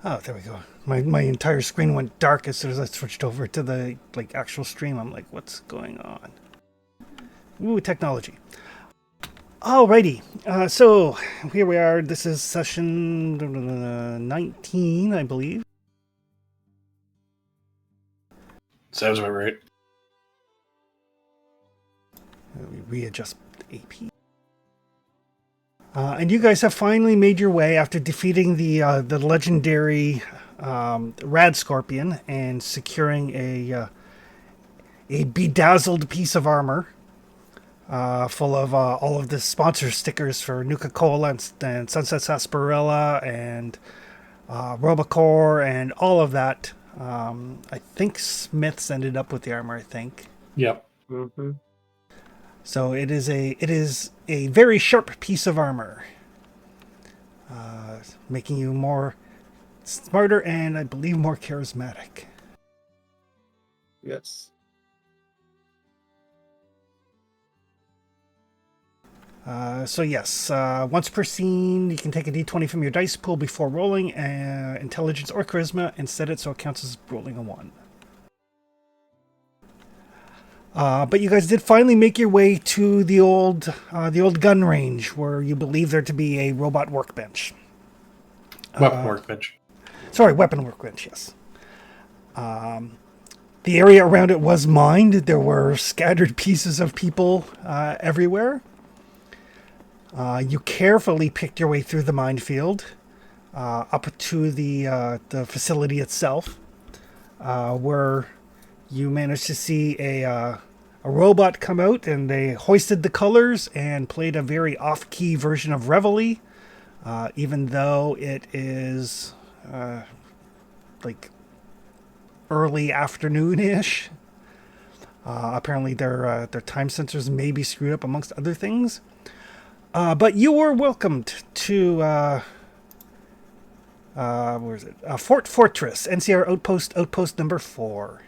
Oh, there we go. My entire screen went dark as soon as I switched over to the actual stream. I'm like, what's going on? Ooh, technology. Alrighty. So here we are. This is session 19, I believe. Sounds about right. We readjust AP. And you guys have finally made your way after defeating the legendary Rad Scorpion and securing a bedazzled piece of armor full of all of the sponsor stickers for Nuka Cola and Sunset Sarsaparilla and Robocore and all of that. I think Smiths ended up with the armor. I think. Yep. Mm-hmm. So it is a very sharp piece of armor, making you more smarter and I believe more charismatic. Yes. So yes, once per scene, you can take a d20 from your dice pool before rolling intelligence or charisma and set it so it counts as rolling a 1. But you guys did finally make your way to the old gun range where you believe there to be a robot workbench. Weapon workbench. Sorry, weapon workbench, yes. The area around it was mined. There were scattered pieces of people everywhere. You carefully picked your way through the minefield up to the facility itself, where you managed to see a robot come out, and they hoisted the colors and played a very off-key version of Reveille, even though it is early afternoon-ish. Apparently, their time sensors may be screwed up amongst other things. But you were welcomed to where is it? Fort Fortress, NCR Outpost number 4.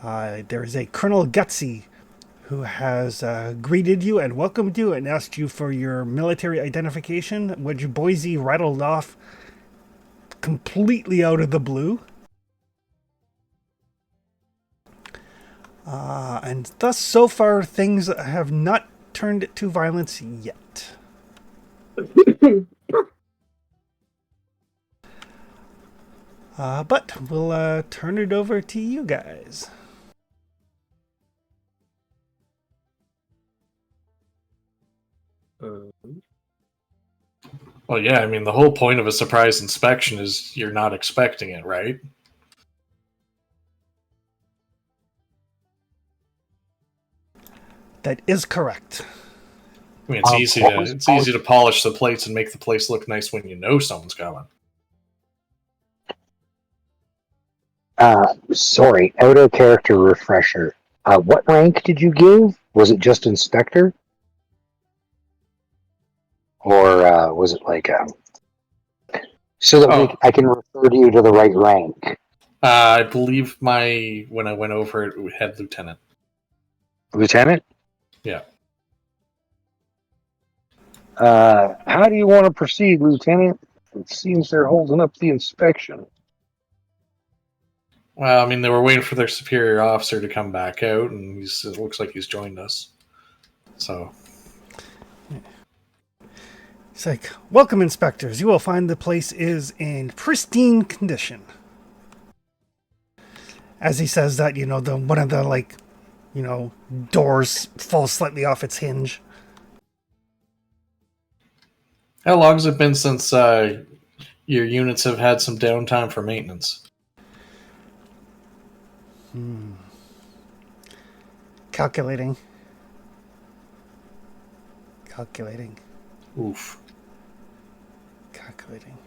There is a Colonel Gutsy who has greeted you and welcomed you and asked you for your military identification, which Boise rattled off completely out of the blue. And thus, so far, things have not turned to violence yet. But we'll turn it over to you guys. Well, yeah, I mean, the whole point of a surprise inspection is you're not expecting it, right? That is correct. I mean, it's easy to polish the plates and make the place look nice when you know someone's coming. Sorry, out of character refresher. What rank did you give? Was it just inspector? Or was it so that I can refer you to the right rank? I believe when I went over it, we had lieutenant. Lieutenant? Yeah. How do you want to proceed, Lieutenant? It seems they're holding up the inspection. Well, I mean, they were waiting for their superior officer to come back out, and it looks like he's joined us. So. It's like, welcome, inspectors. You will find the place is in pristine condition. As he says that, one of the doors falls slightly off its hinge. How long has it been since your units have had some downtime for maintenance? Calculating. Oof. Calculating.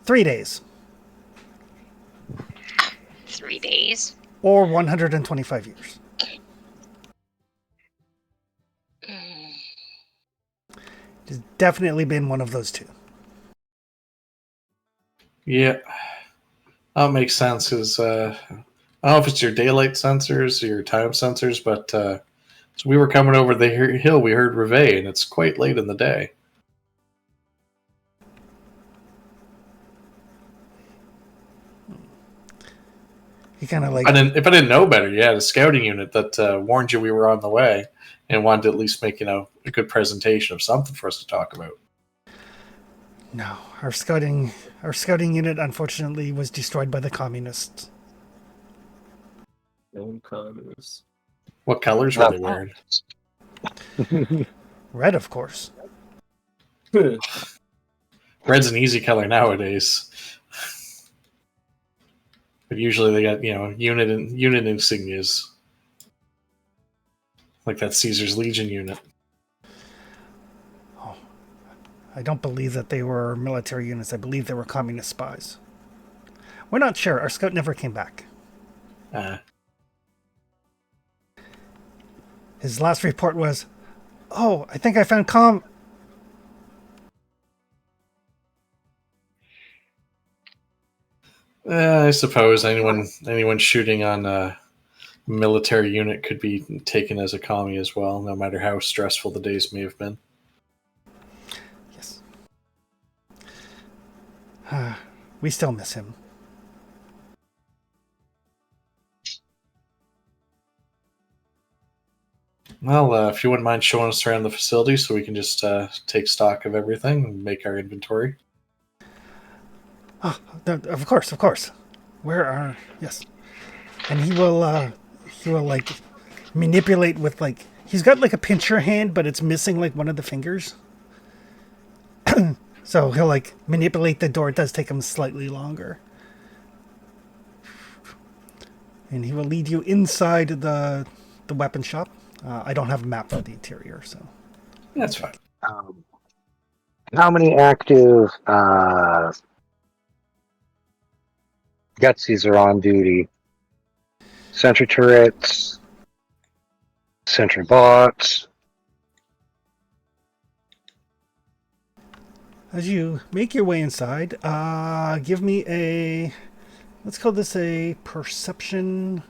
3 days. 3 days? Or 125 years. It's definitely been one of those two. Yeah. That makes sense, because I don't know if it's your daylight sensors or your time sensors, but so we were coming over the hill, we heard Reveille, and it's quite late in the day. He kind of like, If I didn't know better, yeah, the scouting unit that warned you we were on the way and wanted to at least make a good presentation of something for us to talk about. no, our scouting unit unfortunately was destroyed by the communists. Known communists. What colors were they wearing? Red, of course. Red's an easy color nowadays. But usually they got, unit insignias. Like that Caesar's Legion unit. Oh, I don't believe that they were military units. I believe they were communist spies. We're not sure. Our scout never came back. His last report was, "Oh, I think I found I suppose anyone shooting on a military unit could be taken as a commie as well, no matter how stressful the days may have been." Yes. We still miss him. Well, if you wouldn't mind showing us around the facility so we can just take stock of everything and make our inventory. Oh, of course. Yes. And he will like manipulate with like, he's got like a pincher hand, but it's missing like one of the fingers. So he'll like manipulate the door. It does take him slightly longer. And he will lead you inside the weapon shop. I don't have a map for the interior, so. That's fine. How many active Gutsies are on duty? Sentry turrets, sentry bots. As you make your way inside, give me let's call this a perception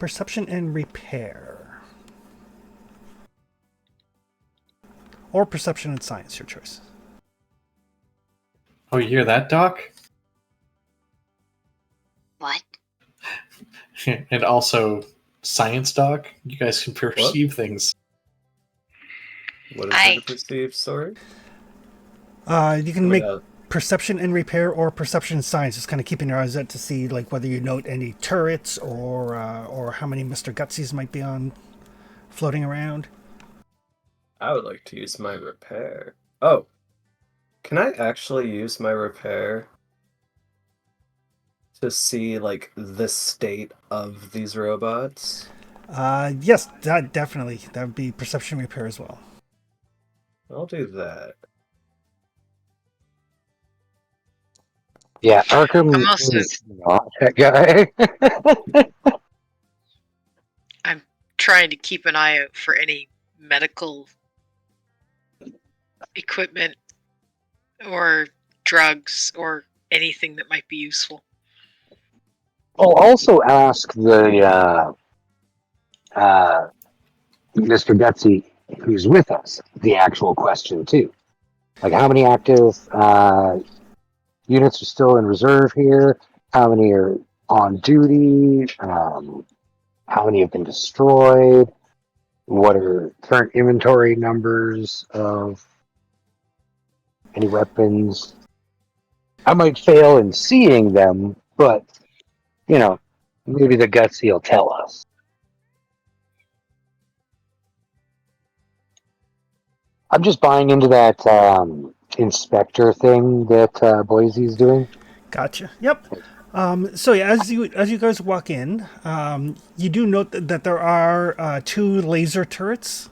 and repair. Or perception and science, your choice. Oh, you hear that, Doc? What? And also science, Doc? You guys can perceive things. What is it to perceive, sorry? You can make perception and repair or perception and science, just kind of keeping your eyes out to see like whether you note any turrets or how many Mr. Gutsies might be on floating around. I would like to use my repair. Oh, can I actually use my repair to see like the state of these robots? Yes, definitely. That would be perception repair as well. I'll do that. Yeah, Arkham I'm also- is not that guy. I'm trying to keep an eye out for any medical equipment or drugs or anything that might be useful. I'll also ask the Mr. Gutsy who's with us the actual question too. Like how many active units are still in reserve here? How many are on duty? How many have been destroyed? What are current inventory numbers of any weapons? I might fail in seeing them, but maybe the Gutsy will tell us. I'm just buying into that inspector thing that Boise's doing. Gotcha. Yep. So yeah, as you guys walk in, you do note that there are 2 laser turrets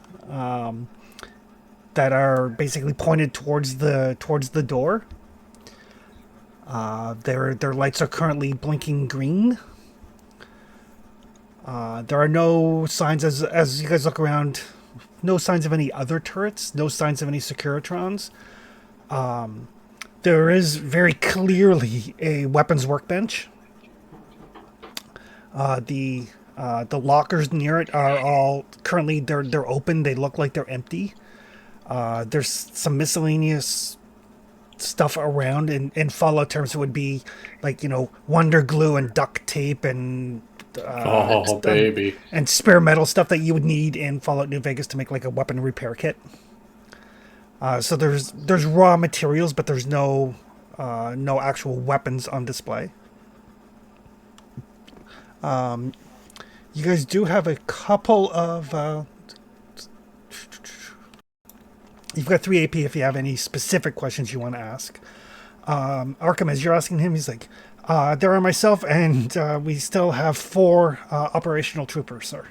that are basically pointed towards the door. Their lights are currently blinking green. There are no signs as you guys look around. No signs of any other turrets. No signs of any Securitrons. There is very clearly a weapons workbench. The lockers near it are all currently they're open. They look like they're empty. There's some miscellaneous stuff around. In Fallout terms, it would be like, Wonder Glue and duct tape and Oh, baby. and spare metal stuff that you would need in Fallout New Vegas to make like a weapon repair kit. So there's raw materials, but there's no actual weapons on display. You guys do have a couple of. You've got 3 AP if you have any specific questions you want to ask. Arkham, as you're asking him, he's like, there are myself, and we still have 4 operational troopers, sir.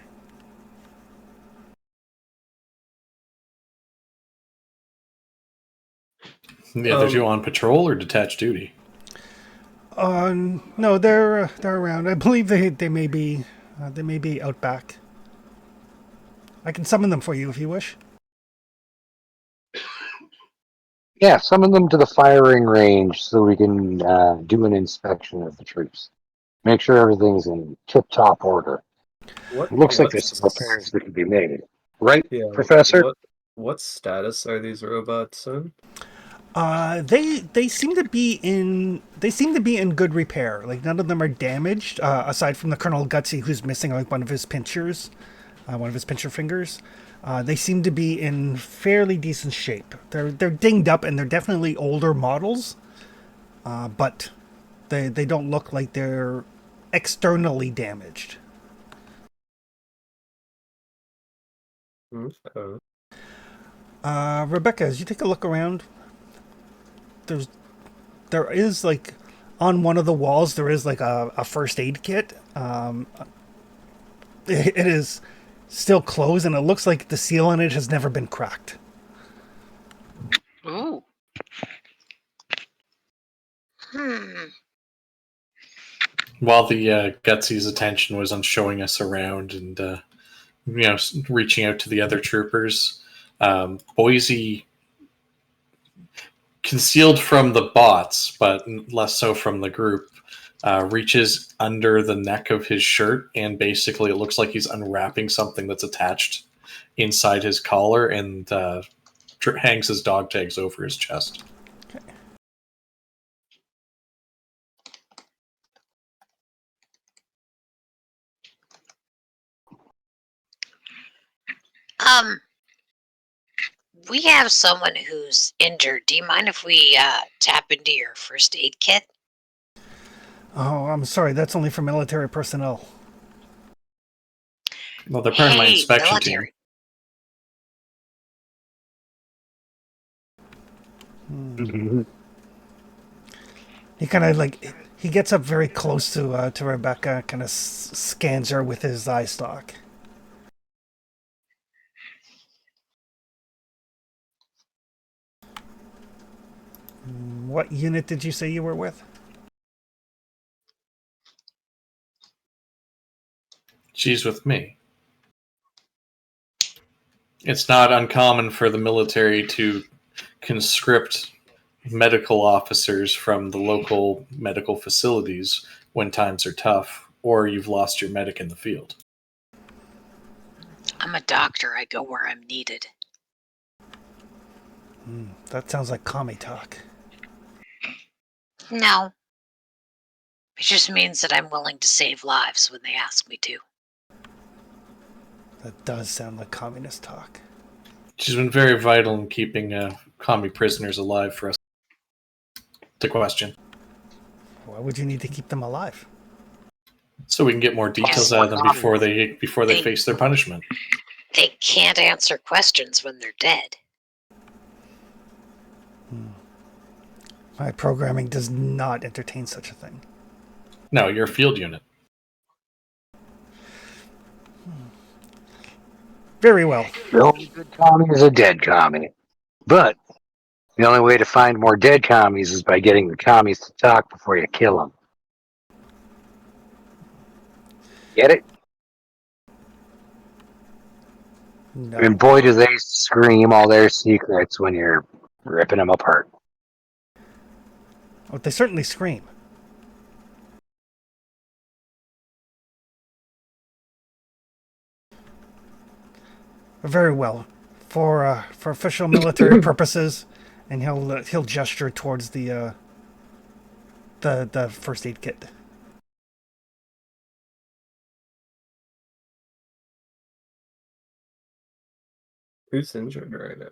The other two on patrol or detached duty? No, they're around. I believe they may be out back. I can summon them for you if you wish. Yeah, summon them to the firing range so we can do an inspection of the troops. Make sure everything's in tip-top order. What It looks like there's what's- some repairs that can be made. Right, Yeah, Professor? What status are these robots in? They seem to be in good repair. Like, none of them are damaged, aside from the Colonel Gutsy, who's missing like one of his pincher fingers. They seem to be in fairly decent shape. They're dinged up, and they're definitely older models, but they don't look like they're externally damaged. Okay. Rebecca, as you take a look around, there is like on one of the walls there is like a first aid kit. It is still closed, and it looks like the seal on it has never been cracked. Ooh. While the Gutsy's attention was on showing us around and reaching out to the other troopers, Boise, concealed from the bots, but less so from the group, reaches under the neck of his shirt, and basically it looks like he's unwrapping something that's attached inside his collar, and hangs his dog tags over his chest. We have someone who's injured. Do you mind if we tap into your first aid kit? Oh, I'm sorry, that's only for military personnel. Well, they're part of my Hey, inspection military. team. He kind of like he gets up very close to Rebecca, kind of scans her with his eye stalk. What unit did you say you were with? She's with me. It's not uncommon for the military to conscript medical officers from the local medical facilities when times are tough, or you've lost your medic in the field. I'm a doctor. I go where I'm needed. That sounds like commie talk. No. It just means that I'm willing to save lives when they ask me to. That does sound like communist talk. She's been very vital in keeping commie prisoners alive for us to question, Why would you need to keep them alive? so we can get more details out of them before they face their punishment. They can't answer questions when they're dead. My programming does not entertain such a thing. No, you're a field unit. Very well. The only good commie is a dead commie. But the only way to find more dead commies is by getting the commies to talk before you kill them. Get it? No. And boy, do they scream all their secrets when you're ripping them apart. Oh, they certainly scream. Very well. For official military purposes and he'll gesture towards the first aid kit. Who's injured right now?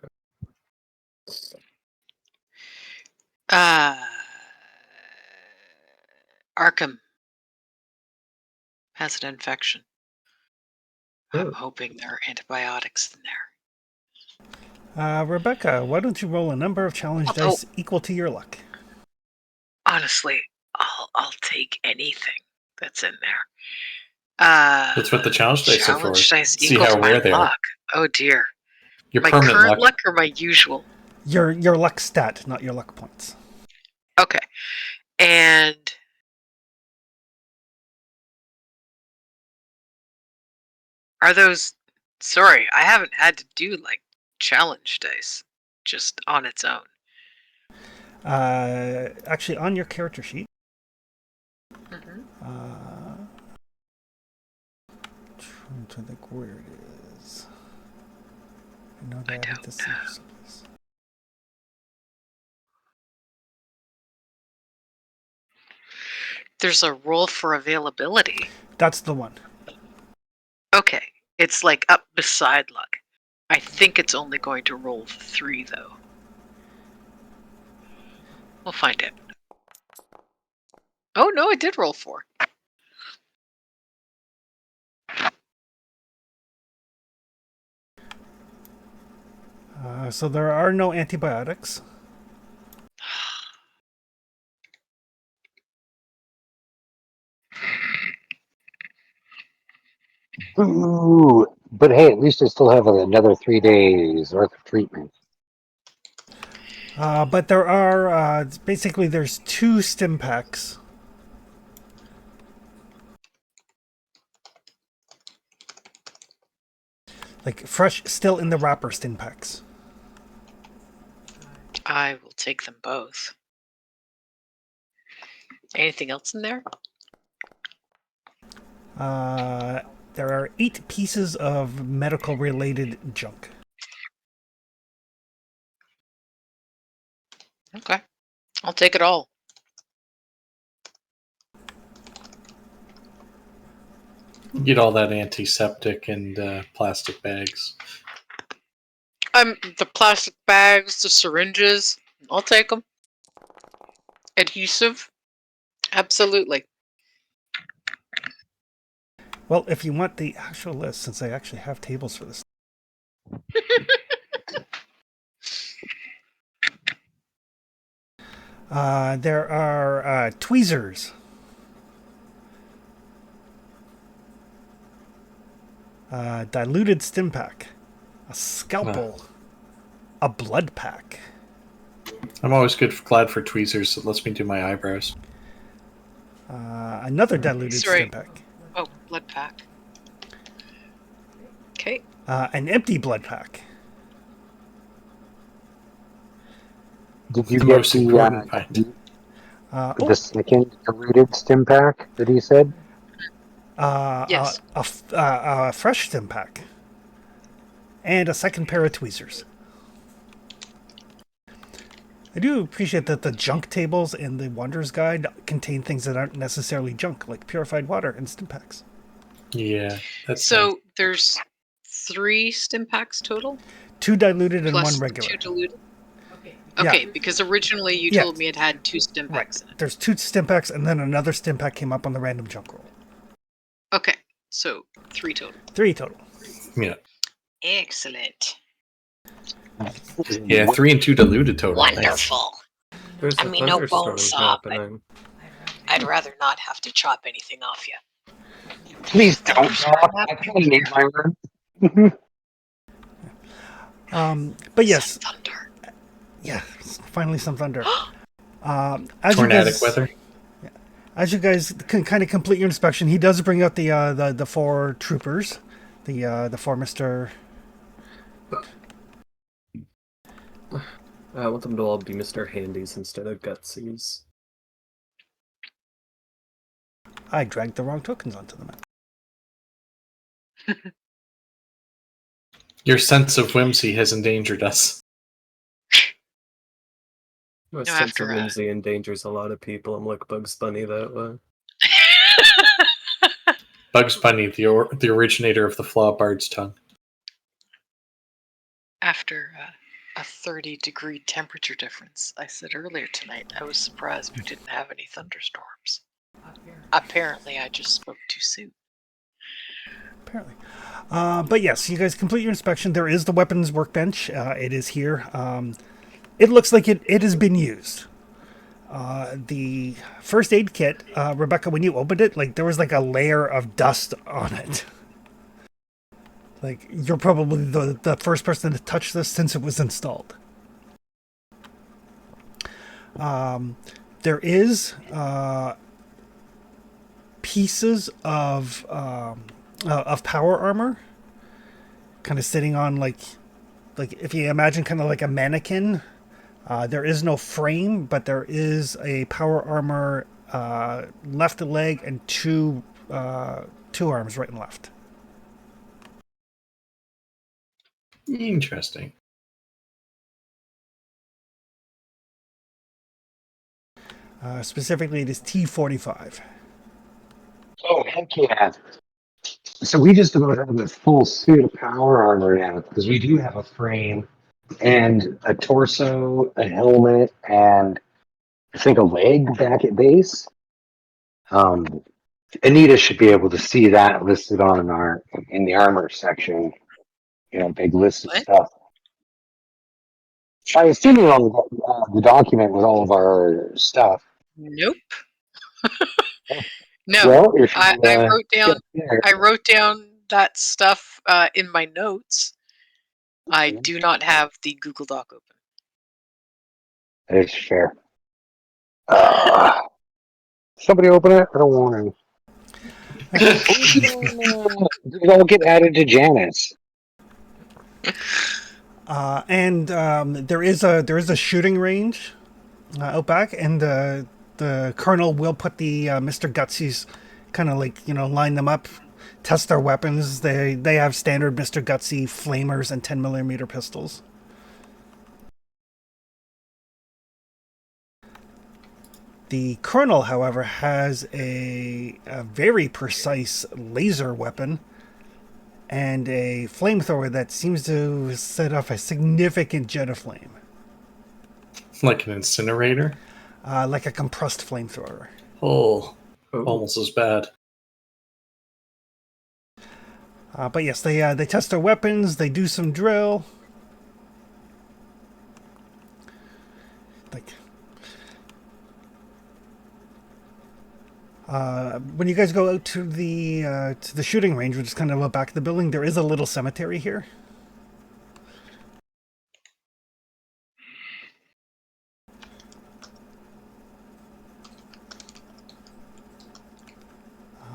Arkham has an infection. I'm Oh. hoping there are antibiotics in there. Rebecca, why don't you roll a number of challenge dice equal to your luck? Honestly, I'll take anything that's in there. That's what the challenge dice are for. Challenge dice See equals how my rare they are. luck. Oh dear. Your My permanent current luck. luck or my usual? Your luck stat, not your luck points. Okay. And are those... Sorry, I haven't had to do like challenge dice just on its own. Actually, on your character sheet, Mm-hmm. trying to think where it is. I know that I have to see someplace. There's a roll for availability. That's the one. Okay. It's like up beside luck. I think it's only going to roll 3 though. We'll find out. Oh no, it did roll 4. So there are no antibiotics. Ooh, but hey, at least I still have another 3 days worth of treatment. But there are basically there's 2 stim packs. Like fresh, still in the wrapper stim packs. I will take them both. Anything else in there? There are 8 pieces of medical related junk. Okay. I'll take it all. Get all that antiseptic and plastic bags. The plastic bags, the syringes, I'll take them. Adhesive? Absolutely. Well, if you want the actual list, since I actually have tables for this. There are tweezers. Diluted stim pack. A scalpel. A blood pack. I'm always glad for tweezers. It lets me do my eyebrows. Another diluted stim pack. Oh, blood pack. Okay. An empty blood pack. Did you The get most important kind. the second diluted stim pack that he said? Yes. A fresh stim pack. And a second pair of tweezers. I do appreciate that the junk tables in the Wanderer's Guide contain things that aren't necessarily junk, like purified water and stim packs. Yeah, that's So there's 3 stim packs total? 2 diluted and Plus 1 regular. 2 diluted? Yeah. Okay, because originally you Yeah. told me it had 2 stim packs in it. There's 2 stim packs, and then another stim pack came up on the random junk roll. Okay, so 3 total. 3 total. Yeah. Excellent. Yeah, 3 and 2 diluted total. Nice. Wonderful. There's I a mean, no thunderstorm bone saw, but- happening. I'd rather not have to chop anything off you. Please don't stop. I can't leave my room. But yes, Some thunder. yeah, finally some thunder. As you Tornadic guys, weather. As you guys can kind of complete your inspection, he does bring out the 4 troopers, the 4 Mr. I want them to all be Mr. Handies instead of Gutsies. I dragged the wrong tokens onto the map. Your sense of whimsy has endangered us. My No, sense after, of whimsy endangers a lot of people. I'm like Bugs Bunny that way. Bugs Bunny, the originator of the flaw bard's tongue. After a 30-degree temperature difference, I said earlier tonight, I was surprised we didn't have any thunderstorms. Apparently, I just spoke too soon. Apparently. But yes, you guys complete your inspection. There is the weapons workbench. It is here. It looks like it has been used. The first aid kit, Rebecca, when you opened it, like there was like a layer of dust on it. Like you're probably the first person to touch this since it was installed. There is pieces of power armor, kind of sitting on like if you imagine kind of like a mannequin. There is no frame, but there is a power armor left leg and two arms, right and left. Interesting. Specifically, it is T-45. Oh, heck yeah. So we just about have a full suit of power armor now, because we do have a frame and a torso, a helmet, and I think a leg back at base. Anita should be able to see that listed on in the armor section. Big list of What? stuff. I assume it on the document with all of our stuff. Nope. No, Well, if you, I wrote down. yeah, I wrote down that stuff in my notes. I do not have the Google Doc open. it's fair. Somebody open it. I don't want to. It all get added to Janice. And there is a shooting range out back, and the colonel will put the Mr. Gutsy's kind of like line them up, test their weapons. They have standard Mr. Gutsy flamers and 10mm pistols. The colonel, however, has a very precise laser weapon and a flamethrower that seems to set off a significant jet of flame. Like an incinerator? Like a compressed flamethrower. Oh, Ooh. almost as bad. But yes, they test their weapons, they do some drill. When you guys go out to the shooting range, which is kind of up back of the building, there is a little cemetery here.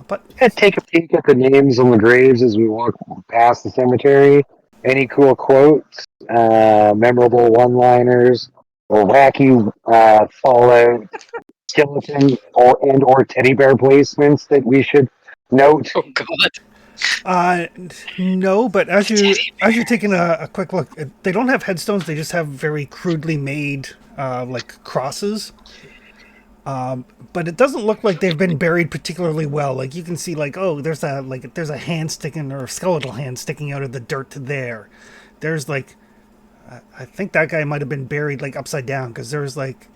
But Take a peek at the names on the graves as we walk past the cemetery. Any cool quotes, memorable one-liners, or wacky Fallout skeleton or teddy bear placements that we should note? Oh God! no, but as you're taking a quick look, they don't have headstones. They just have very crudely made like crosses. But it doesn't look like they've been buried particularly well. Like you can see, like there's a hand sticking or a skeletal hand sticking out of the dirt there. There's like, I think that guy might have been buried like upside down because there's like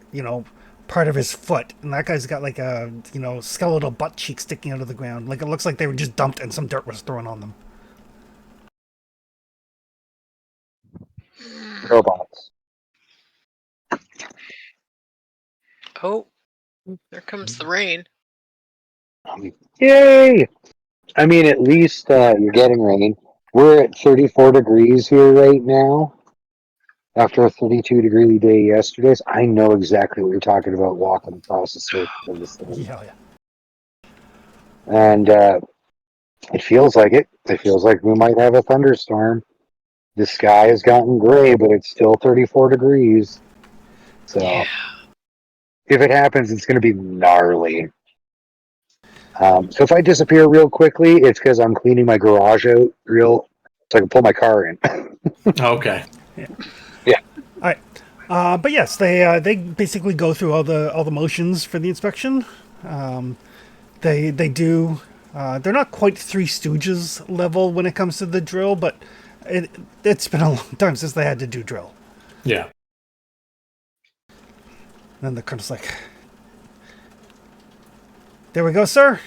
part of his foot, and that guy's got like a skeletal butt cheek sticking out of the ground. Like it looks like they were just dumped and some dirt was thrown on them. Robots. Oh, there comes the rain. Yay! I mean, at least you're getting rain. We're at 34 degrees here right now. After a 32-degree day yesterday, so I know exactly what you're talking about walking across the surface of this thing. Yeah. And it feels like it. It feels like we might have a thunderstorm. The sky has gotten gray, but it's still 34 degrees. So Yeah. if it happens, it's going to be gnarly. So if I disappear real quickly, it's because I'm cleaning my garage out so I can pull my car in. Okay. All right. But yes, they basically go through all the motions for the inspection. They do. They're not quite Three Stooges level when it comes to the drill, but it's been a long time since they had to do drill. Yeah. And then the colonel's like, "There we go, sir."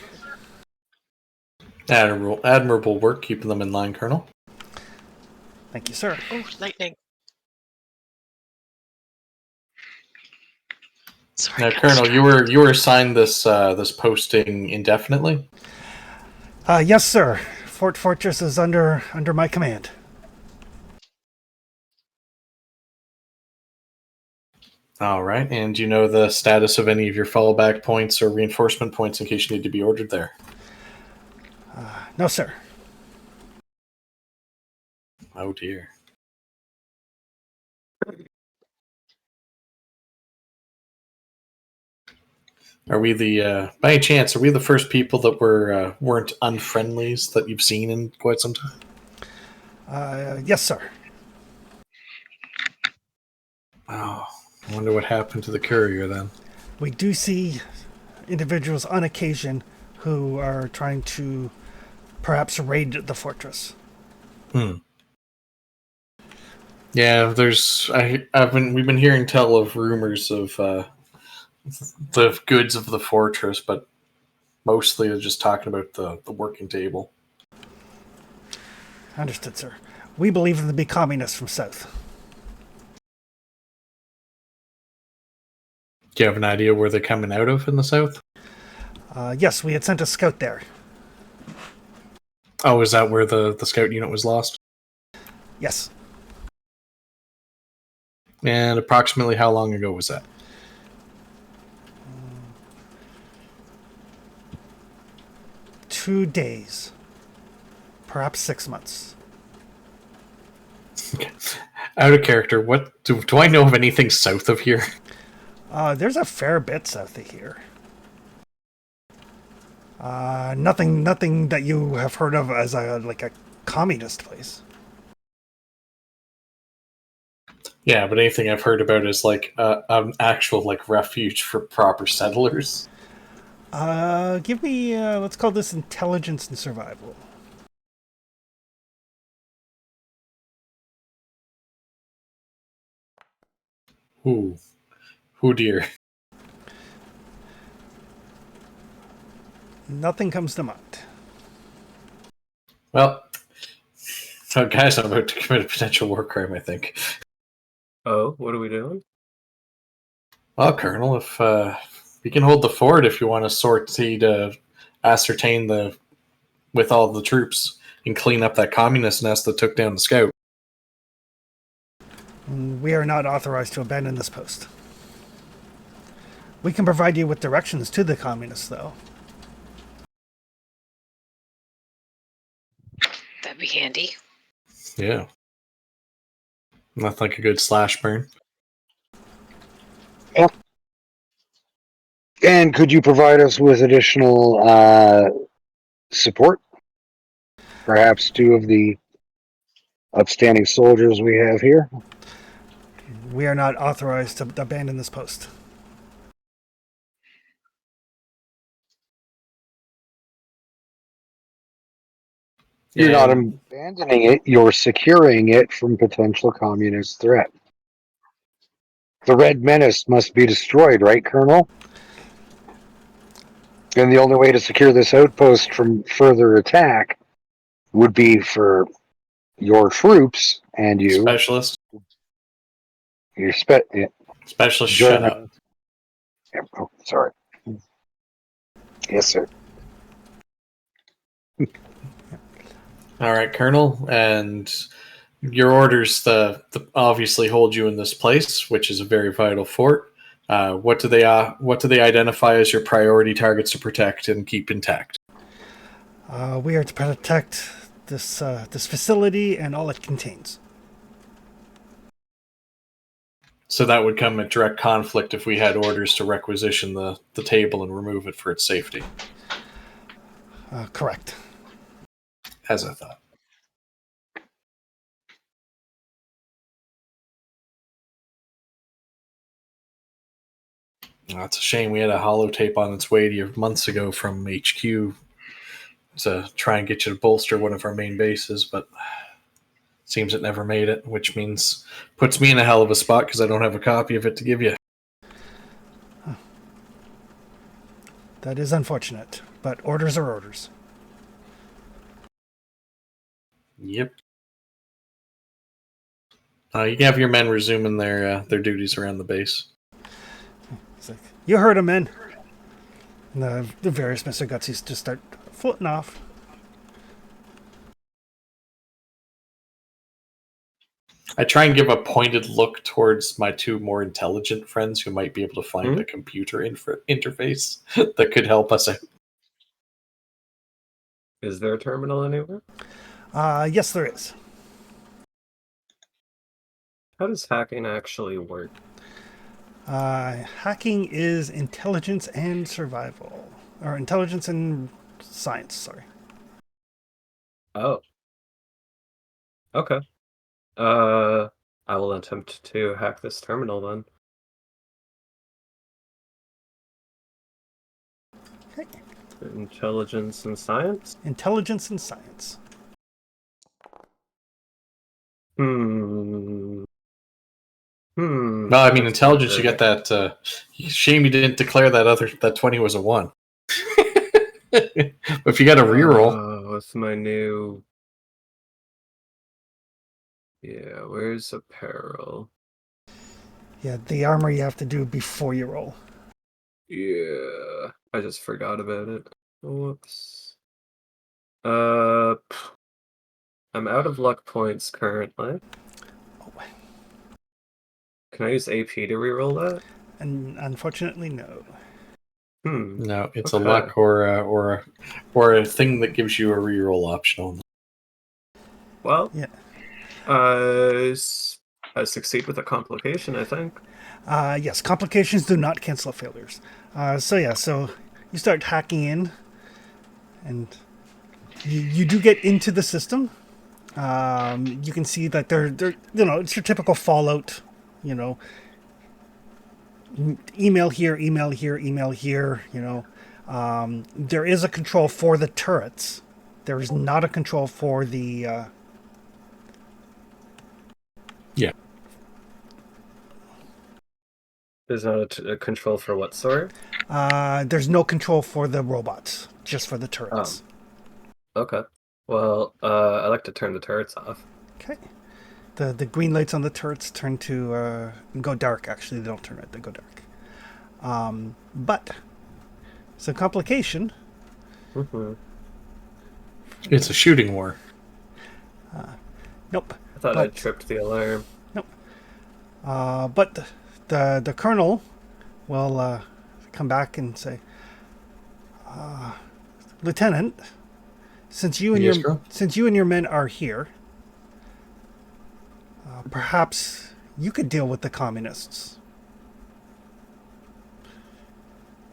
Admirable work keeping them in line, Colonel. Thank you, sir. Oh, lightning. Sorry, Now, got Colonel, distracted. you were assigned this posting indefinitely. Yes, sir. Fort Fortress is under my command. All right, and do you know the status of any of your fallback points or reinforcement points in case you need to be ordered there? No, sir. Oh dear. Are we by any chance, are we the first people that weren't unfriendlies that you've seen in quite some time? Yes, sir. Oh, I wonder what happened to the courier then. We do see individuals on occasion who are trying to perhaps raid the fortress. Yeah, we've been hearing tell of rumors of the goods of the fortress, but mostly they're just talking about the working table. Understood, sir. We believe them to be communists from south. Do you have an idea where they're coming out of in the south? Yes, we had sent a scout there. Oh, is that where the scout unit was lost? Yes. And approximately how long ago was that? 2 days. Perhaps 6 months. Okay. Out of character, what do I know of anything south of here? There's a fair bit south of here. Nothing that you have heard of as a communist place. Yeah, but anything I've heard about is like an actual like refuge for proper settlers. Give me, let's call this intelligence and survival. Ooh. Oh dear. Nothing comes to mind. Well, so guys, I'm about to commit a potential war crime, I think. Oh, what are we doing? Well, Colonel, if you can hold the fort if you want a sortie to ascertain with all the troops and clean up that communist nest that took down the scout. We are not authorized to abandon this post. We can provide you with directions to the communists, though. That'd be handy. Yeah. Nothing like a good slash burn. And could you provide us with additional support? Perhaps 2 of the upstanding soldiers we have here? We are not authorized to abandon this post. You're not And- abandoning it, you're securing it from potential communist threat. The Red Menace must be destroyed, right, Colonel? And the only way to secure this outpost from further attack would be for your troops and you. Specialist. Your Specialist, join shut up. us. Yeah, oh, sorry. Yes, sir. All right, Colonel, and your orders obviously hold you in this place, which is a very vital fort. What do they identify as your priority targets to protect and keep intact? We are to protect this facility and all it contains. So that would come at direct conflict if we had orders to requisition the table and remove it for its safety. Correct. As I thought. Oh, it's a shame we had a holotape on its way to you months ago from HQ to try and get you to bolster one of our main bases, but seems it never made it, which means puts me in a hell of a spot because I don't have a copy of it to give you. That is unfortunate, but orders are orders. Yep. You can have your men resuming their duties around the base. It's like, you heard him, men. And the various Mr. Gutsies just start floating off. I try and give a pointed look towards my two more intelligent friends who might be able to find a computer interface that could help us out. Is there a terminal anywhere? Yes, there is. How does hacking actually work? Hacking is intelligence and survival. Or intelligence and science, sorry. Oh. Okay. I will attempt to hack this terminal then. Okay. Intelligence and science? Intelligence and science. Hmm. Well, I mean, That's intelligence, you good. get that. Shame you didn't declare that 20 was a 1. But if you got a reroll. Oh, what's my new... Yeah, where's apparel? Yeah, the armor you have to do before you roll. Yeah, I just forgot about it. Whoops. I'm out of luck points currently. Oh, Can I use AP to reroll that? and unfortunately, no. No, it's Okay. a luck or a thing that gives you a reroll option only. Well, Yeah. I succeed with a complication, I think. Yes, complications do not cancel out failures. So you start hacking in, and you do get into the system. You can see that they're it's your typical Fallout, email here, email here, email here. There is a control for the turrets. There is not a control for the. Yeah. There's not a control for what, sorry? There's no control for the robots, just for the turrets. Okay. Well, I like to turn the turrets off. Okay. The green lights on the turrets turn to go dark. Actually, they don't turn red; they go dark. But it's a complication. Mm-hmm. It's a shooting war. Nope. I thought I But- tripped the alarm. But the colonel will come back and say, Lieutenant, since you and Yes, girl? your men are here, perhaps you could deal with the communists.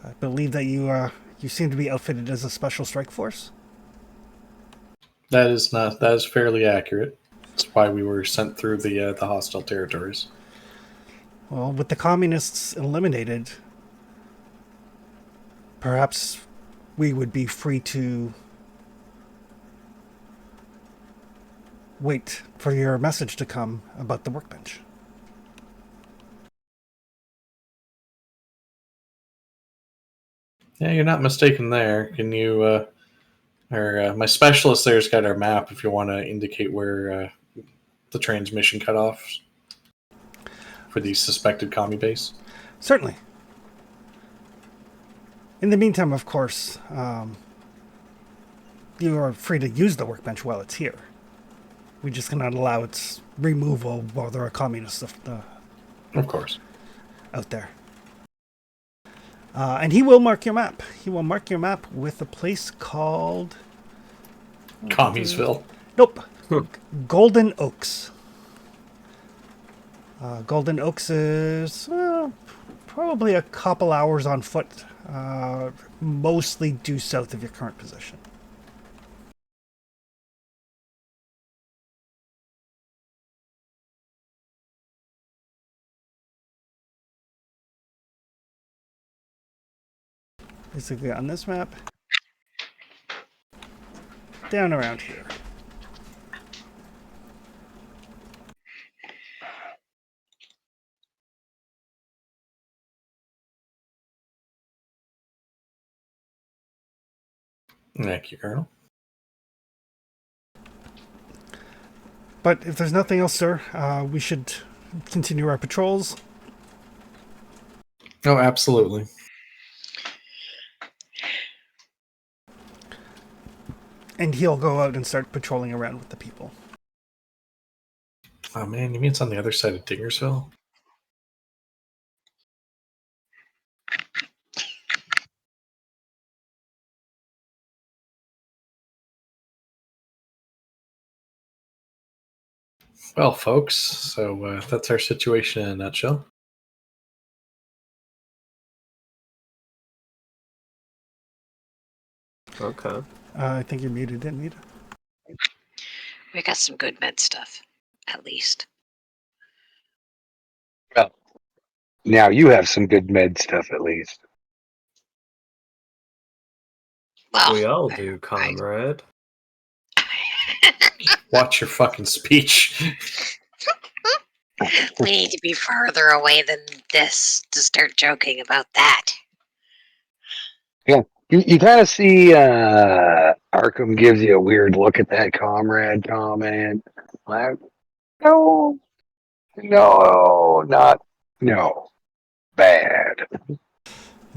I believe that you seem to be outfitted as a special strike force. That is fairly accurate. That's why we were sent through the hostile territories. Well, with the communists eliminated, perhaps we would be free to wait for your message to come about the workbench. Yeah, you're not mistaken there. Can you, my specialist there's got our map if you want to indicate where the transmission cutoffs for the suspected commie base. Certainly. In the meantime, of course, you are free to use the workbench while it's here. We just cannot allow its removal while there are communists Of course. out there. And he will mark your map. He will mark your map with a place called... Commiesville. Nope. Golden Oaks. Golden Oaks is probably a couple hours on foot, mostly due south of your current position. basically on this map, down around here. Thank you, Colonel. But if there's nothing else, sir, we should continue our patrols. Oh, absolutely. And he'll go out and start patrolling around with the people. Oh man, you mean it's on the other side of Dingersville? Well, folks, so that's our situation in a nutshell. Okay. I think you're muted, didn't you? We got some good med stuff, at least. Well, now you have some good med stuff at least. Well, We all do, comrade. Watch your fucking speech. we need to be farther away than this to start joking about that. You kind of see Arkham gives you a weird look at that comrade comment. Like, no, bad.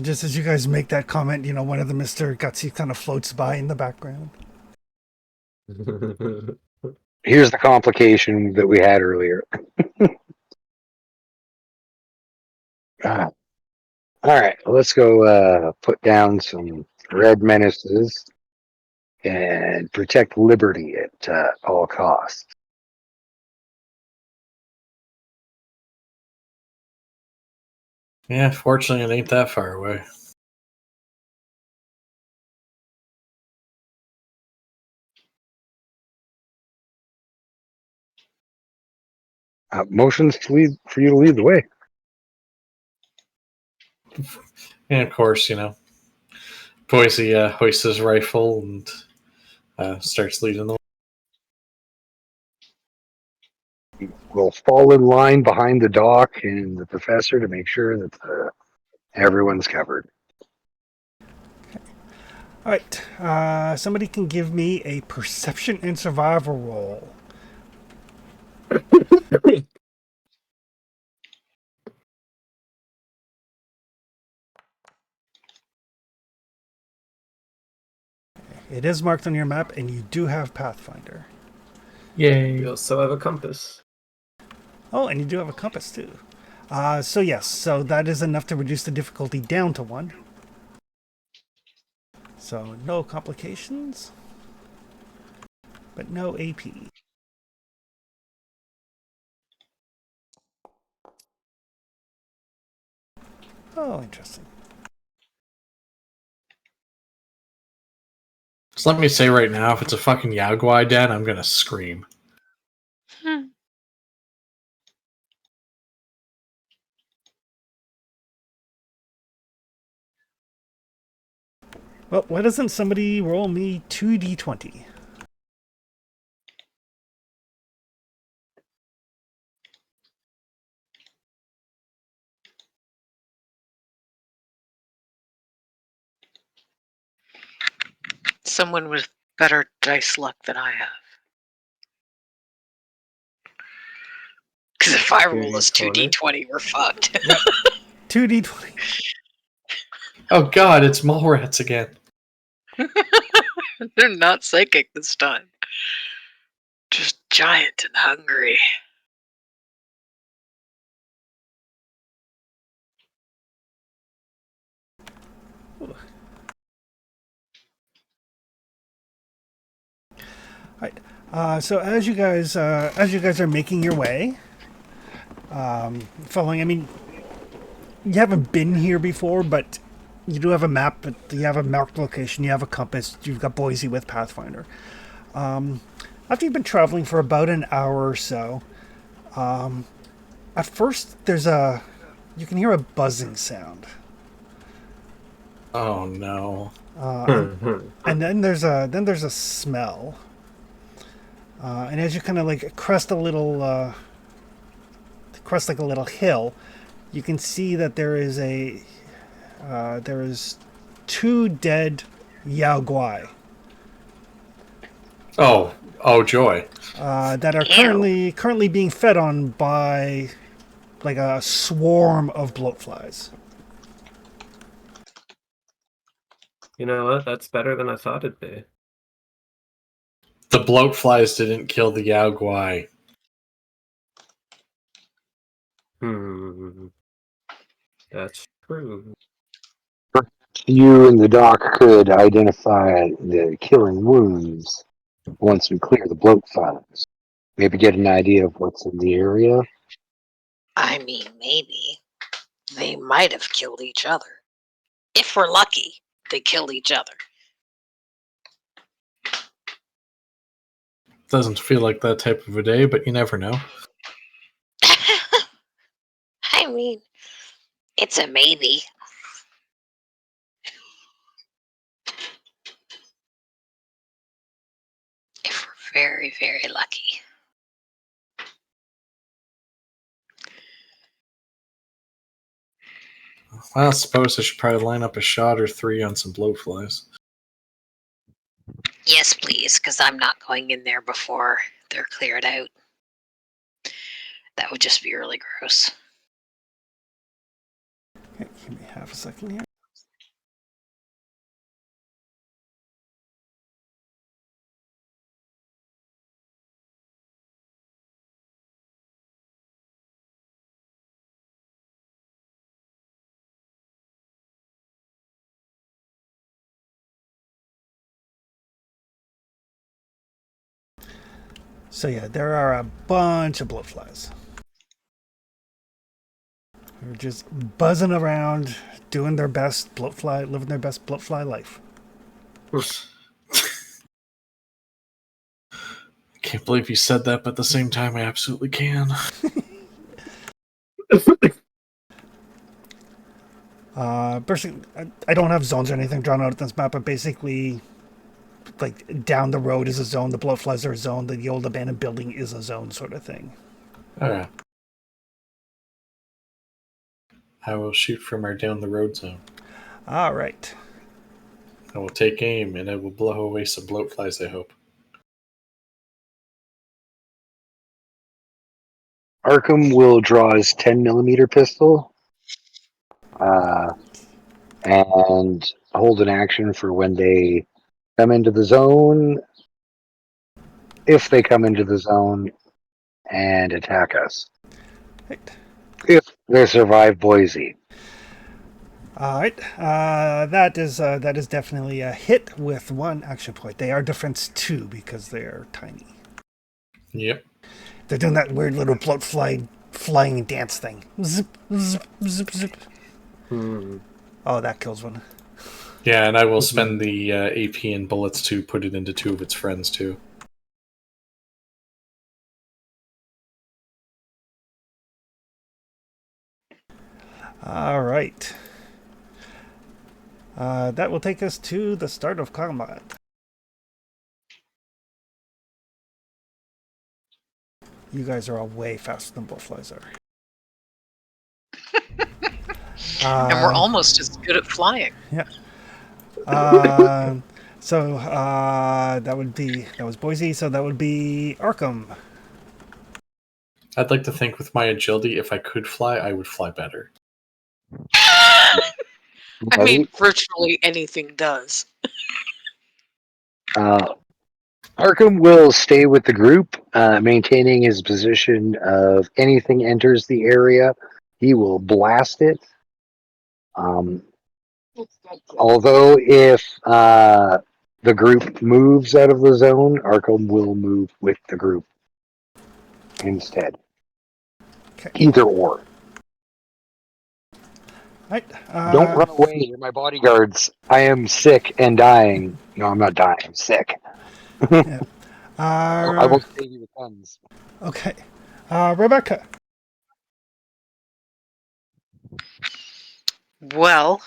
Just as you guys make that comment, one of the Mr. Gutsy kind of floats by in the background. Here's the complication that we had earlier. All right, let's go put down some red menaces and protect liberty at all costs. Yeah, fortunately, it ain't that far away. Motions to lead for you to lead the way. And of course, Boise hoists his rifle and starts leading the way. We'll fall in line behind the doc and the professor to make sure that everyone's covered. All right, somebody can give me a perception and survival roll. It is marked on your map, and you do have Pathfinder. Yay. We also have a compass. Oh, and you do have a compass, too. So yes, so that is enough to reduce the difficulty down to 1. So no complications, but no AP. Oh, interesting. So let me say right now, if it's a fucking Yaguai den, I'm gonna scream. Well, why doesn't somebody roll me 2d20? Someone with better dice luck than I have. Because if I roll us 2d20, we're fucked. 2d20. Oh god, it's mole rats again. They're not psychic this time. Just giant and hungry. Right. So as you guys are making your way, following, I mean, you haven't been here before, but you do have a map, but you have a marked location, you have a compass, you've got Boise with Pathfinder. After you've been traveling for about an hour or so, at first you can hear a buzzing sound. Oh no. And then there's a smell. And as you kind of like crest a little, crest like a little hill, you can see that there is two dead Yao Guai Oh joy. that are Ew. currently being fed on by like a swarm of bloatflies. You know what? That's better than I thought it'd be. The bloat flies didn't kill the Yao Guai. That's true. You and the doc could identify the killing wounds once we clear the bloat files. Maybe get an idea of what's in the area. I mean, maybe. They might have killed each other. If we're lucky, they killed each other. Doesn't feel like that type of a day, but you never know. I mean, it's a maybe. If we're very, very lucky. Well, I suppose I should probably line up a shot or three on some bloat flies. Yes, please, because I'm not going in there before they're cleared out. That would just be really gross. Okay, give me half a second here. So yeah, there are a bunch of bloatflies. They're just buzzing around, doing their best bloatfly, living their best bloatfly life. I can't believe you said that, but at the same time, I absolutely can. Basically, I don't have zones or anything drawn out at this map, but basically, like down the road is a zone, the bloatflies are a zone, the old abandoned building is a zone, sort of thing. Okay. I will shoot from our down the road zone. All right. I will take aim and I will blow away some bloat flies, I hope. Arkham will draw his 10mm pistol and hold an action for when they come into the zone, if they come into the zone, and attack us. Right. If they survive Boise. All right. That is definitely a hit with 1 action point. They are defense 2 because they're tiny. Yep. They're doing that weird little bloatfly flying dance thing. Zip, zip, zip, zip. Oh, that kills one. Yeah, and I will spend the AP and bullets to put it into 2 of its friends, too. All right. That will take us to the start of combat. You guys are all way faster than bloatflies are. And we're almost as good at flying. Yeah. So that was Boise. So that would be Arkham. I'd like to think with my agility, if I could fly, I would fly better. I mean, virtually anything does. Arkham will stay with the group, maintaining his position of anything enters the area, he will blast it. Although if the group moves out of the zone, Arkham will move with the group instead. Okay. Either or. Right. Don't run away, you're my bodyguards. I am sick and dying. No, I'm not dying, I'm sick. Yeah. I will save you with guns. Okay. Rebecca. Well,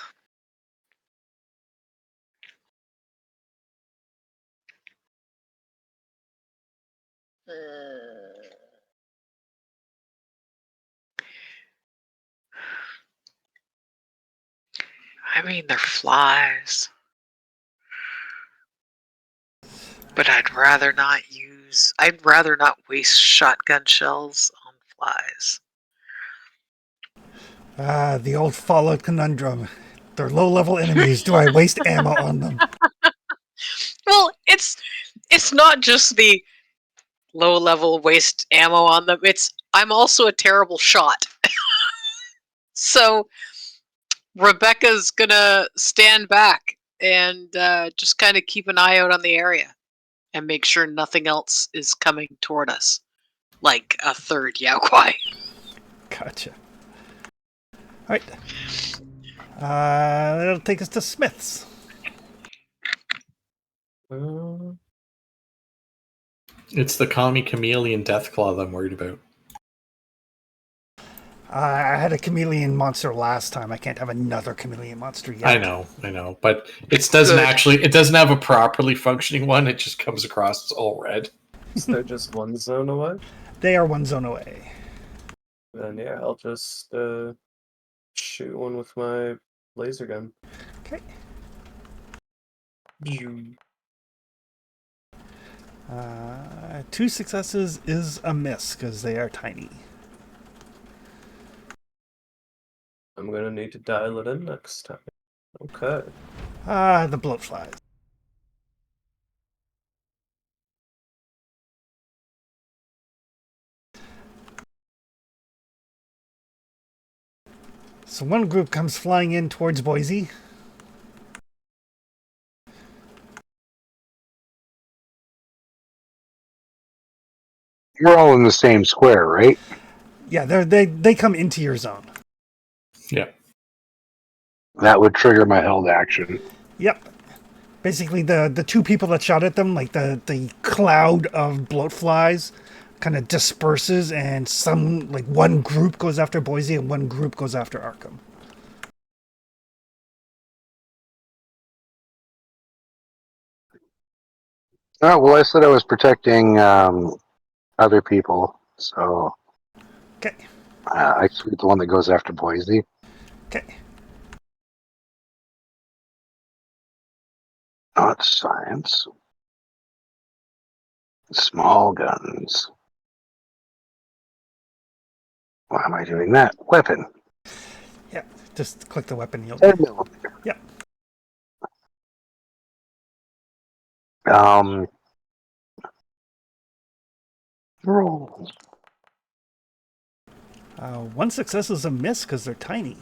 I mean, they're flies. But I'd rather not waste shotgun shells on flies. Ah, the old Fallout conundrum. They're low-level enemies. Do I waste ammo on them? Well, it's not just the low level waste ammo on them. I'm also a terrible shot. So Rebecca's gonna stand back and just kind of keep an eye out on the area and make sure nothing else is coming toward us, like a third Yao Kuai. Gotcha. All right. That'll take us to Smith's. It's the Kami Chameleon Deathclaw that I'm worried about. I had a chameleon monster last time. I can't have another chameleon monster yet. I know, but it doesn't have a properly functioning one. It just comes across as all red. So they're just one zone away? They are one zone away. Then yeah, I'll just shoot one with my laser gun. Okay. You. 2 successes is a miss because they are tiny. I'm gonna need to dial it in next time. Okay. The bloat flies. So one group comes flying in towards Boise. You're all in the same square, right? Yeah, they come into your zone. Yeah. That would trigger my held action. Yep. Basically, the 2 people that shot at them, like the cloud of bloat flies, kind of disperses, and one group goes after Boise and one group goes after Arkham. Oh, well, I said I was protecting other people, so Okay. I shoot the one that goes after Boise. Okay. Not science. Small guns. Why am I doing that? Weapon. Yeah. Just click the weapon. 10 millimeter. Yep. Roll. 1 success is a miss because they're tiny.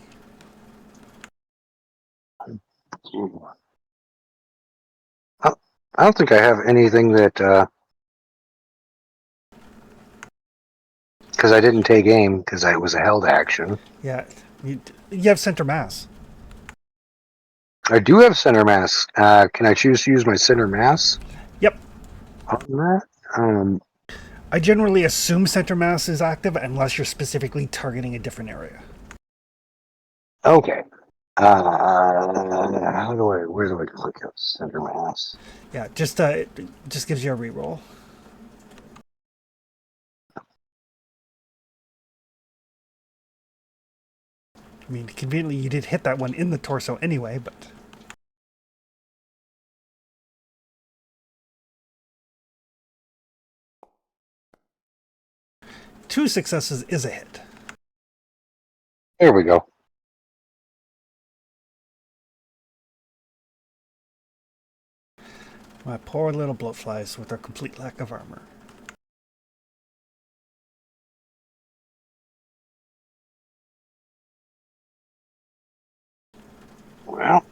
I don't think I have anything that, because I didn't take aim because it was a held action. Yeah. You have center mass. I do have center mass. Can I choose to use my center mass Yep. on that? I generally assume center mass is active unless you're specifically targeting a different area. Okay. Where do I click out center mass? Yeah, it just gives you a reroll. I mean, conveniently, you did hit that one in the torso anyway, but... Two successes is a hit. There we go. My poor little bloatflies with their complete lack of armor. Well,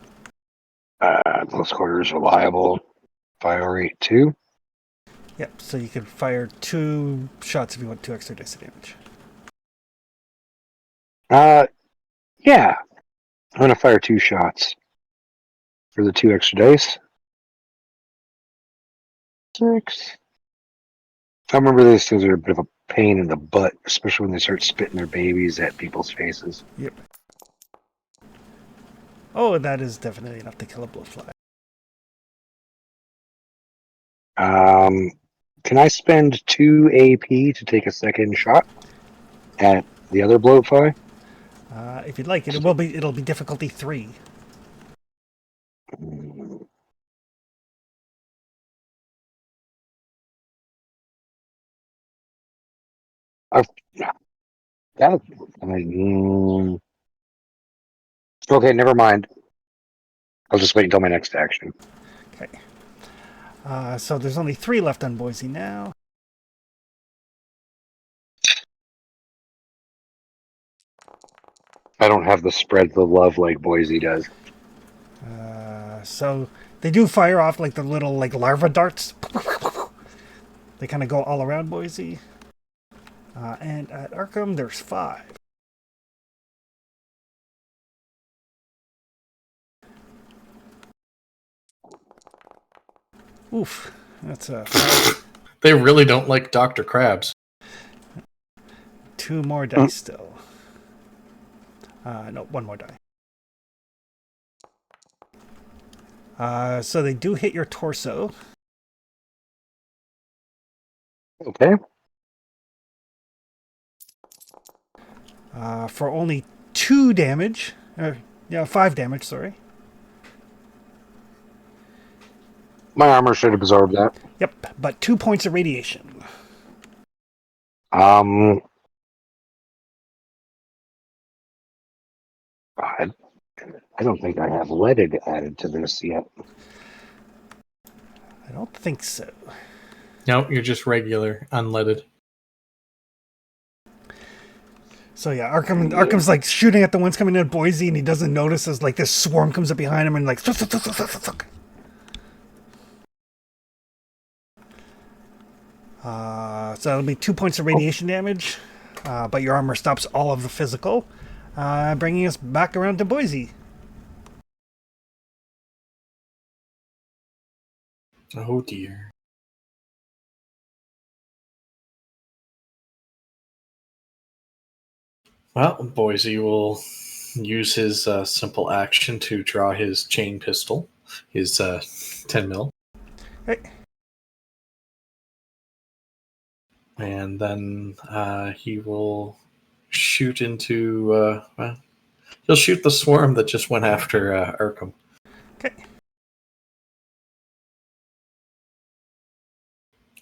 close quarters reliable. Fire rate 2. Yep, so you can fire 2 shots if you want 2 extra dice of damage. Yeah. I'm going to fire 2 shots for the 2 extra dice. 6. I remember these things are a bit of a pain in the butt, especially when they start spitting their babies at people's faces. Yep. Oh, that is definitely enough to kill a bloatfly. Can I spend 2 AP to take a second shot at the other bloatfly? If you'd like, it'll be difficulty 3. I've, that, mm, okay, never mind. I'll just wait until my next action. Okay. So there's only 3 left on Boise now. I don't have the spread the love like Boise does. So they do fire off like the little like larva darts. They kind of go all around Boise. And at Arkham, there's 5. Oof, that's a They really don't like Dr. Krabs. 2 more dice still. No, 1 more die. So they do hit your torso. Okay. For only 2 damage. 5 damage, sorry. My armor should absorb that. Yep, but 2 points of radiation. I don't think I have leaded added to this yet. I don't think so. No, you're just regular, unleaded. So yeah, Arkham's like shooting at the ones coming in at Boise, and he doesn't notice as like this swarm comes up behind him and like. So it'll be 2 points of radiation damage, but your armor stops all of the physical, bringing us back around to Boise. Oh dear. Well, Boise will use his simple action to draw his chain pistol, his 10 mil. Hey. And then he will shoot into. He'll shoot the swarm that just went after Arkham. Okay.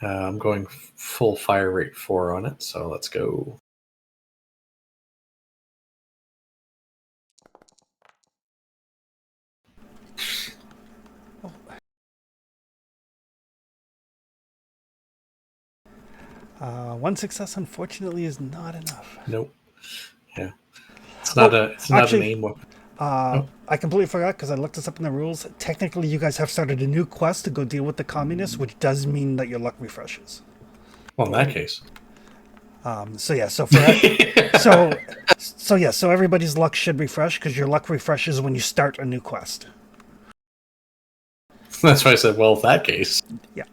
I'm going full fire rate 4 on it, so let's go. One success, unfortunately, is not enough. Nope. Yeah. It's not an aim weapon. I completely forgot because I looked this up in the rules. Technically, you guys have started a new quest to go deal with the communists, which does mean that your luck refreshes. Well, in that case. So everybody's luck should refresh because your luck refreshes when you start a new quest. That's why I said, well, in that case. Yeah.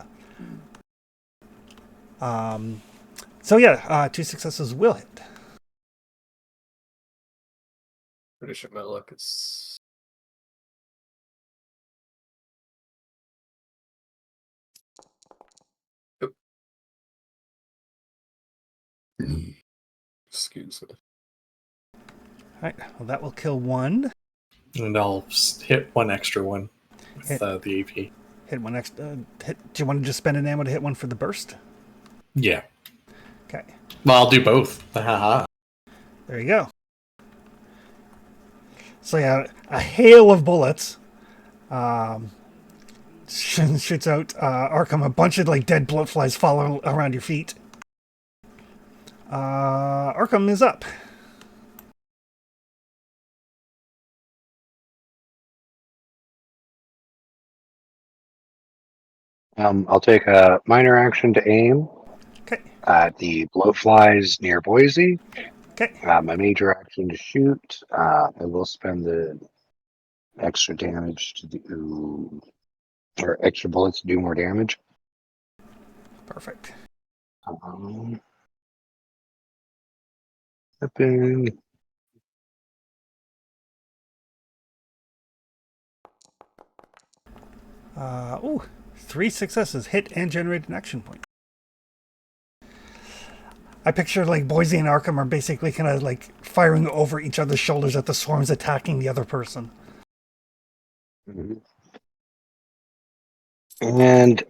2 successes will hit. Pretty sure my luck is. Yep. Excuse me. Alright, well that will kill 1. And I'll hit 1 extra one with the AP. Hit 1 extra. Do you want to just spend an ammo to hit 1 for the burst? Yeah. Okay. Well, I'll do both. Haha. There you go. So yeah, a hail of bullets shoots out Arkham. A bunch of like dead bloatflies fall around your feet. Arkham is up. I'll take a minor action to aim Okay. at the blowflies near Boise. Okay. My major action to shoot. I will spend the extra damage to do, or extra bullets to do more damage. Perfect. Weapon. Ooh, 3 successes. Hit and generate an action point. I picture like Boise and Arkham are basically kind of like firing over each other's shoulders at the swarms attacking the other person. Mhm. And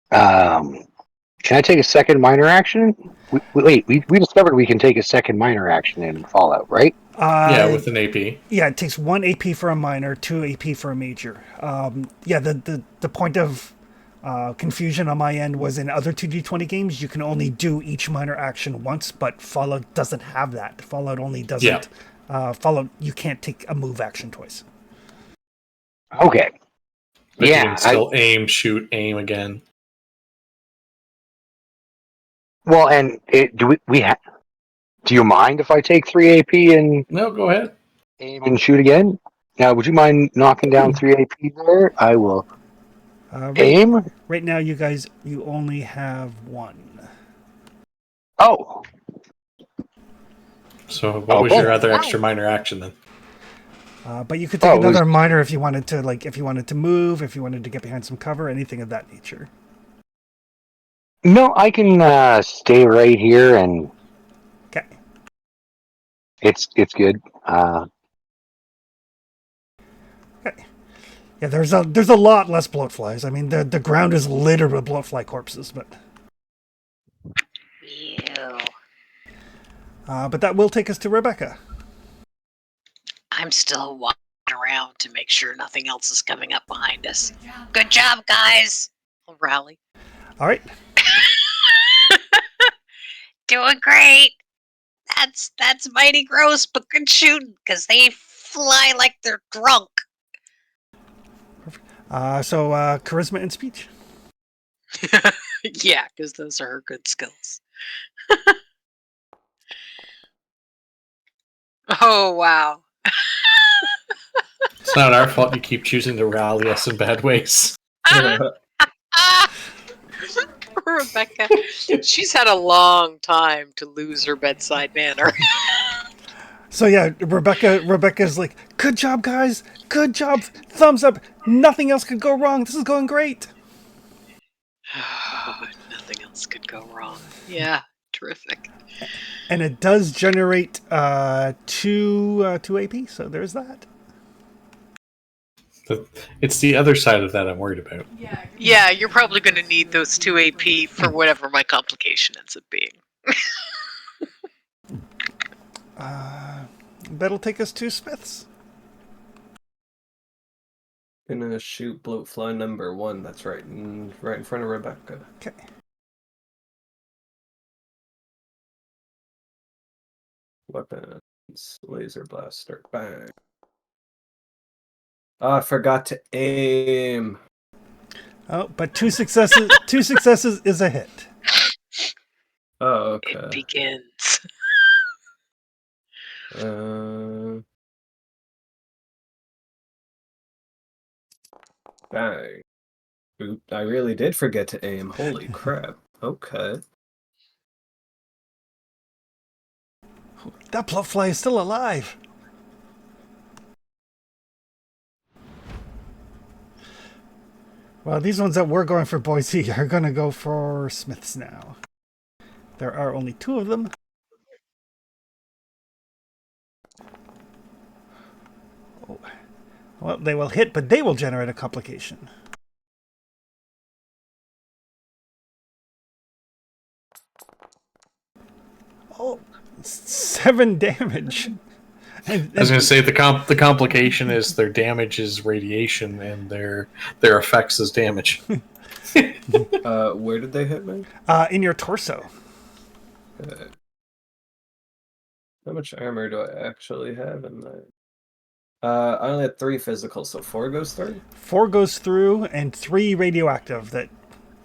can I take a second minor action? We discovered we can take a second minor action in Fallout, right? Yeah, with an AP. Yeah, it takes 1 AP for a minor, 2 AP for a major. Yeah, the point of confusion on my end was in other 2D20 games, you can only do each minor action once, but Fallout doesn't have that. Fallout only doesn't. Fallout, you can't take a move action twice. Okay. But you Yeah. can still aim, shoot, aim again. Well, and do you mind if I take 3 AP and No, go ahead. aim and shoot again? Now, would you mind knocking down 3 AP there? I will aim. Right now, you only have 1. Oh, So what was your Okay. other extra minor action then? But you could take Oh, it was- another minor if you wanted to, if you wanted to move, if you wanted to get behind some cover, anything of that nature. no, I can stay right here, and Okay. it's good. Yeah, there's a lot less bloatflies. I mean, the ground is littered with bloatfly corpses, but Ew. that will take us to Rebecca. I'm still walking around to make sure nothing else is coming up behind us. Good job, guys. I'll rally. All right. Doing great. That's mighty gross, but good shooting, because they fly like they're drunk. So charisma and speech. Yeah, because those are her good skills. Oh, wow. It's not our fault you keep choosing to rally us in bad ways. Rebecca, she's had a long time to lose her bedside manner. So yeah, Rebecca's like, good job, guys. Good job. Thumbs up. Nothing else could go wrong. This is going great. Nothing else could go wrong. Yeah, terrific. And it does generate 2 AP. So there's that. It's the other side of that I'm worried about. Yeah, you're probably going to need those 2 AP for whatever my complication ends up being. That'll take us to Smiths. Gonna shoot bloatfly number 1. That's right in front of Rebecca. Okay. Weapons, laser blaster, bang. Oh, I forgot to aim. Oh, but 2 successes. 2 successes is a hit. Oh, It okay. begins. Bang. Oop, I really did forget to aim. Holy crap. Okay. That bloatfly is still alive. Well, these ones that were going for Boise are going to go for Smiths now. There are only 2 of them. Oh. Well, they will hit, but they will generate a complication. Oh, 7 damage. And, I was going to say the complication is their damage is radiation and their effects is damage. Where did they hit me? in your torso. How much armor do I actually have in that? I only had 3 physical, so 4 goes through? 4 goes through, and 3 radioactive that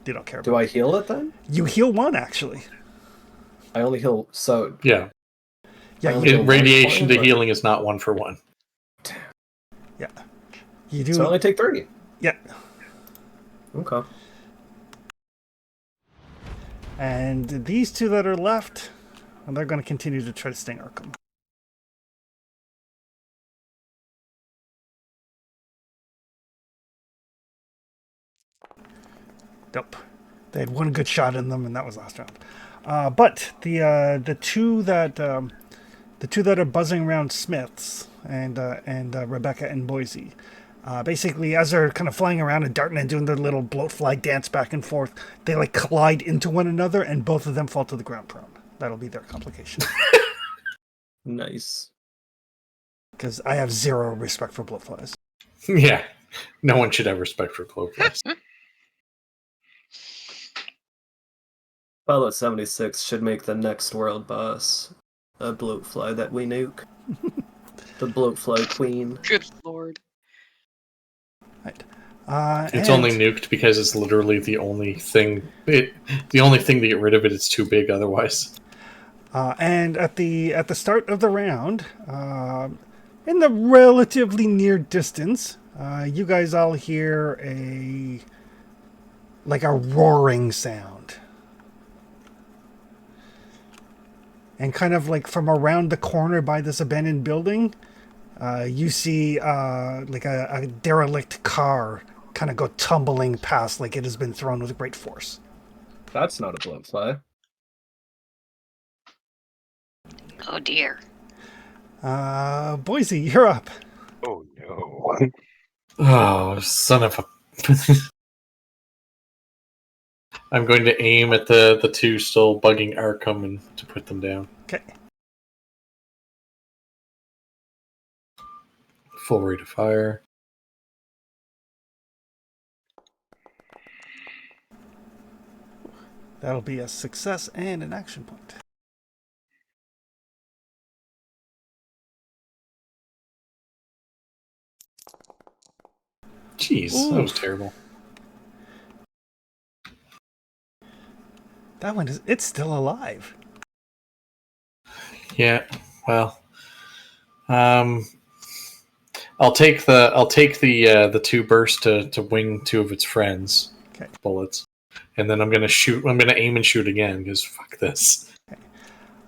they don't care about. Do I heal it then? You heal 1, actually. I only heal, so... Yeah. Yeah, only heal Radiation 1 to point, healing is not 1 for 1. yeah. You do. So I only take 3. Yeah. Okay. And these 2 that are left, well, they're going to continue to try to sting Arkham. Nope. They had 1 good shot in them, and that was last round. But the two that are buzzing around Smiths and Rebecca and Boise, basically as they're kind of flying around and darting and doing their little bloatfly dance back and forth, they like collide into one another and both of them fall to the ground prone. That'll be their complication. Nice. Because I have zero respect for bloatflies. Yeah, no one should have respect for cloverflies. Fallout 76 should make the next world boss a bloatfly that we nuke. The bloatfly queen. Good lord. Right. It's and- only nuked because it's literally the only thing. The only thing to get rid of it. It's too big otherwise. And at the start of the round, in the relatively near distance, you guys all hear a roaring sound. And kind of like from around the corner by this abandoned building, you see like a derelict car kind of go tumbling past like it has been thrown with great force. That's not a bloatfly. Oh dear. Boise, you're up. Oh no. Oh, son of a! I'm going to aim at the two still bugging Arkham and to put them down. Okay. Full rate of fire. That'll be a success and an action point. Jeez, Ooh. that was terrible. That one it's still alive. Yeah, well, I'll take the two bursts to wing two of its friends. Okay. Bullets, and then I'm gonna aim and shoot again because fuck this.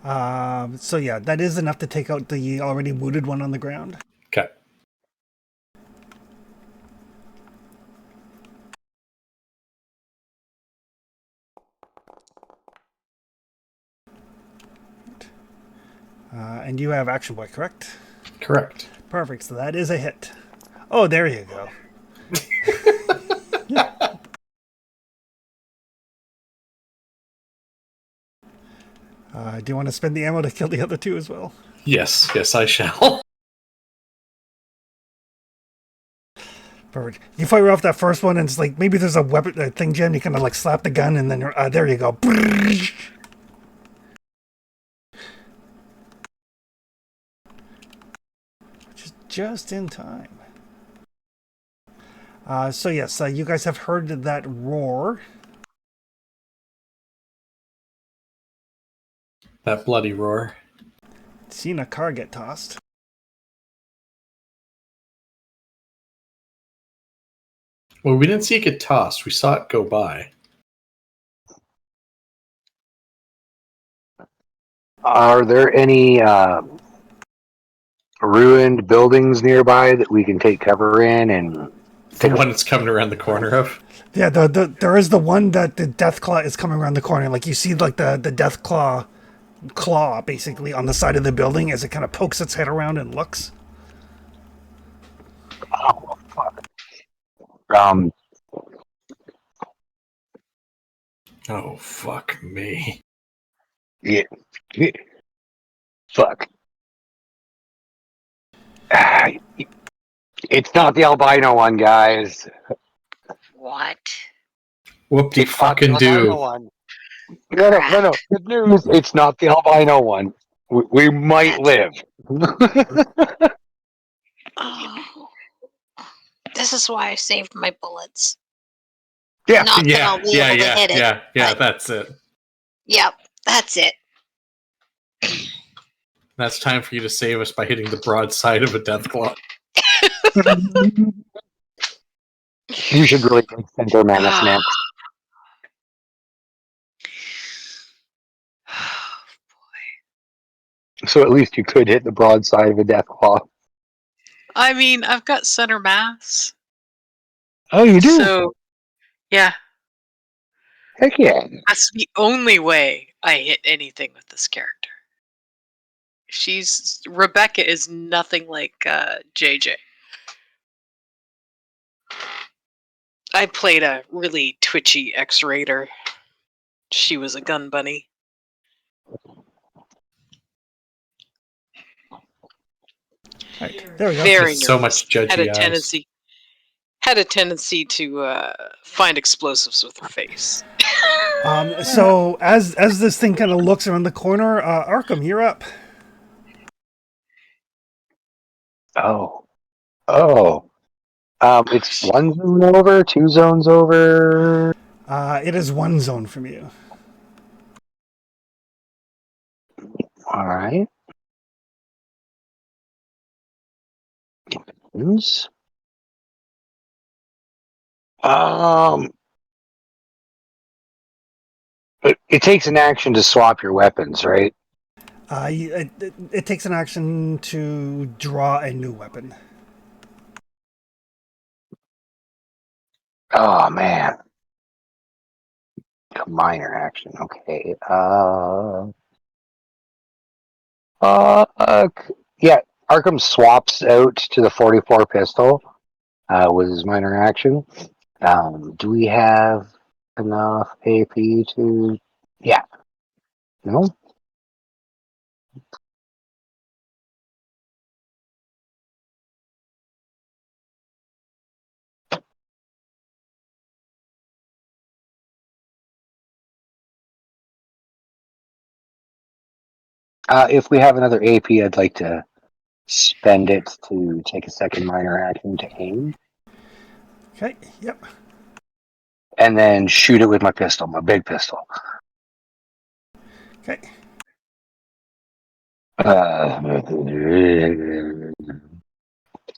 So yeah, that is enough to take out the already wounded one on the ground. Okay. And you have action point, correct? Correct. Perfect. So that is a hit. Oh, there you go. Do you want to spend the ammo to kill the other two as well? Yes, I shall. Perfect. You fire off that first one, and it's like maybe there's a weapon thing jam. You kind of like slap the gun, and then there you go. Which is just in time. So yes, you guys have heard that roar. That bloody roar. Seen a car get tossed. Well, we didn't see it get tossed. We saw it go by. Are there any ruined buildings nearby that we can take cover in and The one it's coming around the corner of. Yeah, there is the one that the Deathclaw is coming around the corner. Like you see, like the Deathclaw claw basically on the side of the building as it kind of pokes its head around and looks. Oh, fuck. Oh, fuck me. Yeah. Fuck. It's not the albino one, guys. What? Whoop-de It's not the fucking albino do. one. No. Good news. It's not the albino one. We might live. Oh. This is why I saved my bullets. Yeah. Not that I'll be able to hit it. Yeah, but- that's it. Yep, that's it. That's time for you to save us by hitting the broadside of a Deathclaw. You should really take Center Menace next. So at least you could hit the broadside of a Deathclaw. I mean, I've got center mass. Oh, you do? So, yeah, Heck yeah. that's the only way I hit anything with this character. Rebecca is nothing like JJ. I played a really twitchy X-Raider. She was a gun bunny. Right. There we go. Very It's so nervous. much judgy Had a eyes. tendency to find explosives with her face. So as this thing kind of looks around the corner, Arkham, you're up. Oh. It's one zone over, 2 zones over. It is one zone from you. All right. Oops. It takes an action to swap your weapons, right? It takes an action to draw a new weapon. Oh man. A minor action. Okay. Yeah. Arkham swaps out to the 44 pistol with his minor action. Do we have enough AP to? Yeah. No. If we have another AP, I'd like to spend it to take a second minor action to aim, Okay. Yep. and then shoot it with my pistol, my big pistol. Okay.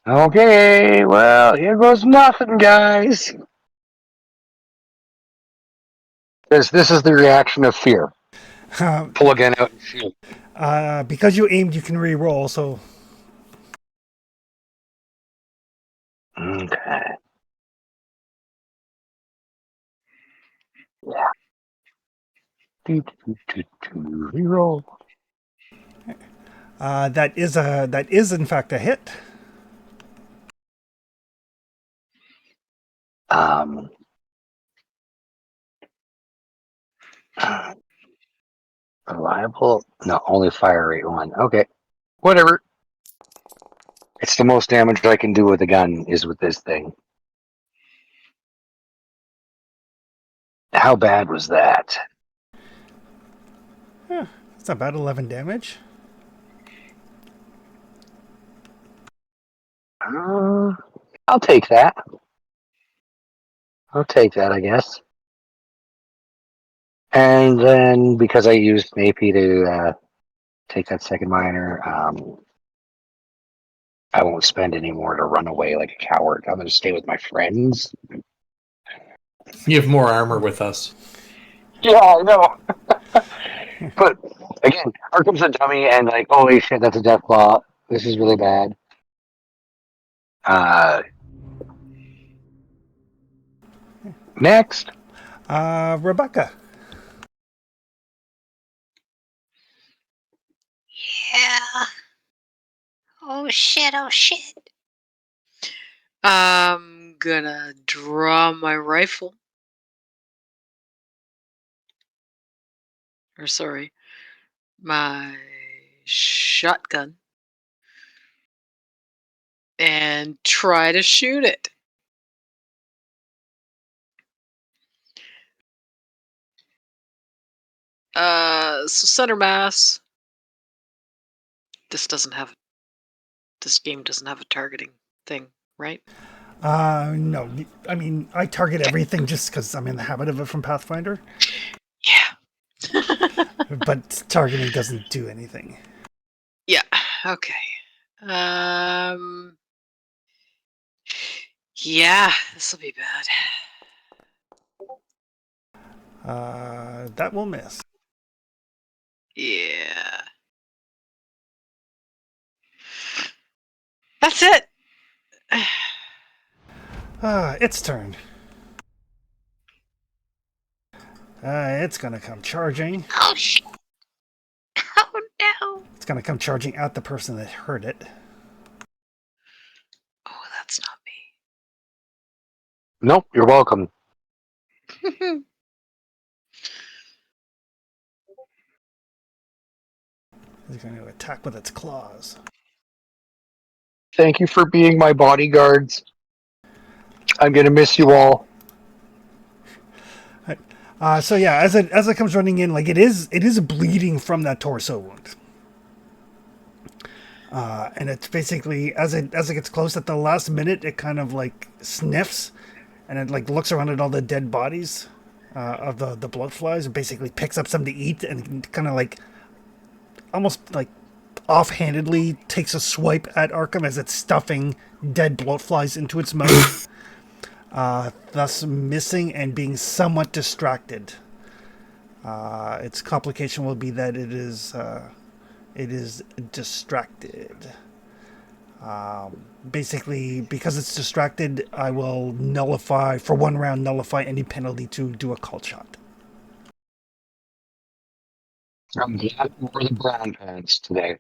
Okay, well, here goes nothing, guys. This is the reaction of fear. Pull a gun out and shoot. Because you aimed, you can re-roll. So Okay. Yeah. Reroll. that is in fact a hit. Reliable? No, only fire rate 1. Okay. Whatever. It's the most damage I can do with a gun is with this thing. How bad was that? It's about 11 damage. I'll take that. I guess. And then because I used an AP to take that second minor, I won't spend any more to run away like a coward. I'm going to stay with my friends. You have more armor with us. Yeah, I know. But again, Arkham's a dummy, and like, holy shit, that's a death claw. This is really bad. Next. Rebecca. Yeah. Oh shit, oh shit. I'm gonna draw my rifle. Or sorry, my shotgun. And try to shoot it. So center mass. This game doesn't have a targeting thing, right? No. I mean, I target everything just because I'm in the habit of it from Pathfinder. Yeah. But targeting doesn't do anything. Yeah. Okay. Yeah, this will be bad. That will miss. Yeah. That's it. Its turn. It's gonna come charging. Oh, shit. Oh, no. It's gonna come charging at the person that heard it. Oh, that's not Nope, you're welcome. me. It's going to attack with its claws. Thank you for being my bodyguards. I'm gonna miss you all. So yeah, as it comes running in, like it is bleeding from that torso wound. And it's basically as it gets close at the last minute, it kind of like sniffs, and it like looks around at all the dead bodies of the blood flies, and basically picks up some to eat, and kind of like almost like offhandedly takes a swipe at Arkham as it's stuffing dead bloat flies into its mouth, thus missing and being somewhat distracted. Its complication will be that it is distracted. Basically, because it's distracted, I will nullify, for 1 round, nullify any penalty to do a call shot. I'm glad you wore the brown pants today.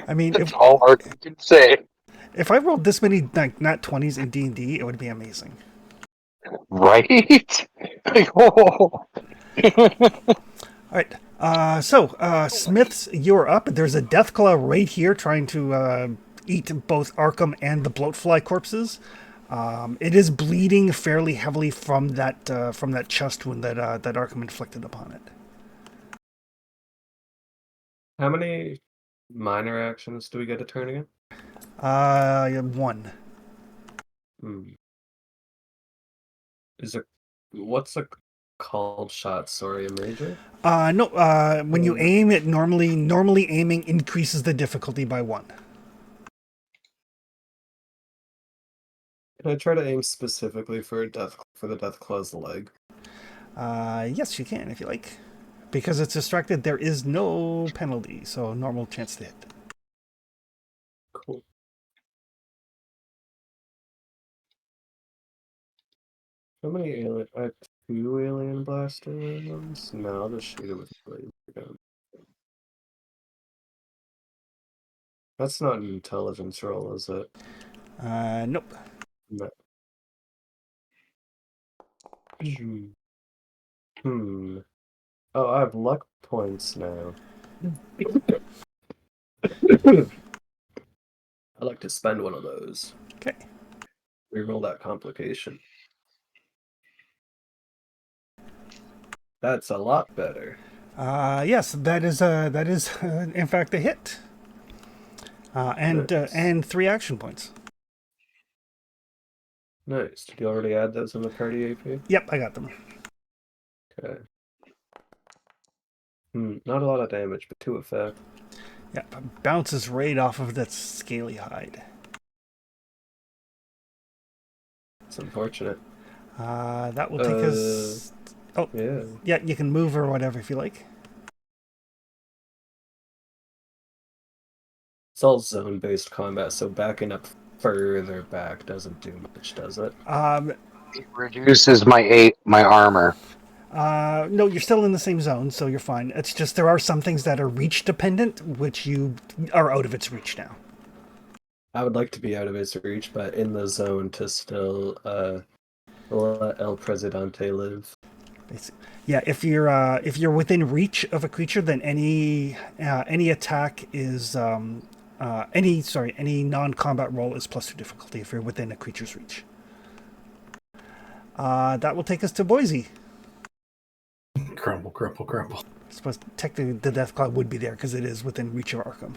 I mean, That's all Arkham can say. if I rolled this many like nat 20s in D&D, it would be amazing. Right? Like, oh. All right. Smiths, you're up. There's a Deathclaw right here trying to eat both Arkham and the bloatfly corpses. It is bleeding fairly heavily from that chest wound that Arkham inflicted upon it. How many minor actions do we get a turn again? 1. Hmm. What's a called shot? Sorry, a major? No. When you aim, it normally aiming increases the difficulty by 1. Can I try to aim specifically for the Deathclaw's leg? Yes, you can if you like. Because it's distracted, there is no penalty, so normal chance to hit. Cool. How many alien? I have 2 alien blaster ones. No, I'll just shoot it with a laser gun. That's not an intelligence roll, is it? Nope. No. Hmm. Oh, I have luck points now. I'd like to spend one of those. Okay. Reroll that complication. That's a lot better. Yes, that is in fact a hit. Nice. And 3 action points. Nice. Did you already add those in the party AP? Yep, I got them. Okay. Not a lot of damage, but 2 effect. Yep, bounces right off of that scaly hide. It's unfortunate. That will take us. Oh, Yeah. you can move or whatever if you like. It's all zone-based combat, so backing up further back doesn't do much, does it? It reduces my armor. No, you're still in the same zone, so you're fine. It's just there are some things that are reach dependent, which you are out of its reach now. I would like to be out of its reach, but in the zone to still let El Presidente live. Yeah, if you're within reach of a creature, then any attack is any non-combat roll is +2 difficulty if you're within a creature's reach. That will take us to Boise. Grumble, grumble, grumble. I suppose technically the Deathclaw would be there because it is within reach of Arkham.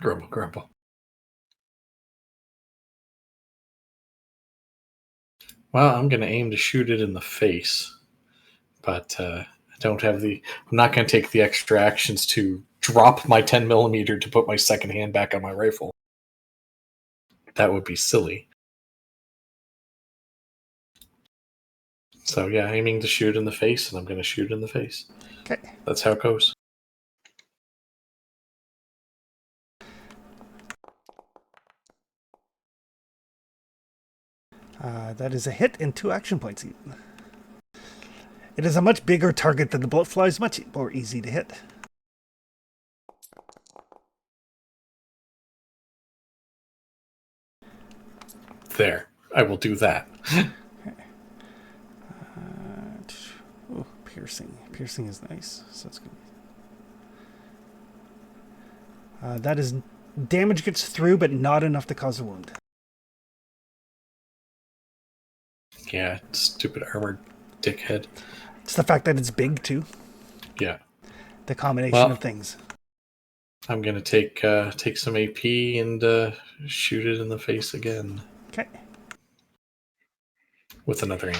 Grumble, grumble. Well, I'm going to aim to shoot it in the face, but I don't have the. I'm not going to take the extra actions to drop my 10mm to put my second hand back on my rifle. That would be silly. So yeah, aiming to shoot in the face, and I'm going to shoot in the face. Okay. That's how it goes. That is a hit and 2 action points even. It is a much bigger target than the bloatflies, much more easy to hit. There. I will do that. Oh, piercing. Piercing is nice. So it's good. That is damage gets through, but not enough to cause a wound. Yeah, stupid armored dickhead. It's the fact that it's big too. Yeah. The combination Well, of things. I'm gonna take some AP and shoot it in the face again Okay. with another aim.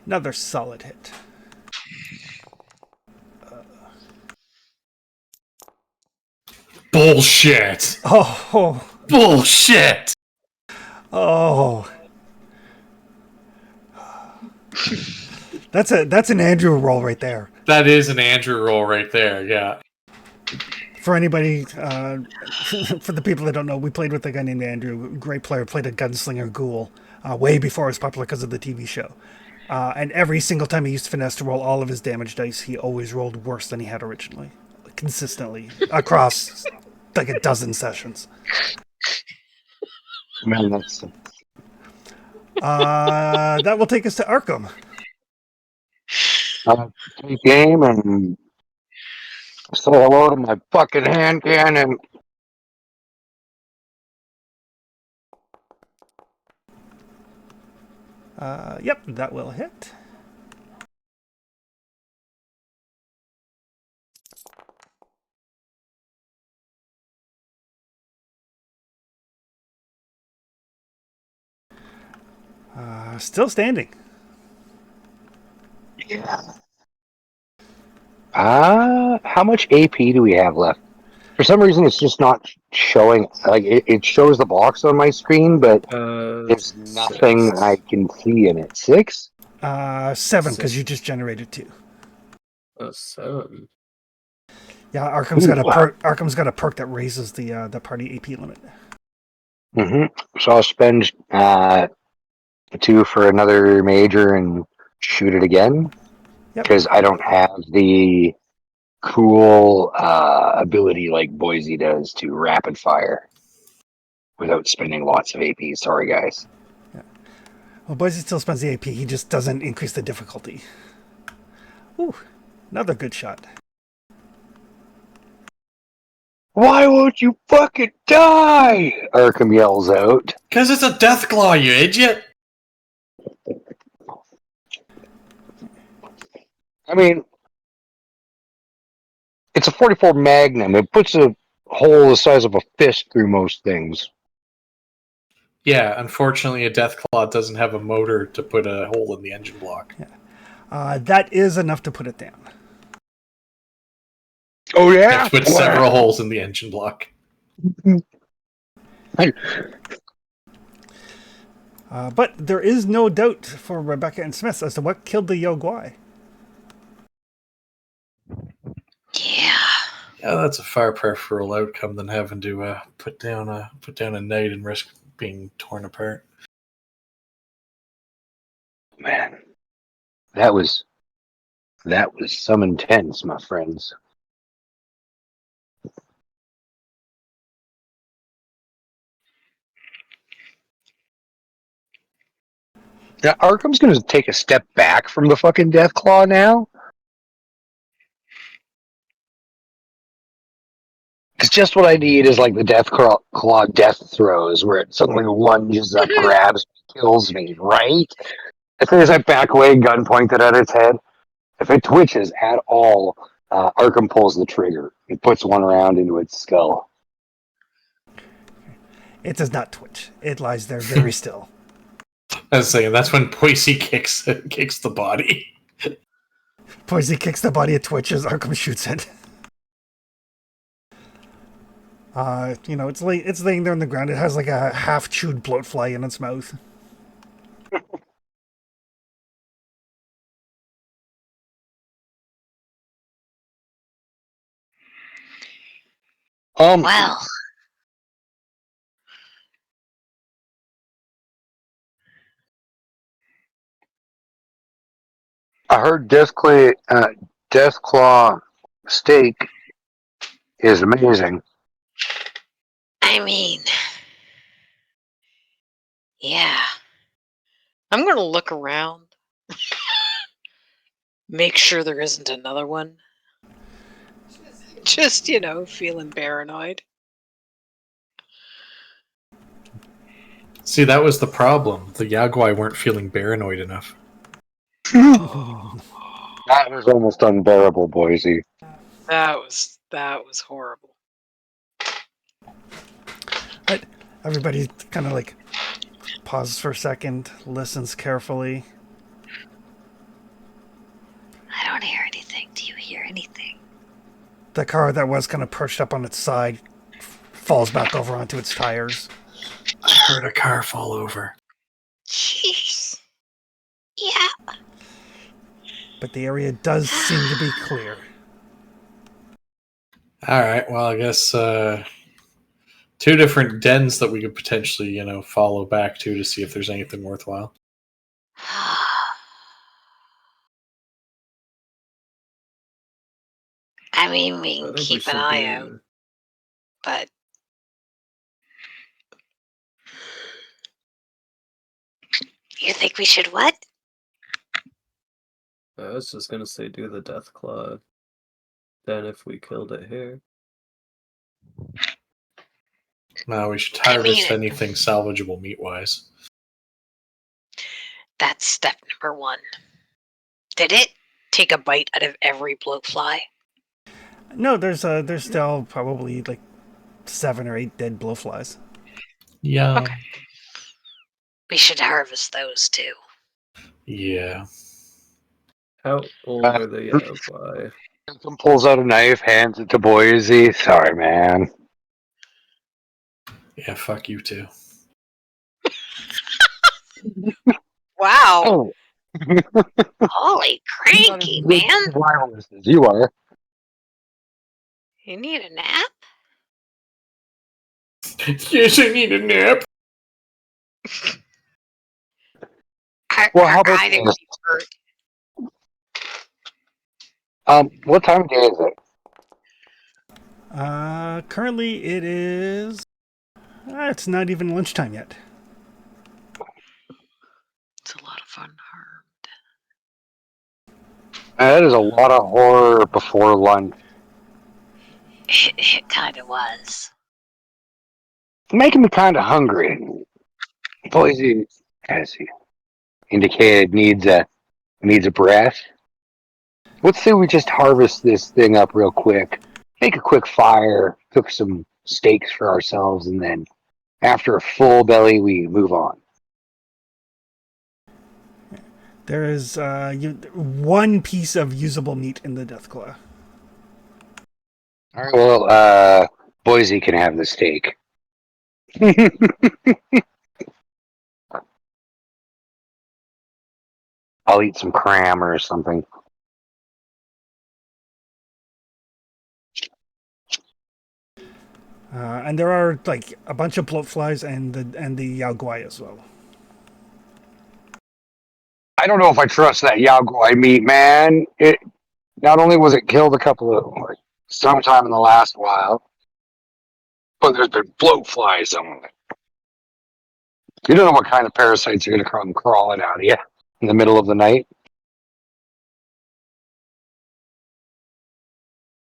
Another solid hit. Bullshit! Oh, Bullshit! oh. That's an Andrew roll right there. That is an Andrew roll right there, yeah. For anybody, for the people that don't know, we played with a guy named Andrew. Great player, played a gunslinger ghoul way before it was popular because of the TV show. And every single time he used finesse to roll all of his damage dice, he always rolled worse than he had originally, consistently across like a dozen sessions. Man, that's That will take us to Arkham. take aim and say hello to my fucking hand cannon. Yep, that will hit. Still standing. Yeah. How much AP do we have left? For some reason, it's just not showing. Like it shows the box on my screen, but there's nothing 6. I can see in it. 6? 7, because you just generated 2. Oh, 7. Yeah, Arkham's got a perk. Arkham's got a perk that raises the party AP limit. So I'll spend 2 for another major and shoot it again. Yep. Because I don't have the cool ability like Boise does to rapid fire without spending lots of AP. Sorry, guys. Well, Boise still spends the AP. He just doesn't increase the difficulty. Ooh, another good shot. Why won't you fucking die? Arkham yells out. Because it's a death claw, you idiot! I mean, it's a 44 Magnum. It puts a hole the size of a fist through most things. Yeah, unfortunately, a death claw doesn't have a motor to put a hole in the engine block. That is enough to put it down. Oh, You yeah? have to put several holes in the engine block. But there is no doubt for Rebecca and Smith as to what killed the Yogwai. Yeah. Yeah, that's a far preferable outcome than having to put down a knight and risk being torn apart. Man, that was some intense, my friends. Now, Arkham's going to take a step back from the fucking Deathclaw now. Because just what I need is like the Deathclaw death throws, where it suddenly lunges up, grabs, kills me, right? As soon as I back away, gun pointed at its head. If it twitches at all, Arkham pulls the trigger. It puts one round into its skull. It does not twitch. It lies there very still. I was saying that's when Boise kicks the body. Boise kicks the body, it twitches, Arkham shoots it. It's laying there on the ground. It has like a half-chewed bloatfly in its mouth. Well, I heard Deathclaw steak is amazing. I mean, yeah. I'm gonna look around. Make sure there isn't another one. Just, feeling paranoid. See, that was the problem. The Yaguai weren't feeling paranoid enough. That was almost unbearable, Boise. That was horrible. But everybody kind of like pauses for a second, listens carefully. I don't hear anything. Do you hear anything? The car that was kind of perched up on its side falls back over onto its tires. I heard a car fall over. Jeez. Yeah. But the area does seem to be clear. All right. Well, I guess two different dens that we could potentially, follow back to see if there's anything worthwhile. I mean, we I can think we keep should an eye do- out, but you think we should what? I was just gonna say do the Deathclaw. Then if we killed it here. No, we should I mean harvest it. anything salvageable meat-wise. That's step number 1. Did it take a bite out of every bloatfly? No, there's still probably like 7 or 8 dead blowflies. Yeah. Okay. We should harvest those too. Yeah. How old are the Yaguai? Malcolm pulls out a knife, hands it to Boise. Sorry, man. Yeah, fuck you too. Wow. Oh, Holy cranky, man. Wireless as you are. You need a nap? Yes, I need a nap. Well, how about either this? be hurt. What time of day is it? Currently it is. It's not even lunchtime yet. It's a lot of fun harmed. That is a lot of horror before lunch. It kind of was. Making me kind of hungry. Boise, as he indicated, needs a breath. Let's say we just harvest this thing up real quick, make a quick fire, cook some steaks for ourselves, and then after a full belly, we move on. There is one piece of usable meat in the Deathclaw. All right, well, Boise can have the steak. I'll eat some cram or something. And there are like a bunch of bloatflies and the Yaguai as well. I don't know if I trust that Yaguai meat, man. It not only was it killed a couple of sometime in the last while, but there's been bloatflies on it. You don't know what kind of parasites are going to come crawling out of you in the middle of the night.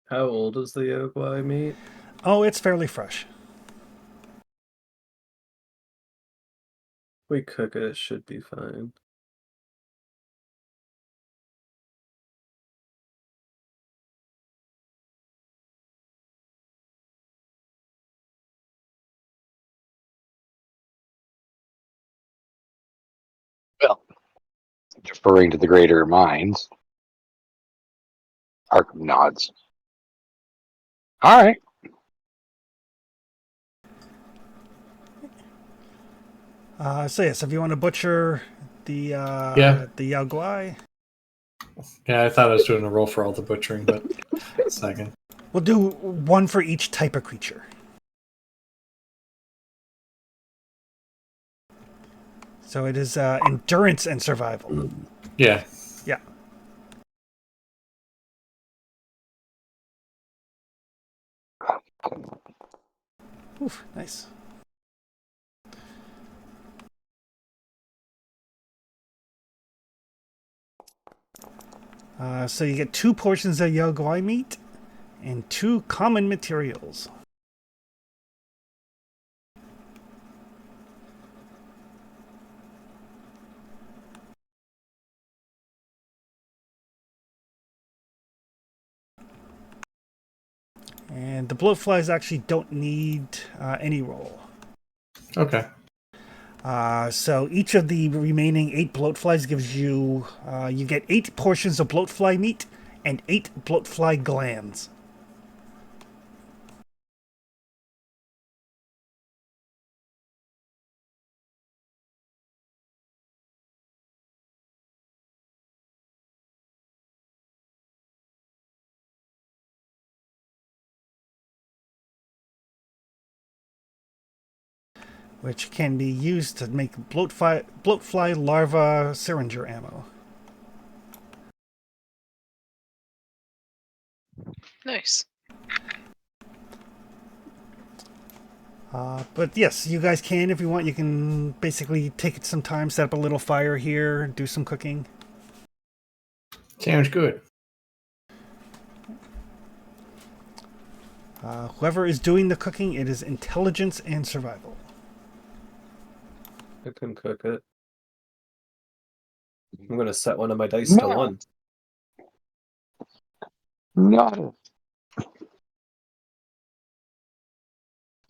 How old is the Yaguai meat? Oh, it's fairly fresh. We cook it, it should be fine. Well, deferring to the greater minds. Arkham nods. All right. So yes, if you want to butcher the the Yaguai, Yeah, I thought I was doing a roll for all the butchering, but second. We'll do one for each type of creature. So it is endurance and survival. Yeah. Yeah. Oof, nice. So you get 2 portions of Yogwai meat and 2 common materials. And the bloatflies actually don't need any roll. Okay. So each of the remaining 8 bloatflies gives you, you get 8 portions of bloatfly meat and 8 bloatfly glands. Which can be used to make bloatfly larva syringer ammo. Nice. But yes, you guys can, if you want, you can basically take some time, set up a little fire here, do some cooking. Sounds good. Whoever is doing the cooking, it is intelligence and survival. I can cook it. I'm gonna set one of my dice to No. 1. No.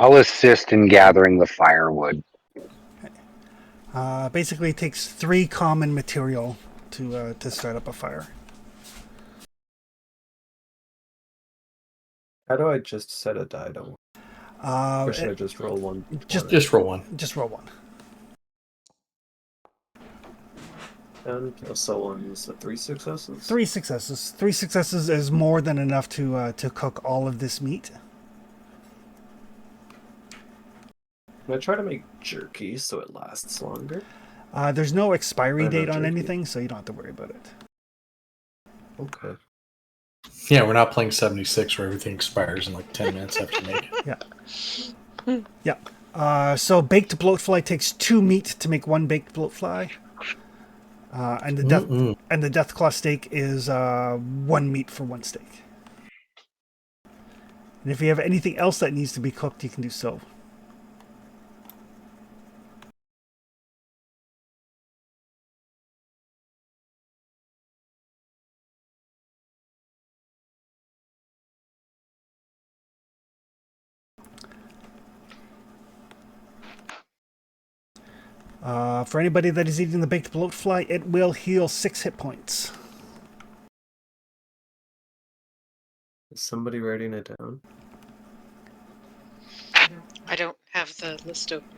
I'll assist in gathering the firewood. Basically, it takes 3 common material to start up a fire. How do I just set a die to 1? Or should I just roll 1? Just roll one. Just roll 1. And so one's 3 successes. 3 successes. 3 successes is more than enough to cook all of this meat. I'm gonna try to make jerky so it lasts longer. There's no expiry I know date on jerky. anything, so you don't have to worry about it. Okay. Yeah, we're not playing 76 where everything expires in like 10 minutes after you make it. Yeah. So baked bloatfly takes 2 meat to make 1 baked bloatfly. And the deathclaw steak is 1 meat for 1 steak. And if you have anything else that needs to be cooked, you can do so. For anybody that is eating the baked bloatfly, it will heal 6 hit points. Is somebody writing it down? I don't have the list open.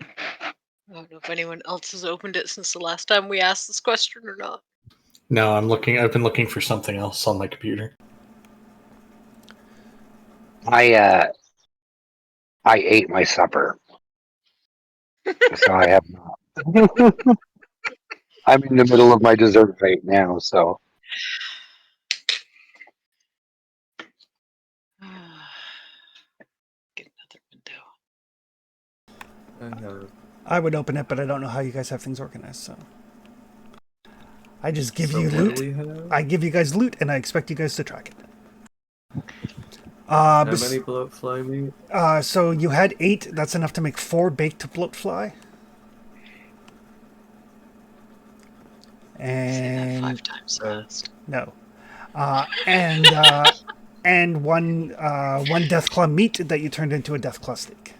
I don't know if anyone else has opened it since the last time we asked this question or not. No, I've been looking for something else on my computer. I ate my supper, so I have not. I'm in the middle of my dessert right now, so Get another window. I would open it, but I don't know how you guys have things organized, so. I just give So you what loot. do we have? I give you guys loot, and I expect you guys to track it. How many bloatfly meat? So you had 8. That's enough to make 4 baked bloatfly. Say that 5 And times fast. no, and one deathclaw meat that you turned into a deathclaw steak.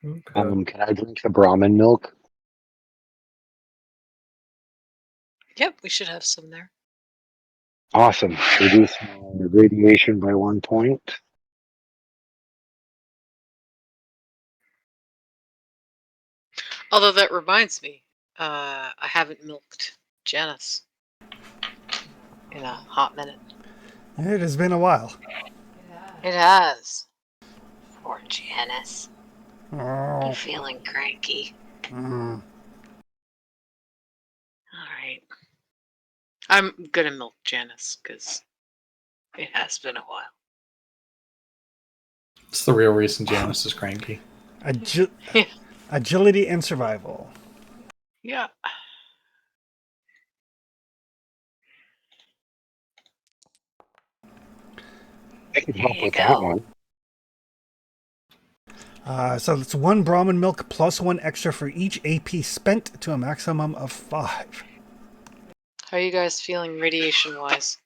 Okay. can I drink the Brahmin milk? Yep, we should have some there. Awesome. Reduce my radiation by 1 point. Although that reminds me, I haven't milked Janice in a hot minute. It has been a while. It has. Poor Janice. Oh. You feeling cranky? Mm. Alright. I'm gonna milk Janice, because it has been a while. It's the real reason Janice is cranky. Yeah. Agility and survival. Yeah. I can There help you with go. that one. So it's 1 Brahmin milk plus 1 extra for each AP spent to a maximum of 5. How are you guys feeling radiation-wise?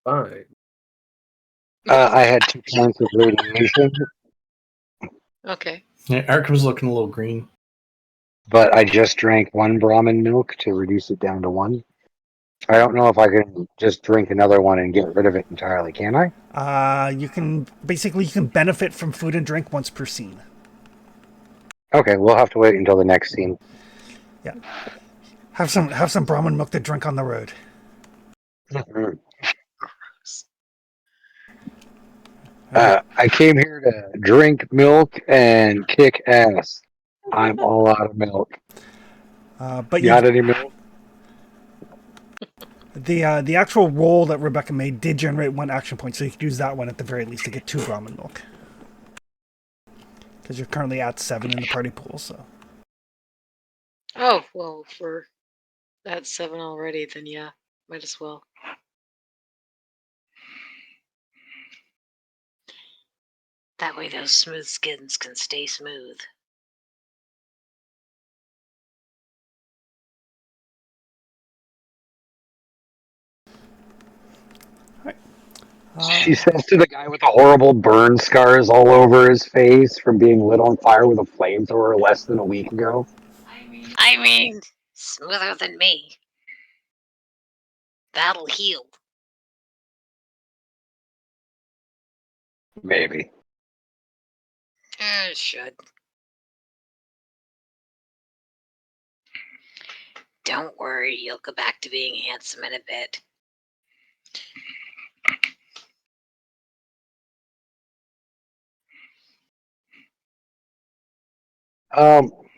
Fine. I had 2 points of radiation, Okay. Yeah, Arkham's looking a little green. but I just drank 1 Brahmin milk to reduce it down to 1. I don't know if I can just drink another one and get rid of it entirely, can I? You can benefit from food and drink once per scene. Okay, we'll have to wait until the next scene. Have some Brahmin milk to drink on the road. I came here to drink milk and kick ass. I'm all out of milk. But Got any milk? the actual roll that Rebecca made did generate 1 action point, so you could use that one at the very least to get 2 Brahmin milk. Because you're currently at 7 in the party pool, so. Oh, well, if we're at 7 already, then yeah, might as well. That way those smooth skins can stay smooth. She says to the guy with the horrible burn scars all over his face from being lit on fire with a flamethrower less than a week ago. I mean, smoother than me. That'll heal. Maybe. It should. Don't worry, you'll go back to being handsome in a bit.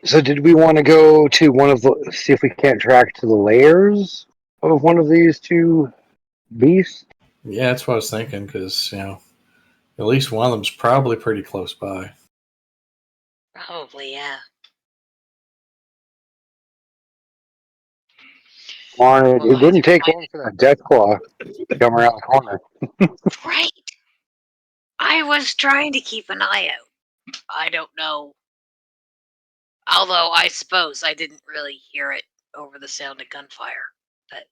So did we want to go to one of the, see if we can't track to the layers of one of these 2 beasts? Yeah, that's what I was thinking, because, at least one of them's probably pretty close by. Probably, yeah. It Well, didn't take long for that death claw to come around the corner. right. I was trying to keep an eye out. I don't know. Although I suppose I didn't really hear it over the sound of gunfire. But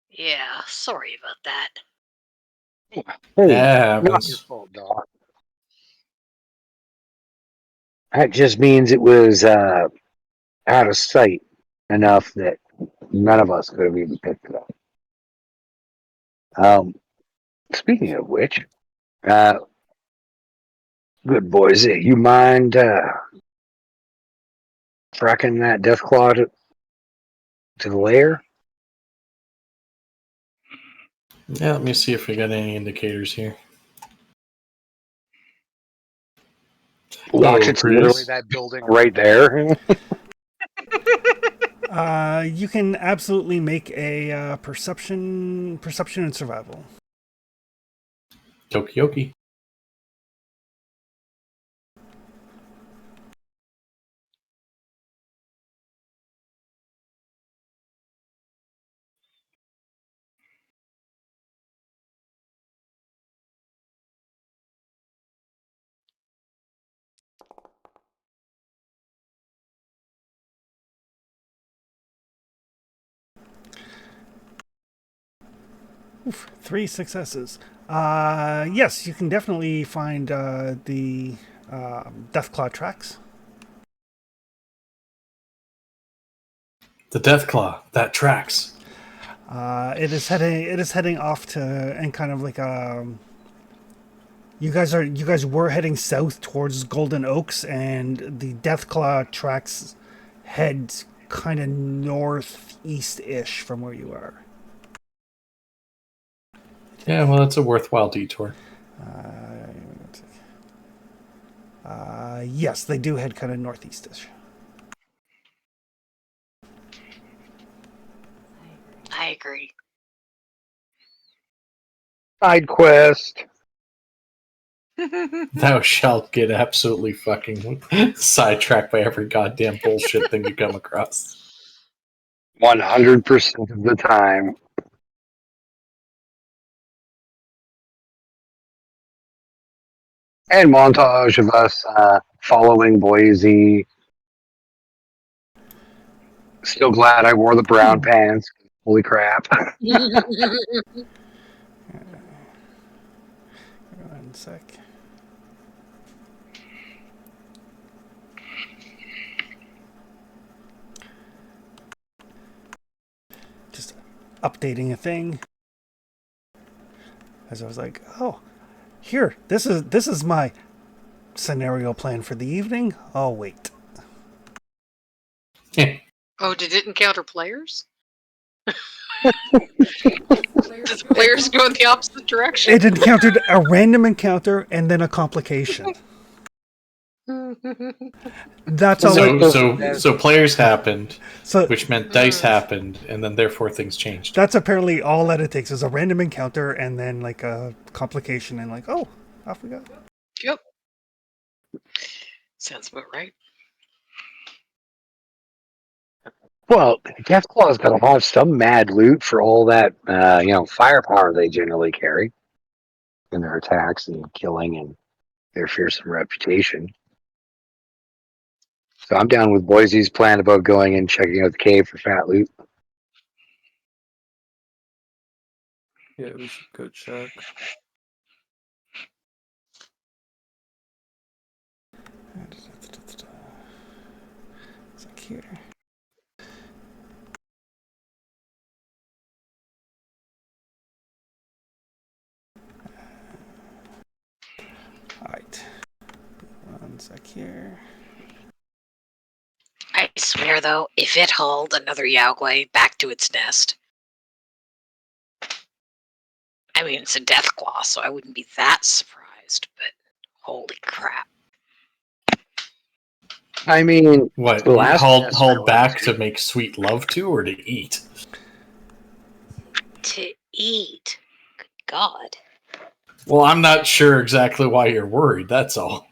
yeah, sorry about that. Hey, That not your happens. fault, Doc. That just means it was out of sight enough that none of us could have even picked it up. Speaking of which, good boys, you mind tracking that death claw to the lair? Yeah, let me see if we got any indicators here. Hello, Doc, it's literally Chris. that building right there. You can absolutely make a perception and survival. Okie dokie. Oof, 3 successes. Yes, you can definitely find the Deathclaw tracks. The death claw. That tracks. It is heading off to and kind of like You guys were heading south towards Golden Oaks, and the Deathclaw tracks head kind of northeast-ish from where you are. Yeah, well, it's a worthwhile detour. Yes, they do head kind of northeast-ish. I agree. Side quest. Thou shalt get absolutely fucking sidetracked by every goddamn bullshit thing you come across. 100% of the time. And montage of us following Boise. Still glad I wore the brown pants. Holy crap. One sec. Just updating a thing. As I was like, oh, here, this is my scenario plan for the evening. Oh wait. Oh, did it encounter players? Does players go in the opposite direction? It encountered a random encounter and then a complication. That's all. So players happened, So which meant dice happened, and then therefore things changed. that's apparently all that it takes is a random encounter and then like a complication and like, oh, off we go. Yep. Sounds about right. Well, Deathclaw's got to have some mad loot for all that, firepower they generally carry in their attacks and killing and their fearsome reputation. So I'm down with Boise's plan about going and checking out the cave for fat loot. Yeah, we should go check. It's like here. Alright. One sec here. I swear, though, if it hauled another Yaogway back to its nest, I mean, it's a death claw, so I wouldn't be that surprised, but holy crap. I mean, What? the last nest I Hauled went back to- to make sweet love to, or to eat? To eat. Good God. Well, I'm not sure exactly why you're worried. That's all.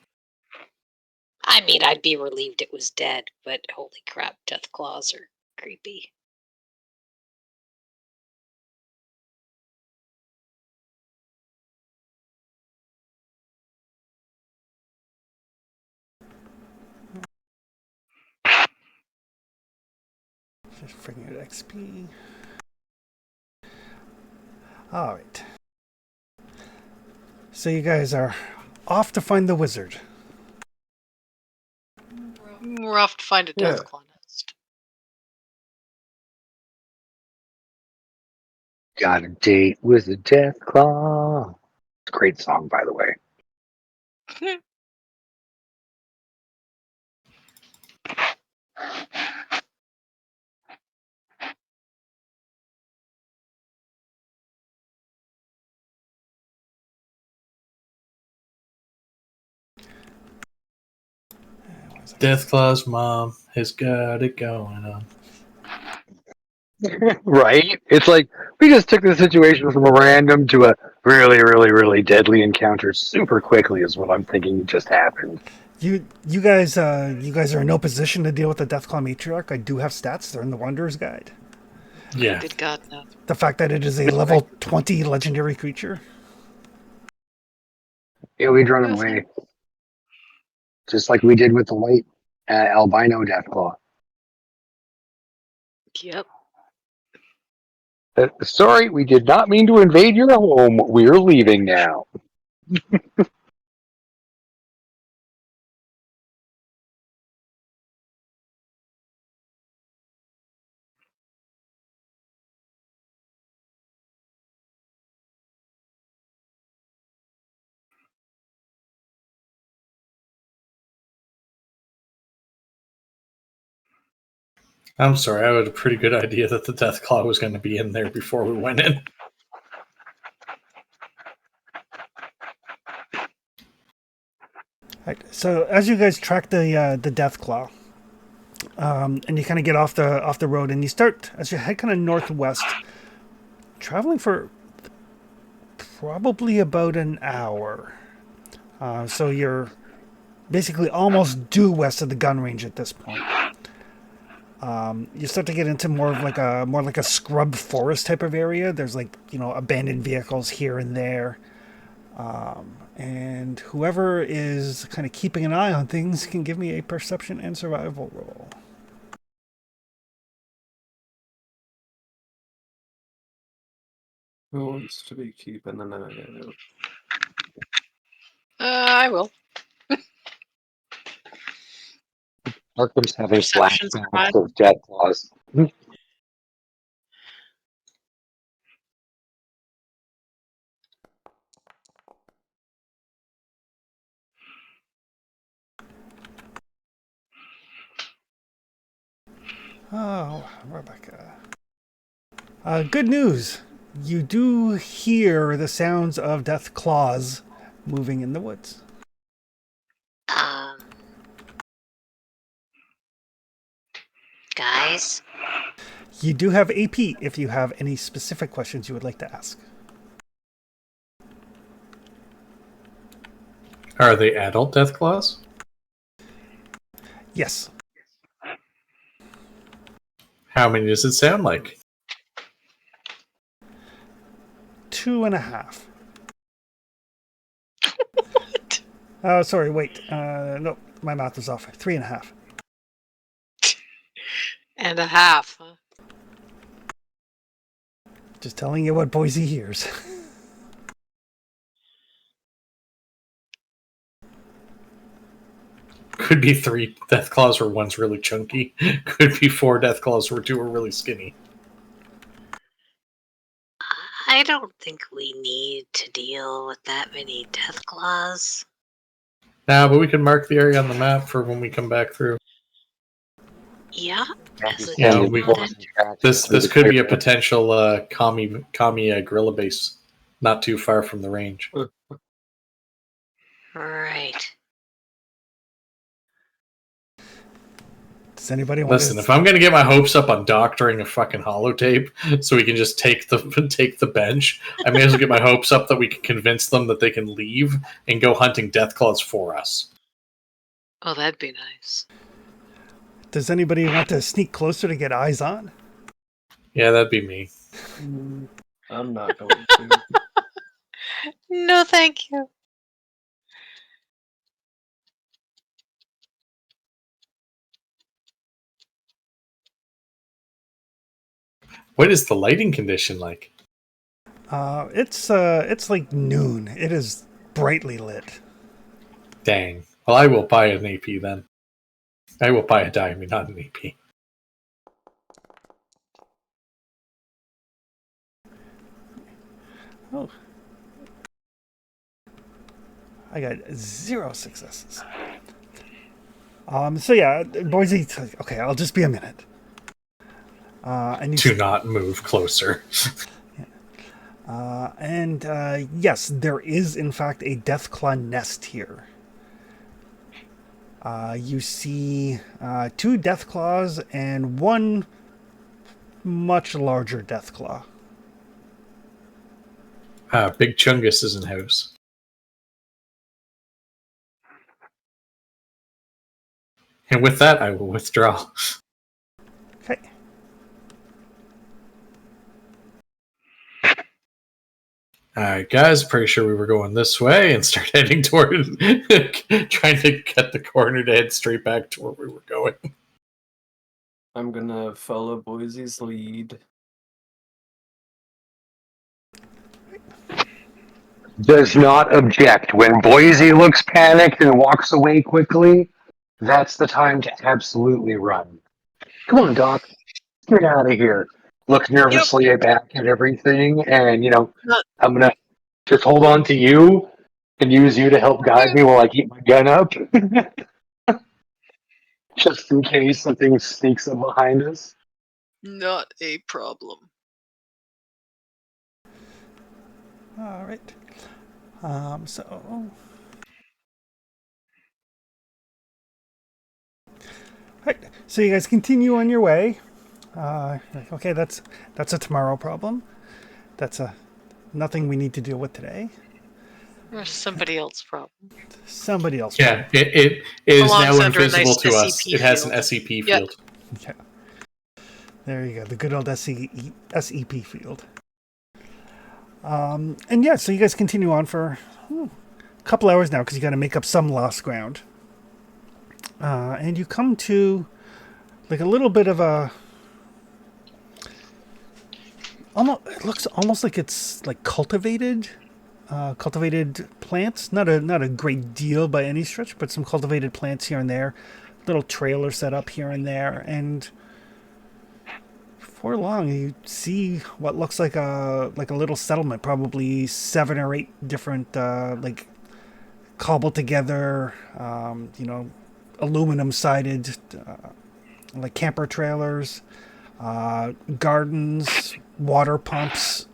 I mean, I'd be relieved it was dead, but holy crap, death claws are creepy. Just figuring out XP. Alright. So you guys are off to find the wizard. We're off to find a Yeah. death claw nest. Got a date with the Deathclaw. It's a great song, by the way. Deathclaw's mom has got it going on. Right? It's like we just took the situation from a random to a really, really, really deadly encounter super quickly is what I'm thinking just happened. You guys are in no position to deal with the Deathclaw Matriarch. I do have stats. They're in the Wanderer's Guide. Yeah. Good God, no. The fact that it is a level 20 legendary creature. Yeah, we'd run away. Just like we did with the white albino Deathclaw. Yep. Sorry, we did not mean to invade your home. We're leaving now. I'm sorry, I had a pretty good idea that the Deathclaw was going to be in there before we went in. Right, so as you guys track the Deathclaw, and you kind of get off the road, and you start as you head kind of northwest, traveling for probably about an hour. So you're basically almost due west of the gun range at this point. You start to get into more like a scrub forest type of area. There's abandoned vehicles here and there. And whoever is kind of keeping an eye on things can give me a perception and survival roll. Who wants to be keeping an eye out? I will. Arkham's having Perception's flashbacks fine. of Deathclaws. Oh, Rebecca. Good news. You do hear the sounds of Deathclaws moving in the woods. Guys, You do have AP if you have any specific questions you would like to ask. Are they adult Deathclaws? Yes. How many does it sound like? 2.5. Oh, sorry, wait. No, my math was off. 3.5. And a half. Huh? Just telling you what Boise hears. Could be 3 Deathclaws where one's really chunky. Could be 4 Deathclaws where 2 are really skinny. I don't think we need to deal with that many Deathclaws. Nah, but we can mark the area on the map for when we come back through. Yeah. as a Yeah, deal we- with it. This could be a potential commie guerrilla base, not too far from the range. Right. Does anybody want Listen, if I'm gonna get my hopes up on doctoring a fucking holotape so we can just take the bench, I may as well get my hopes up that we can convince them that they can leave and go hunting Deathclaws for us. Oh, that'd be nice. Does anybody want to sneak closer to get eyes on? Yeah, that'd be me. I'm not going to. No, thank you. What is the lighting condition like? It's like noon. It is brightly lit. Dang. Well, I will buy an AP then. I will buy a diamond, not an AP. Oh. I got 0 successes. So yeah, Boise. Okay, I'll just be a minute. And you Do not move closer. yes, there is in fact a Deathclaw nest here. You see 2 Deathclaws and 1 much larger Deathclaw. Big Chungus is in house. And with that, I will withdraw. Okay. Alright, guys, pretty sure we were going this way and start heading toward trying to get the corner to head straight back to where we were going. I'm gonna follow Boise's lead. Does not object. When Boise looks panicked and walks away quickly, that's the time to absolutely run. Come on, Doc. Get out of here. Look nervously back at everything, and, I'm going to just hold on to you and use you to help guide me while I keep my gun up. Just in case something sneaks up behind us. Not a problem. All right. So. Right. So you guys continue on your way. Okay, that's a tomorrow problem. That's nothing we need to deal with today. Or somebody else's problem. Somebody else. Yeah, it is Belongs now under a invisible nice to us. SCP It has an field. SCP Yep. field. Yeah. There you go. The good old SEP field. And yeah, so you guys continue on for a couple hours now because you got to make up some lost ground. And you come to like a little bit of a. It looks almost like it's like cultivated plants. Not a great deal by any stretch, but some cultivated plants here and there. Little trailer set up here and there, and before long you see what looks like a little settlement, probably 7 or 8 different like cobbled together, aluminum sided like camper trailers, gardens, water pumps.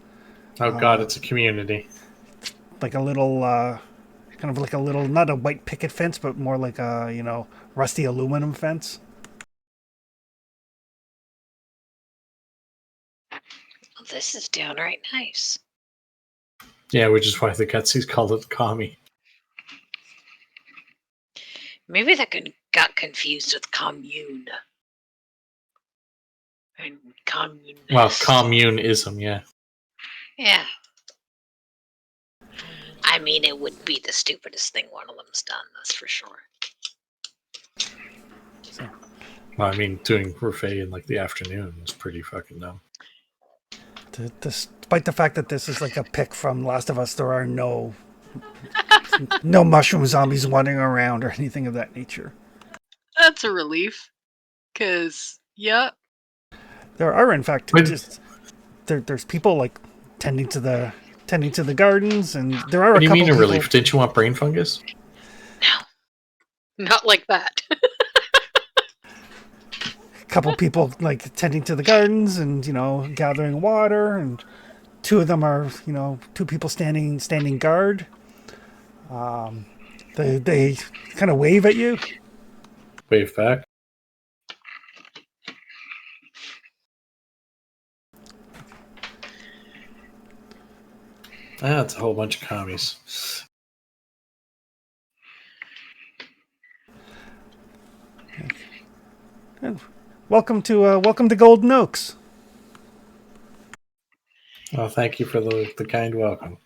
Oh god, it's a community. Like a little, kind of like a little, not a white picket fence, but more like a, rusty aluminum fence. Well, this is downright nice. Yeah, which is why the Gutsies called it commie. Maybe that got confused with commune. And commune. Well, communism, yeah. Yeah. I mean, it would be the stupidest thing one of them's done, that's for sure. Well, I mean, doing Ruffet in like the afternoon was pretty fucking dumb. Despite the fact that this is like a pick from Last of Us, there are no mushroom zombies wandering around or anything of that nature. That's a relief. Because, yeah. There are, in fact, But- just there's people like tending to the gardens, and there are What a do you couple mean a people, relief? Didn't you want brain fungus? Not like that. couple people like tending to the gardens and gathering water, and 2 of them are 2 people standing guard. They kind of wave at you. Wave back. Ah, it's a whole bunch of commies. And welcome to Golden Oaks. Well, thank you for the kind welcome.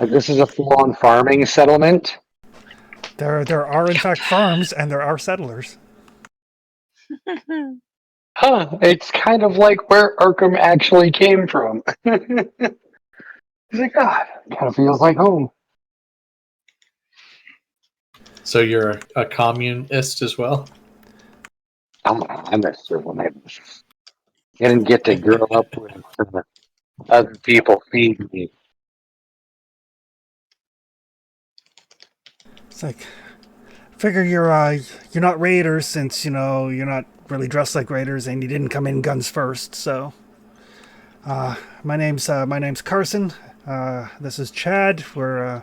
This is a full-on farming settlement. There are in fact farms, and there are settlers. Huh, it's kind of like where Arkham actually came from. He's like, God, kind of feels like home. So you're a communist as well? I'm a servant. I didn't get to grow up with other people feeding me. It's like, figure you're not raiders, since you're not really dressed like raiders and you didn't come in guns first. So, my name's Carson. This is Chad. We're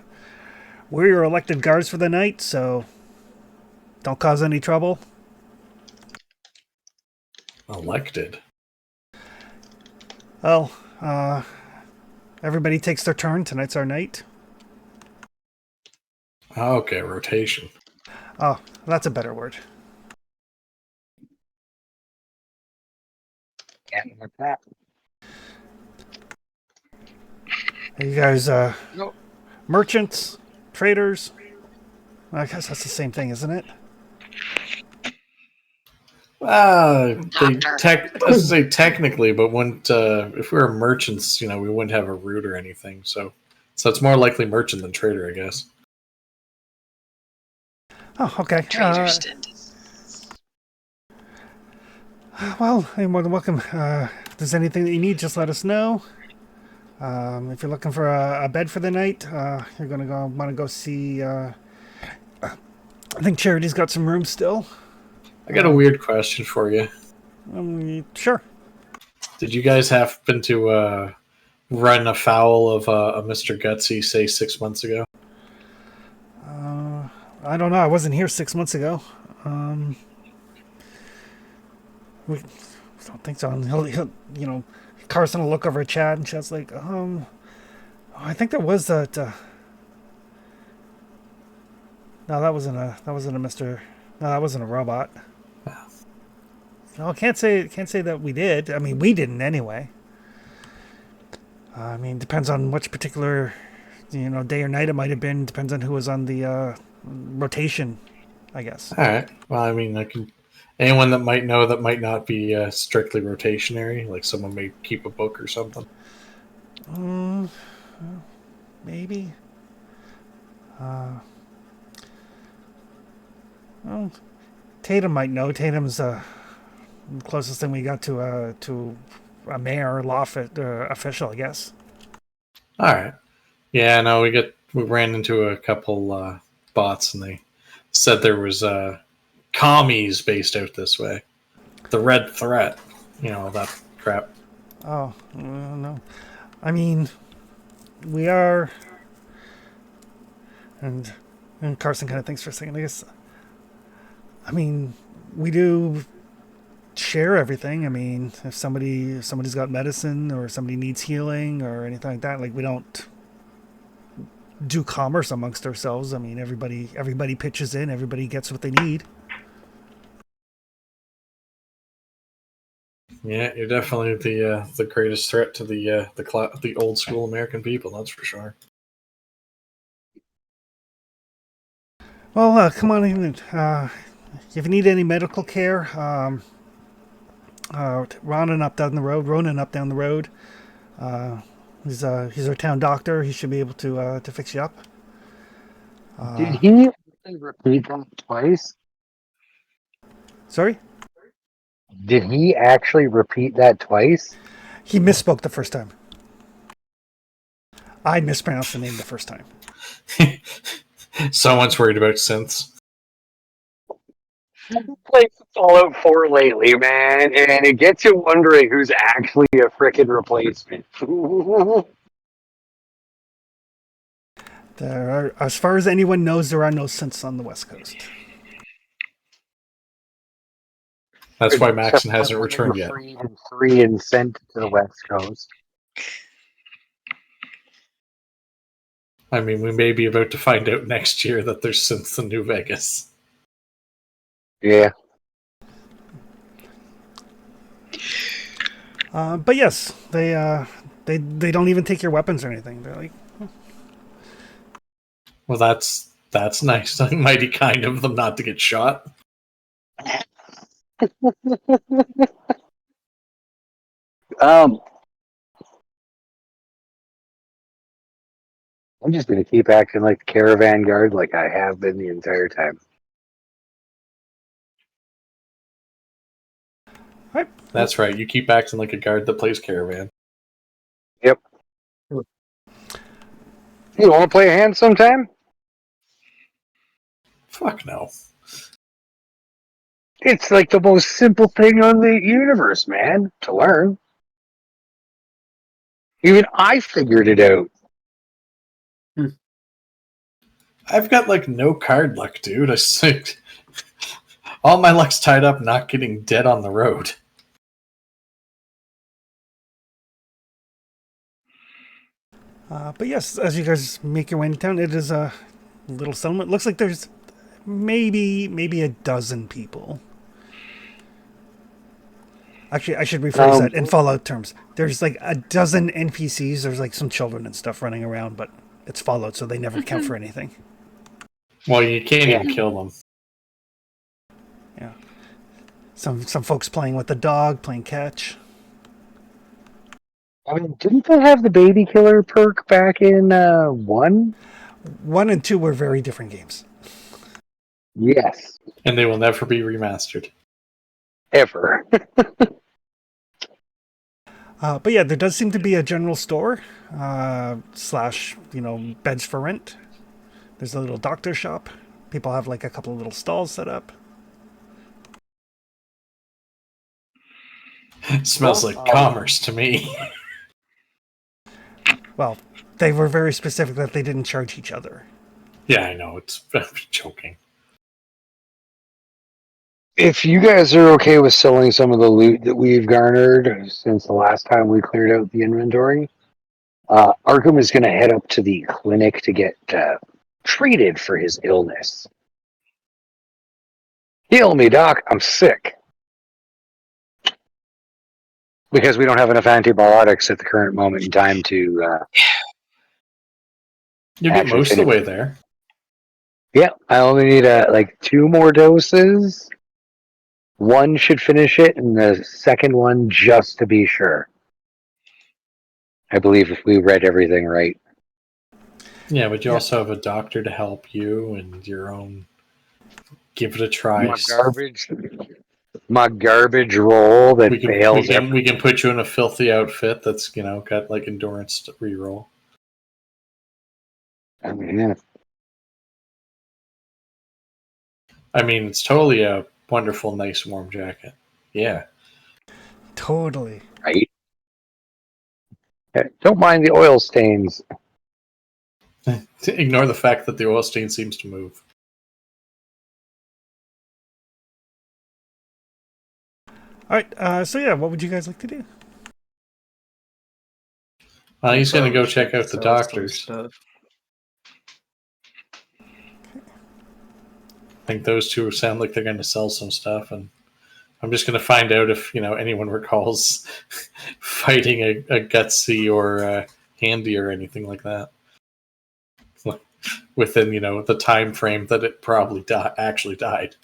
your elected guards for the night, so don't cause any trouble. Elected. Well, everybody takes their turn. Tonight's our night. Okay, rotation. Oh, that's a better word. Yeah, like that. Are you guys Nope. merchants, traders? I guess that's the same thing, isn't it? Let's say technically, but wouldn't if we were merchants, we wouldn't have a route or anything. So it's more likely merchant than trader, I guess. Oh, okay. Traders did. Well, you're more than welcome. If there's anything that you need, just let us know. If you're looking for a bed for the night, you're gonna want to go see. I think Charity's got some rooms still. I got a weird question for you. Sure. Did you guys happen to run afoul of a Mr. Gutsy, say 6 months ago? I don't know. I wasn't here 6 months ago. We don't think so. And he'll, Carson will look over at Chad, and Chad's like, I think there was that. No, that wasn't a Mr. No, that wasn't a robot. No, can't say that we did. I mean, we didn't anyway. I mean, depends on which particular, day or night it might have been. Depends on who was on the rotation, I guess. All right. Well, I mean, anyone that might know that might not be strictly rotationary, like someone may keep a book or something. Maybe. Well, Tatum might know. Tatum's the closest thing we got to a mayor, official, I guess. All right. Yeah, no, we ran into a couple bots, and they said there was commies based out this way. The Red Threat, that crap. Oh, no. I mean, we are... And Carson kind of thinks for a second, I guess. I mean, we do share everything. I mean, if somebody's got medicine or somebody needs healing or anything like that, like, we don't do commerce amongst ourselves. I mean, everybody pitches in, everybody gets what they need. Yeah, you're definitely the greatest threat to the old school American people. That's for sure. Well, come on in. If you need any medical care, Ronan up down the road. He's our town doctor. He should be able to fix you up. Did he repeat that twice? Sorry? Did he actually repeat that twice? He misspoke the first time. I mispronounced the name the first time. Someone's worried about synths. I've been playing Fallout 4 lately, man, and it gets you wondering who's actually a frickin' replacement. As far as anyone knows, there are no synths on the West Coast. That's why Maxon hasn't returned yet. Free and sent to the West Coast. I mean, we may be about to find out next year that there's synths in New Vegas. Yeah. But yes, they don't even take your weapons or anything. They're like, well, that's nice. Mighty kind of them not to get shot. I'm just gonna keep acting like the caravan guard like I have been the entire time. right. That's right. You keep acting like a guard that plays caravan. Yep. You want to play a hand sometime? Fuck no. It's like the most simple thing on the universe, man, to learn. Even I figured it out. I've got like no card luck, dude. I think all my luck's tied up not getting dead on the road. But yes, as you guys make your way into town, it is a little settlement. Looks like there's maybe a dozen people. Actually, I should rephrase that in Fallout terms. There's like a dozen NPCs. There's like some children and stuff running around, but it's Fallout, so they never count for anything. Well, you can't even kill them. Yeah. Some folks playing with the dog, playing catch. I mean, didn't they have the baby killer perk back in 1? 1 and 2 were very different games. Yes. And they will never be remastered. Ever. But yeah, there does seem to be a general store slash, beds for rent. There's a little doctor shop. People have like a couple of little stalls set up. Smells like commerce to me. Well, they were very specific that they didn't charge each other. Yeah, I know. I'm joking. If you guys are okay with selling some of the loot that we've garnered since the last time we cleared out the inventory, Arkham is going to head up to the clinic to get treated for his illness. Heal me, Doc. I'm sick. Because we don't have enough antibiotics at the current moment in time to You get actually most of the finish. way there. Yeah, I only need 2 more doses. One should finish it, and the second one just to be sure. I believe if we read everything right. Yeah, but you Yeah. also have a doctor to help you and your own. Give it a try. My garbage roll that We fails. can put you in a filthy outfit that's got like endurance to reroll. I mean, yeah. I mean, it's totally a wonderful, nice, warm jacket. Yeah. Totally. Right? Don't mind the oil stains. Ignore the fact that the oil stain seems to move. All right. So yeah, what would you guys like to do? He's going to go Probably check should out the sell some doctors. stuff. I think those two sound like they're going to sell some stuff, and I'm just going to find out if anyone recalls fighting a gutsy or handy or anything like that within the time frame that it probably actually died.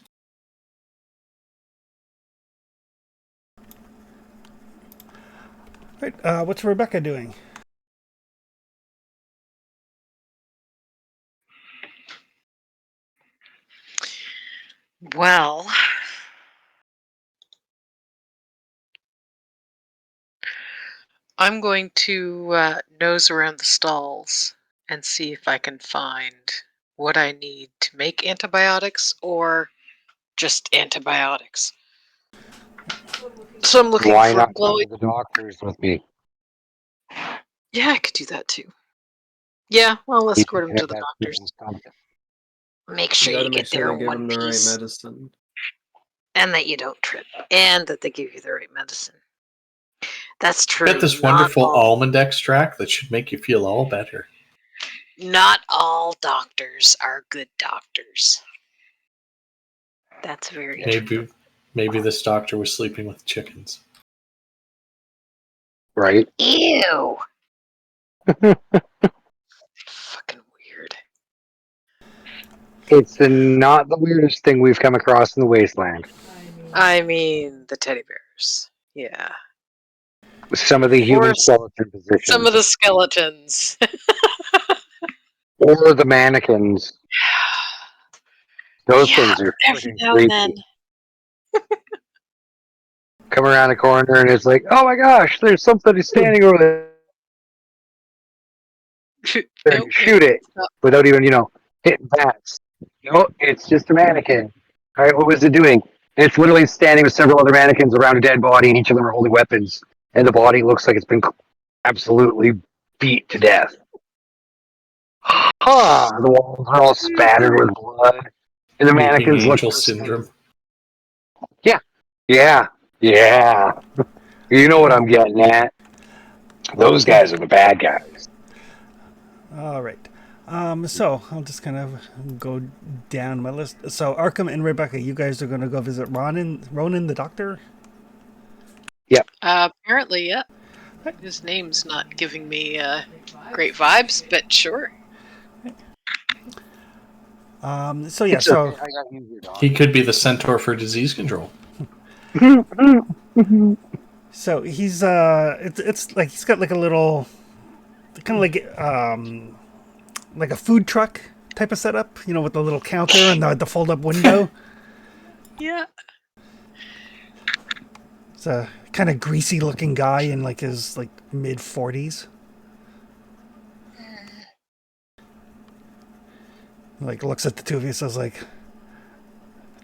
All right. What's Rebecca doing? Well, I'm going to nose around the stalls and see if I can find what I need to make antibiotics or just antibiotics. So I'm looking Why for not go glowing. to the doctors with me? Yeah, I could do that too. Yeah, I'll escort him to the doctors. Make You sure gotta you make get sure there they in give one them the right piece, medicine. and that you don't trip, and that they give you the right medicine. That's true. Get this Not wonderful all- almond extract that should make you feel all better. Not all doctors are good doctors. That's very true. Maybe this doctor was sleeping with chickens. Right? Ew. Fucking weird. It's not the weirdest thing we've come across in the wasteland. I mean, the teddy bears. Yeah. Some of the human Or skeleton positions. some of the skeletons. Or the mannequins. Those Yeah, things are every freaking now creepy. and then. Come around the corner and it's like, oh my gosh, there's somebody standing over there. Nope, Shoot it Stop. without even, hitting bats. No, it's just a mannequin. All right, what was it doing? It's literally standing with several other mannequins around a dead body, and each of them are holding weapons. And the body looks like it's been absolutely beat to death. The walls are all spattered with blood. And the Weeping mannequins look angel pristine. syndrome. Yeah. You know what I'm getting at. Those guys are the bad guys. All right. So I'll just kind of go down my list. So Arkham and Rebecca, you guys are going to go visit Ronan the doctor? Apparently, yeah. His name's not giving me great vibes, but sure. So yeah, so He could be the centaur for disease control. so he's it's like he's got like a little kind of like a food truck type of setup, with the little counter and the fold up window. Yeah. It's a kind of greasy looking guy in like his mid 40s. Looks at the two of you and says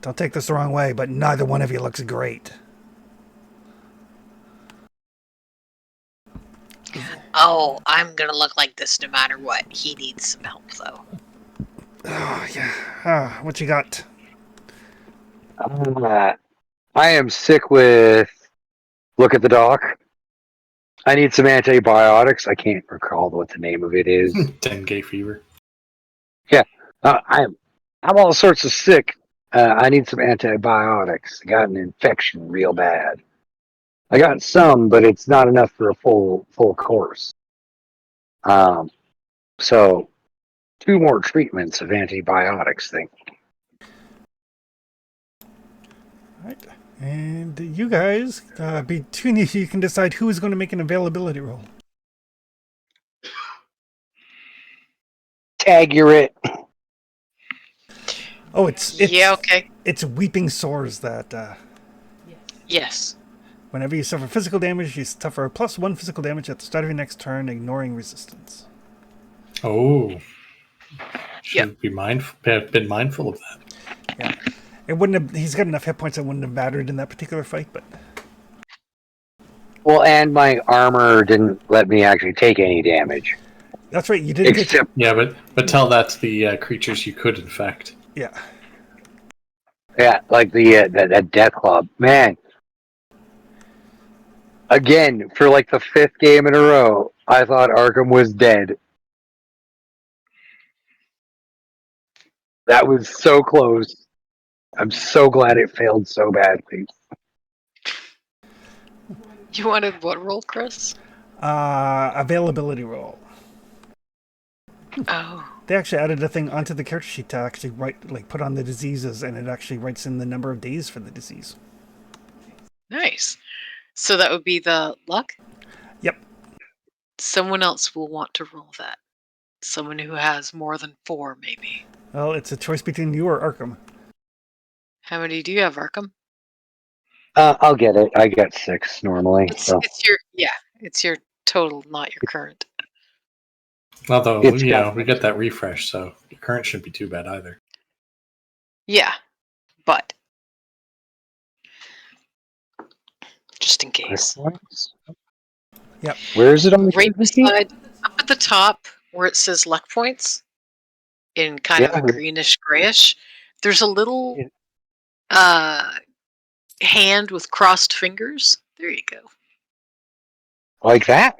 don't take this the wrong way, but neither one of you looks great. Oh, I'm gonna look like this no matter what. He needs some help, though. Oh, yeah. What you got? I am sick with look at the doc. I need some antibiotics. I can't recall what the name of it is. Dengue fever. I'm all sorts of sick. I need some antibiotics. I got an infection real bad. I got some, but it's not enough for a full course. So 2 more treatments of antibiotics thing. Right. And you guys, between you can decide who is going to make an availability roll. Tag, you're it. Oh, it's Yeah, okay. It's weeping sores that Yes. whenever you suffer physical damage, you suffer a +1 physical damage at the start of your next turn, ignoring resistance. Oh. Should be have been mindful of that. Yeah, it wouldn't have. He's got enough hit points that wouldn't have mattered in that particular fight, but Well, and my armor didn't let me actually take any damage. that's right. You didn't take. Except, Yeah, but tell that to the creatures you could infect. Yeah, yeah, like that Death Club. Man. Again, for like the 5th game in a row, I thought Arkham was dead. That was so close. I'm so glad it failed so badly. You wanted what roll, Chris? availability roll. Oh. They actually added a thing onto the character sheet to actually put on the diseases, and it actually writes in the number of days for the disease. Nice. So that would be the luck? Yep. Someone else will want to roll that. Someone who has more than 4, maybe. Well, it's a choice between you or Arkham. How many do you have, Arkham? I'll get it. I got 6 normally. It's So it's your total, not your current. Although, It's we get that refresh, so your current shouldn't be too bad either. Yeah, but just in case. Yep. Where is it on the Right character sheet? beside, up at the top, where it says luck points, in kind of a greenish grayish, there's a little hand with crossed fingers. There you go. Like that?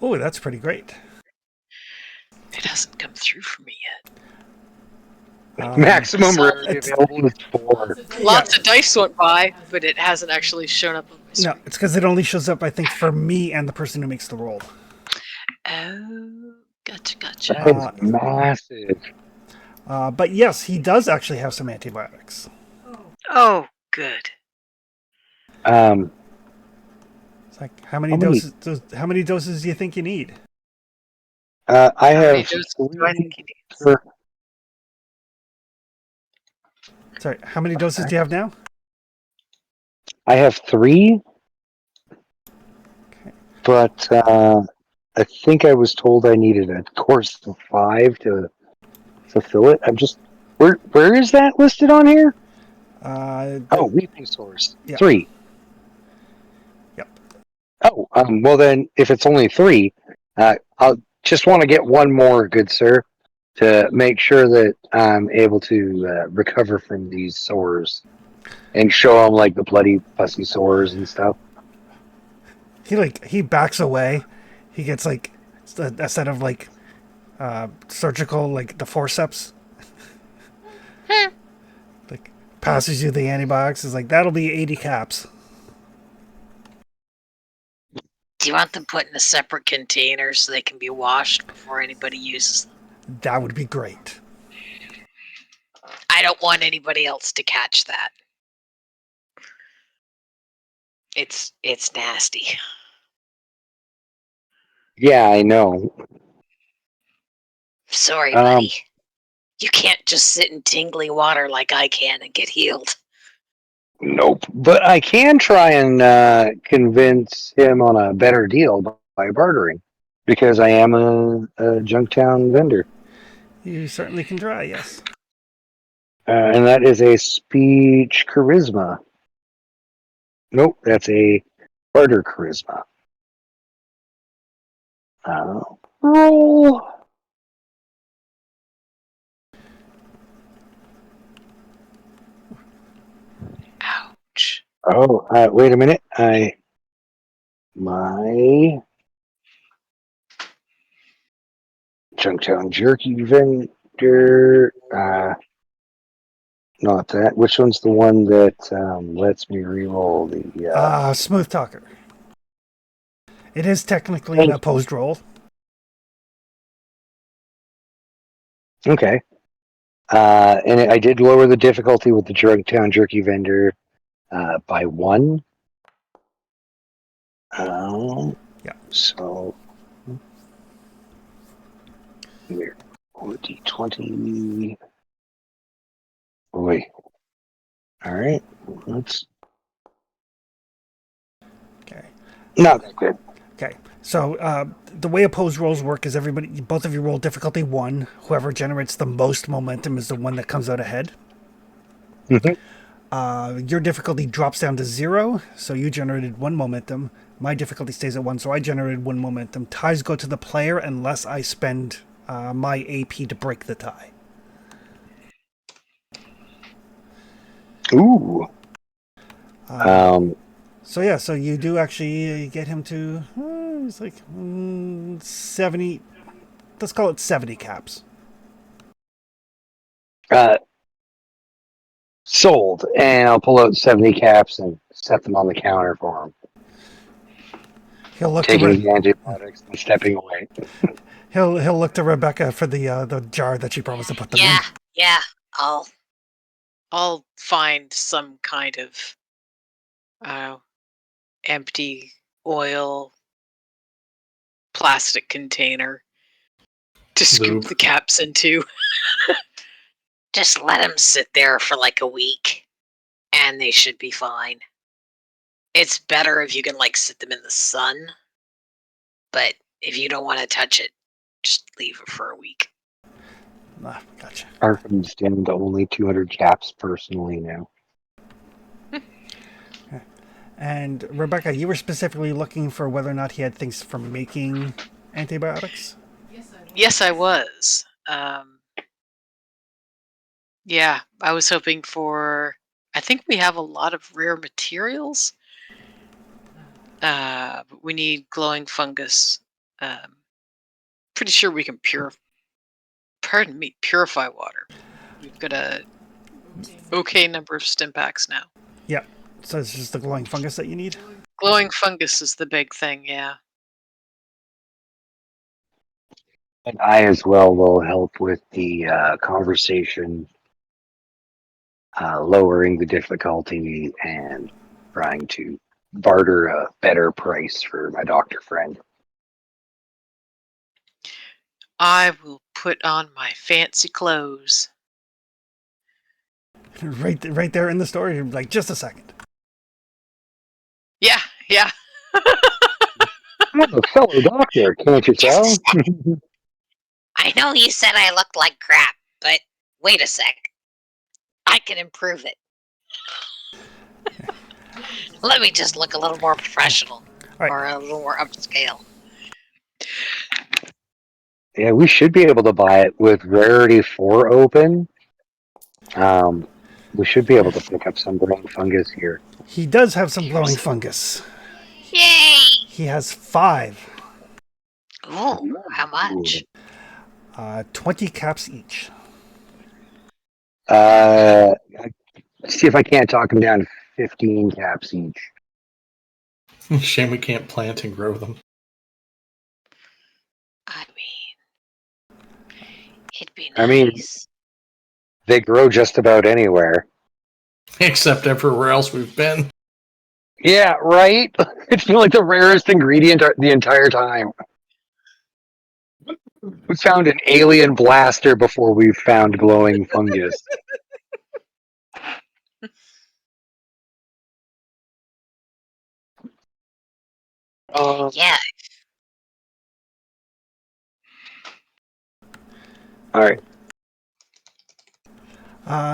Oh, that's pretty great. It hasn't come through for me yet. Maximum so rarity available is 4. Lots of dice went by, but it hasn't actually shown up on my No, screen. it's because it only shows up, I think, for me and the person who makes the roll. Oh, gotcha. That's massive. But yes, he does actually have some antibiotics. Oh, good. Um, It's like how many doses? How many doses do you think you need? I How many have doses do I think you need? for Sorry, how many doses do you have now? I have 3, Okay. but I think I was told I needed a course of 5 to fulfill it. I'm just where is that listed on here? Weeping Sores. Yeah. 3. Yep. Oh, well then, if it's only 3, I'll just want to get one more, good sir, to make sure that I'm able to recover from these sores and show them like the bloody pussy sores and stuff. He backs away. He gets like a set of like surgical like the forceps. Like passes you the antibiotics. Is like that'll be 80 caps. Do you want them put in a separate container so they can be washed before anybody uses them? That would be great. I don't want anybody else to catch that. It's nasty. Yeah, I know. Sorry, buddy. You can't just sit in tingly water like I can and get healed. Nope. But I can try and convince him on a better deal by bartering, because I am a Junktown vendor. You certainly can try. Yes. And that is a speech charisma. Nope, that's a barter charisma. Roll. Ouch. Oh, wait a minute. My Junktown Jerky vendor. Not that. Which one's the one that lets me reroll the? Smooth Talker. It is technically an Thank you. opposed roll. Okay. And I did lower the difficulty with the Junktown Jerky vendor by 1. Yeah. So here, D20. Oh, wait. All right. That's Okay. not that good. Okay. So the way opposed rolls work is both of you roll difficulty 1. Whoever generates the most momentum is the one that comes out ahead. Mhm. Your difficulty drops down to 0, so you generated 1 momentum. My difficulty stays at 1, so I generated 1 momentum. Ties go to the player unless I spend my AP to break the tie. Ooh. So yeah, so you do actually get him to it's like 70. Let's call it 70 caps. Sold, and I'll pull out 70 caps and set them on the counter for him, He'll look taking to the antibiotics and stepping away. he'll look to Rebecca for the jar that she promised to put them Yeah, in. yeah. I'll find some kind of empty oil plastic container to scoop Lube. the caps into. Just let them sit there for like a week, and they should be fine. It's better if you can like sit them in the sun, but if you don't want to touch it, just leave it for a week. Gotcha. Arkham's down to only 200 caps personally now. And Rebecca, you were specifically looking for whether or not he had things for making antibiotics? Yes, I was. Yeah, I was hoping for. I think we have a lot of rare materials. But we need glowing fungus. Pretty sure we can purify water. We've got a okay number of stim packs now. Yeah. So it's just the glowing fungus that you need? Glowing fungus is the big thing, yeah. And I as well will help with the conversation, lowering the difficulty and trying to barter a better price for my doctor friend. I will put on my fancy clothes. Right there in the store. You're like, just a second. Yeah, yeah. I'm a fellow doctor, can't you tell? I know you said I looked like crap, but wait a sec. I can improve it. Let me just look a little more professional, Right. or a little more upscale. Yeah, we should be able to buy it with rarity 4 open. We should be able to pick up some glowing fungus here. He does have some glowing fungus. Yay! He has 5. Ooh, how much? 20 caps each. See if I can't talk them down to 15 caps each. Shame we can't plant and grow them. I mean, it'd be nice. I mean- They grow just about anywhere. Except everywhere else we've been. Yeah, right? It's been like the rarest ingredient the entire time. We found an alien blaster before we found glowing fungus. Yeah, All right.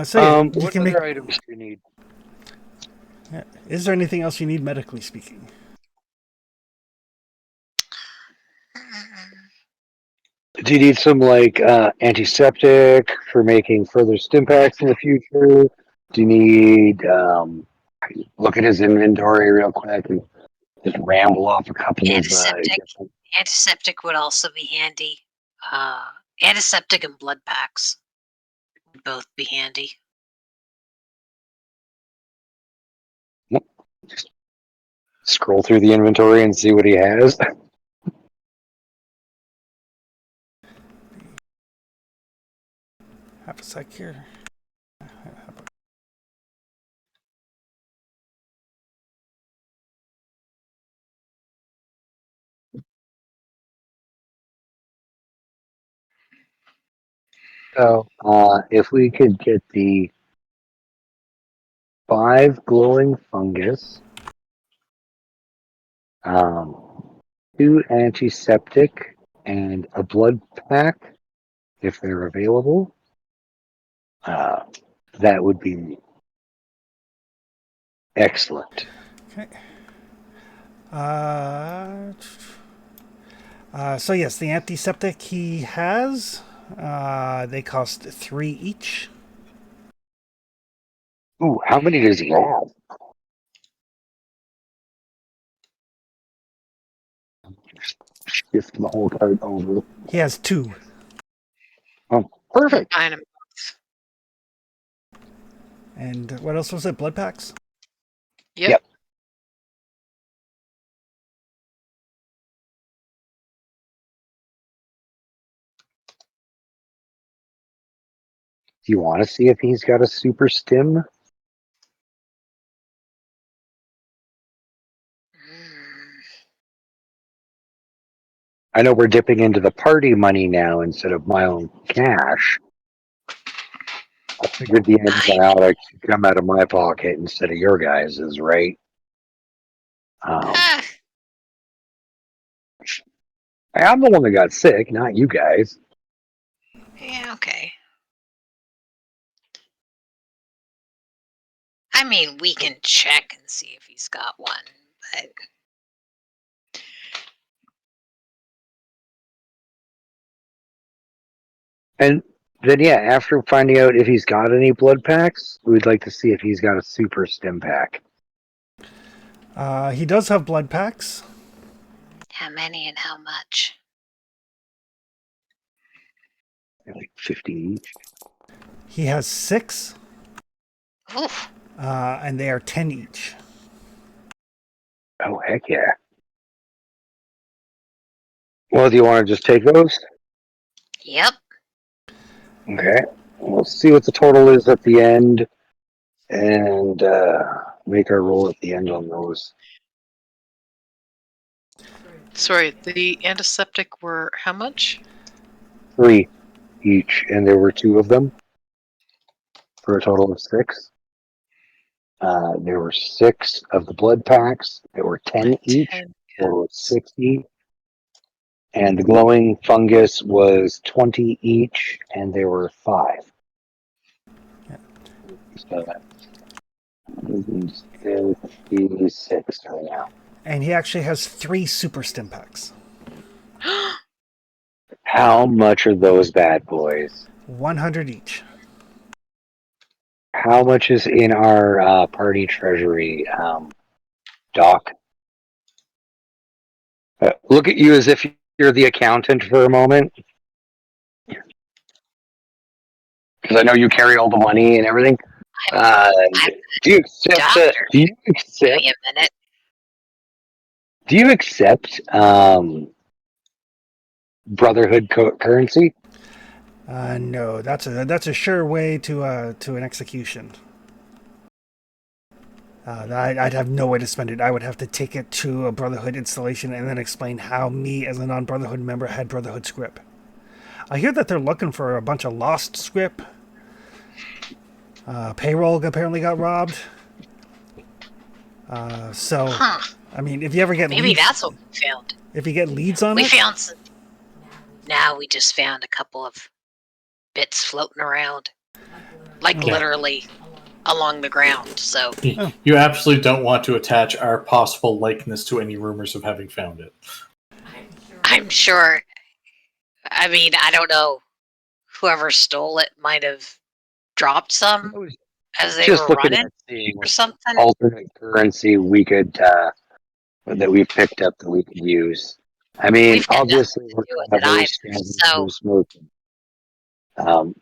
So yeah, you What can other make. items do you need? Yeah. Is there anything else you need medically speaking? Do you need some like antiseptic for making further stim packs in the future? Do you need look at his inventory real quick and just ramble off a couple of Antiseptic would also be handy. Antiseptic and blood packs would both be handy. just scroll through the inventory and see what he has. Have a sec here. So, if we could get the 5 glowing fungus, 2 antiseptic, and a blood pack, if they're available, that would be excellent. Okay. So yes, the antiseptic he has. They cost 3 each. Ooh, how many does he have? Shift the whole cart over. He has 2. Oh, perfect. Combine 'em. And what else was it? Blood packs? Yep. Do you want to see if he's got a super stim? I know we're dipping into the party money now instead of my own cash. I figured the antibiotics should come out of my pocket instead of your guys's, right? Ah, I'm the one that got sick, not you guys. yeah, okay. I mean, we can check and see if he's got one, but And then, yeah, after finding out if he's got any blood packs, we'd like to see if he's got a super stim pack. He does have blood packs. how many and how much? Like 50 each. He has 6. Oof. And they are 10 each. Oh, heck yeah. Well, do you want to just take those? Yep. Okay. We'll see what the total is at the end and make our roll at the end on those. Sorry, the antiseptic were how much? 3 each, and there were 2 of them for a total of 6. There were 6 of the blood packs. There were 10 each, 10. total of 60. And the glowing fungus was 20 each, and there were 5. Yeah. So that's 56 right now. And he actually has 3 super stim packs. How much are those bad boys? 100 each. How much is in our party treasury, Doc? Look at you as if you're the accountant for a moment. Because I know you carry all the money and everything. Do you accept? Doctor. Do you Give accept? me a minute. Do you accept Brotherhood currency? No, that's a sure way to an execution. I'd have no way to spend it. I would have to take it to a Brotherhood installation and then explain how me, as a non-Brotherhood member, had Brotherhood script. I hear that they're looking for a bunch of lost script. Payroll apparently got robbed. So, Huh. I mean, if you ever get Maybe leads, that's what we found. if you get leads on We it, found some. Now we just found a couple of bits floating around. Like Yeah. literally along the ground, so. You absolutely don't want to attach our possible likeness to any rumors of having found it. I'm sure. I mean, I don't know. Whoever stole it might have dropped some I was as they just were looking running at seeing or what something. alternate currency we could that we picked up that we could use. I mean, We've got nothing obviously to we're do with kind it of very either. scavenging smoking.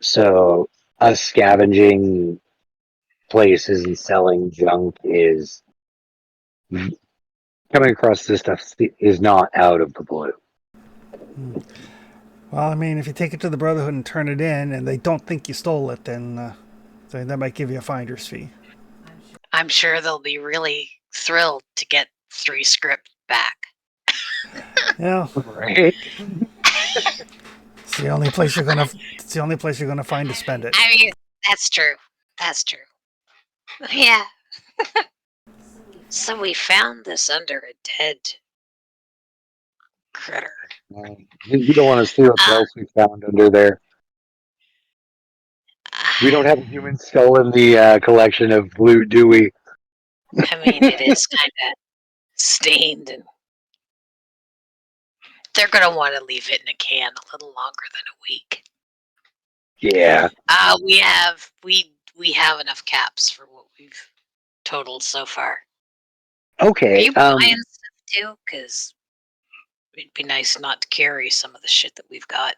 So us scavenging places and selling junk is coming across this stuff is not out of the blue. Well, I mean, if you take it to the Brotherhood and turn it in, and they don't think you stole it, then that might give you a finder's fee. I'm sure they'll be really thrilled to get 3 script back. Yeah, Right? it's the only place you're gonna. It's the only place you're gonna find to spend it. I mean, that's true. That's true. Yeah. So we found this under a dead critter. You don't want to see what else we found under there. We don't have a human skull in the collection of loot, do we? I mean, it is kind of stained, and they're gonna want to leave it in a can a little longer than a week. Yeah. We have enough caps for what we've totaled so far. Are Okay. you buying stuff too? Because it'd be nice not to carry some of the shit that we've got.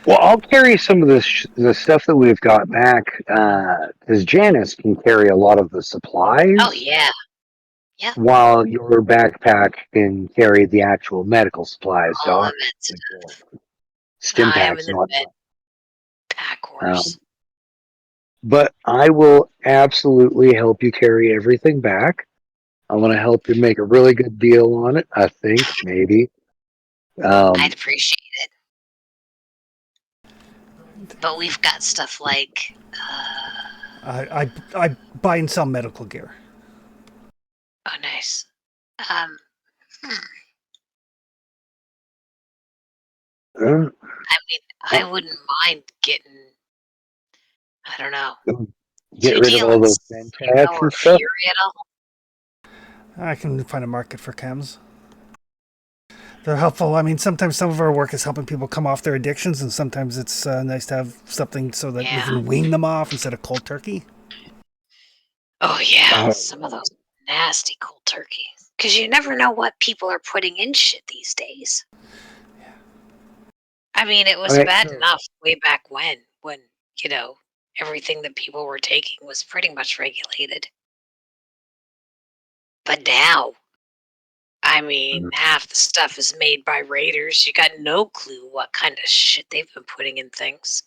Well, I'll carry some of the stuff that we've got back because Janice can carry a lot of the supplies. Oh yeah. While your backpack can carry the actual medical supplies, All Doc. of it. Like the stim I am packs in and the med whatnot. pack horse. But I will absolutely help you carry everything back. I want to help you make a really good deal on it. I think maybe. I'd appreciate it. But we've got stuff like I buy and sell medical gear. oh nice. Uh, I mean, I wouldn't mind getting. I don't know. get rid of all those Ventats or and stuff. Fury at all? I can find a market for chems. They're helpful. I mean, sometimes some of our work is helping people come off their addictions, and sometimes it's nice to have something so that we can wean them off instead of cold turkey. Oh yeah, Oh. some of those nasty cold turkeys. Because you never know what people are putting in shit these days. Yeah. I mean, it was Okay, bad so- enough way back when everything that people were taking was pretty much regulated. But now, I mean, half the stuff is made by raiders. You got no clue what kind of shit they've been putting in things.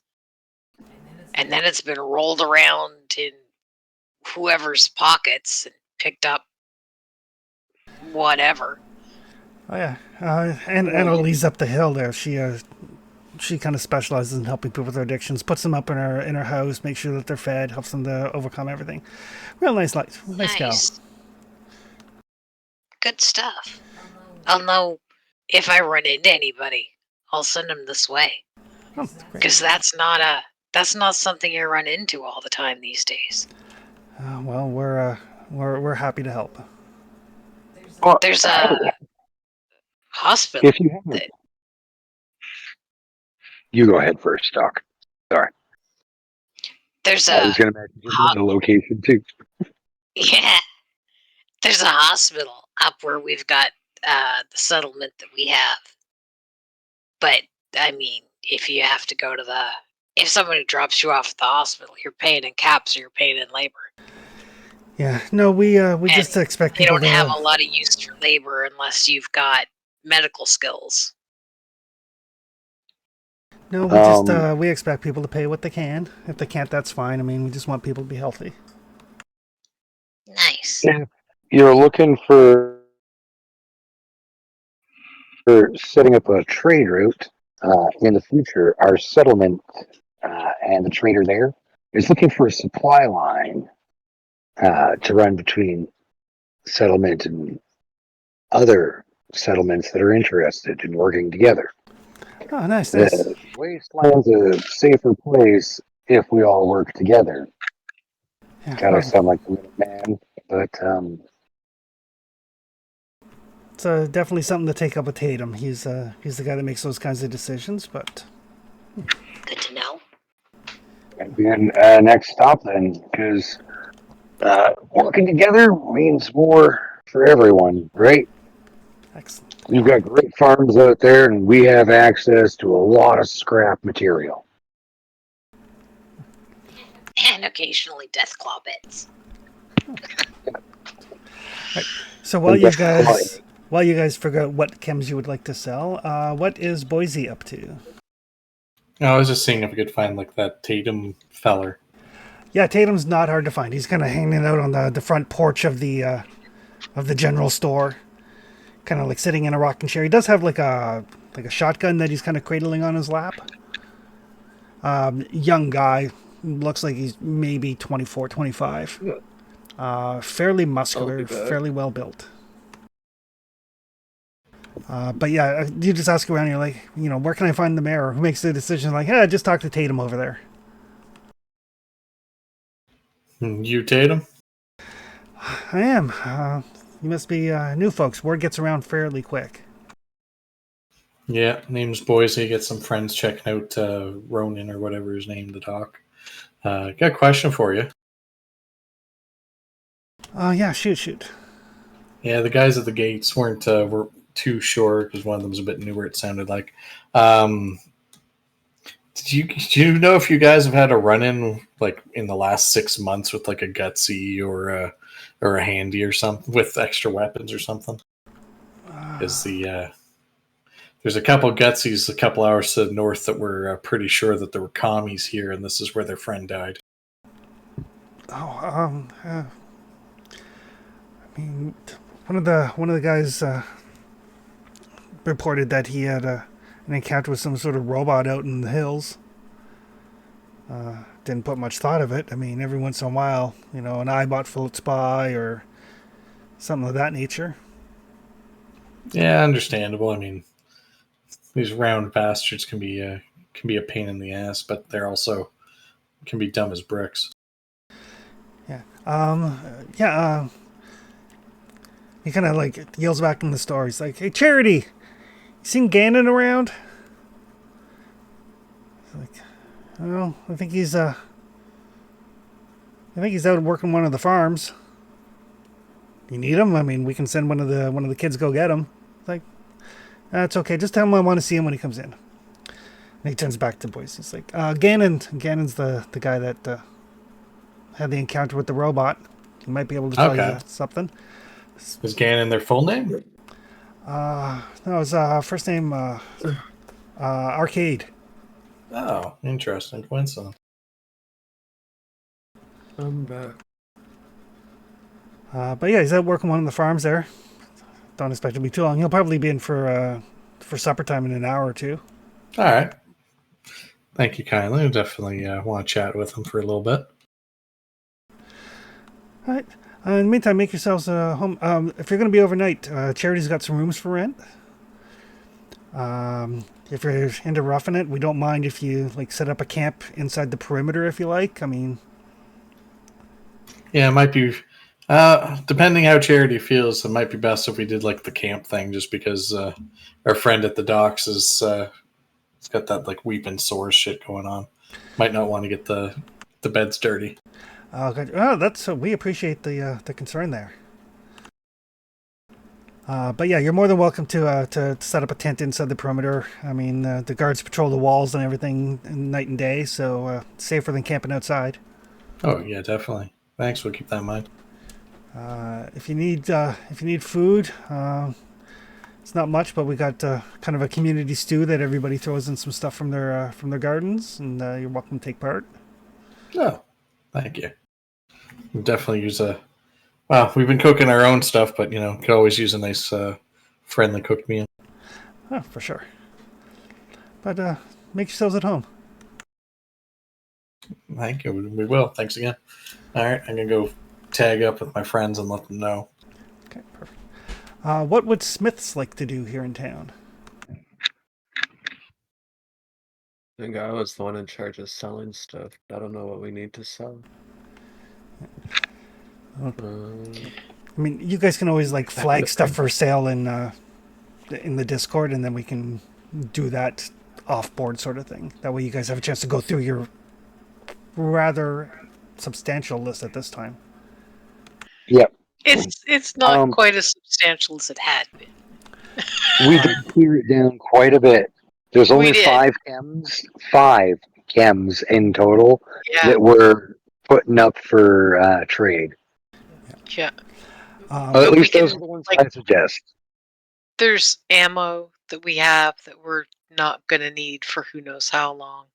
And then it's been rolled around in whoever's pockets and picked up whatever. Oh yeah, and Annalise up the hill there. She kind of specializes in helping people with their addictions. Puts them up in her house, makes sure that they're fed, helps them to overcome everything. Real nice life, nice gal. Good stuff. I'll know if I run into anybody. I'll send them this way. Oh, great. Because that's not something you run into all the time these days. Well, we're happy to help. Well, There's a hospital. if you have you go ahead first, Doc. Sorry. There's I a was going to mention the location too. yeah. There's a hospital up where we've got the settlement that we have. But I mean, if you have to go to if somebody drops you off at the hospital, you're paying in caps or you're paying in labor. Yeah, no, we just expect You people don't to have a lot of use for labor unless you've got medical skills. No, we just we expect people to pay what they can. If they can't, that's fine. I mean, we just want people to be healthy. Nice. If you're looking for setting up a trade route in the future, our settlement and the trader there is looking for a supply line to run between settlement and other settlements that are interested in working together. Oh, nice. The wasteland's a safer place if we all work together. Yeah, Gotta sound like the little man, but It's definitely something to take up with Tatum. He's the guy that makes those kinds of decisions. But Good to know. Good next stop then, because working together means more for everyone, right? excellent. You've got great farms out there, and we have access to a lot of scrap material. And occasionally death claw bits. So And that's quality. while you guys figure out what chems you would like to sell, what is Boise up to? No, I was just seeing if I could find like that Tatum feller. Yeah, Tatum's not hard to find. He's kind of hanging out on the front porch of the general store, kind of like sitting in a rocking chair. He does have like a shotgun that he's kind of cradling on his lap. Young guy, looks like he's maybe 24, 25. Fairly muscular, bad. fairly well built. But yeah, you just ask around. You're like, where can I find the mayor? Who makes the decision? Like, yeah, just talk to Tatum over there. You Tatum? I am. You must be new folks. Word gets around fairly quick. Yeah, name's Boise. Get some friends checking out Ronan or whatever his name to talk. Got a question for you. Yeah, shoot. Yeah, the guys at the gates were too sure because one of them was a bit newer. It sounded like. Do you know if you guys have had a run in like in the last 6 months with like a gutsy or a handy or something with extra weapons or something? Because there's a couple gutsies a couple hours to the north that were pretty sure that there were commies here, and this is where their friend died. Oh, I mean, one of the guys reported that he had an encounter with some sort of robot out in the hills. Didn't put much thought of it. I mean, every once in a while, an Eyebot floats by or something of that nature. Yeah, understandable. I mean, these round bastards can be a pain in the ass, but they're also can be dumb as bricks. Yeah. He kind of like yells back in the store. He's like, "Hey, Charity, you seen Gannon around?" He's like, "Well, I think he's out working one of the farms. You need him? I mean, we can send one of the kids go get him." It's like, "That's okay. Just tell him I want to see him when he comes in." And he turns back to Boyce. He's like, Gannon's the guy that had the encounter with the robot. He might be able to tell you something." Is Gannon their full name? No, his first name Arcade. Oh, interesting coincidence. I'm back. But yeah, he's out working one of the farms there. Don't expect it to be too long. He'll probably be in for supper time in an hour or two. All right. Thank you kindly. I definitely want to chat with him for a little bit. All right. In the meantime, make yourselves home. If you're going to be overnight, Charity's got some rooms for rent. If you're into roughing it, we don't mind if you like set up a camp inside the perimeter if you like. I mean, yeah, it might be. Depending how Charity feels, it might be best if we did like the camp thing, just because our friend at the docks is it's got that like weeping sore shit going on. Might not want to get the beds dirty. we appreciate the concern there. But yeah, you're more than welcome to set up a tent inside the perimeter. I mean, the guards patrol the walls and everything night and day, so safer than camping outside. Oh yeah, definitely. Thanks. We'll keep that in mind. If you need food, it's not much, but we got kind of a community stew that everybody throws in some stuff from their gardens, and you're welcome to take part. Oh, thank you. We'll definitely use a. Well, we've been cooking our own stuff, but could always use a nice, friendly cooked meal. Oh, for sure. But make yourselves at home. Thank you. We will. Thanks again. All right, I'm gonna go tag up with my friends and let them know. Okay, perfect. What would Smiths like to do here in town? I think I was the one in charge of selling stuff. I don't know what we need to sell. I mean, you guys can always like flag stuff for sale in the Discord, and then we can do that off-board sort of thing. That way, you guys have a chance to go through your rather substantial list at this time. Yep. It's not Um, quite as substantial as it had been. We did clear it down quite a bit. There's only did. 5 chems in total Yeah, that we're putting up for trade. yeah. At But we least those can, are the ones like- I suggest. There's ammo that we have that we're not gonna need for who knows how long.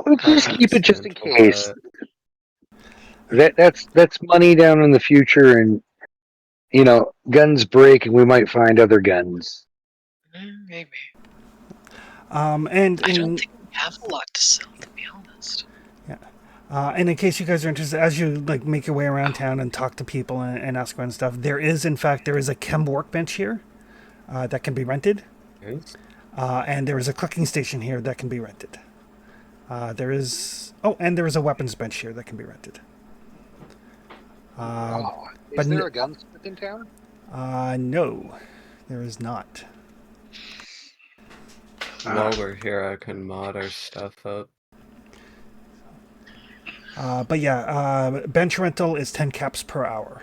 We'll just keep it just in case. But That's money down in the future, and guns break, and we might find other guns. Maybe. And I don't in, think we have a lot to sell, to be honest. and in case you guys are interested, as you like make your way around town and talk to people and ask around stuff, there is a chem workbench here that can be rented, and there is a cooking station here that can be rented. And there is a weapons bench here that can be rented. Is but there n- a gunsmith in town? No, there is not. while we're here, I can mod our stuff up. But yeah, bench rental is 10 caps per hour.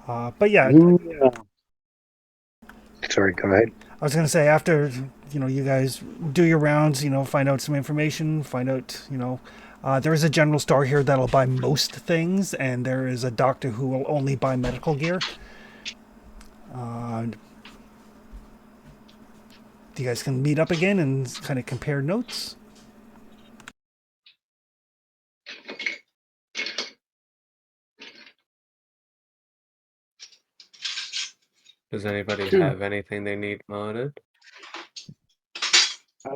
But yeah, Sorry, go ahead. I was gonna say after you guys do your rounds, find out some information, find out there is a general store here that'll buy most things, and there is a doctor who will only buy medical gear. You guys can meet up again and kind of compare notes. Does anybody Cool. have anything they need modded? I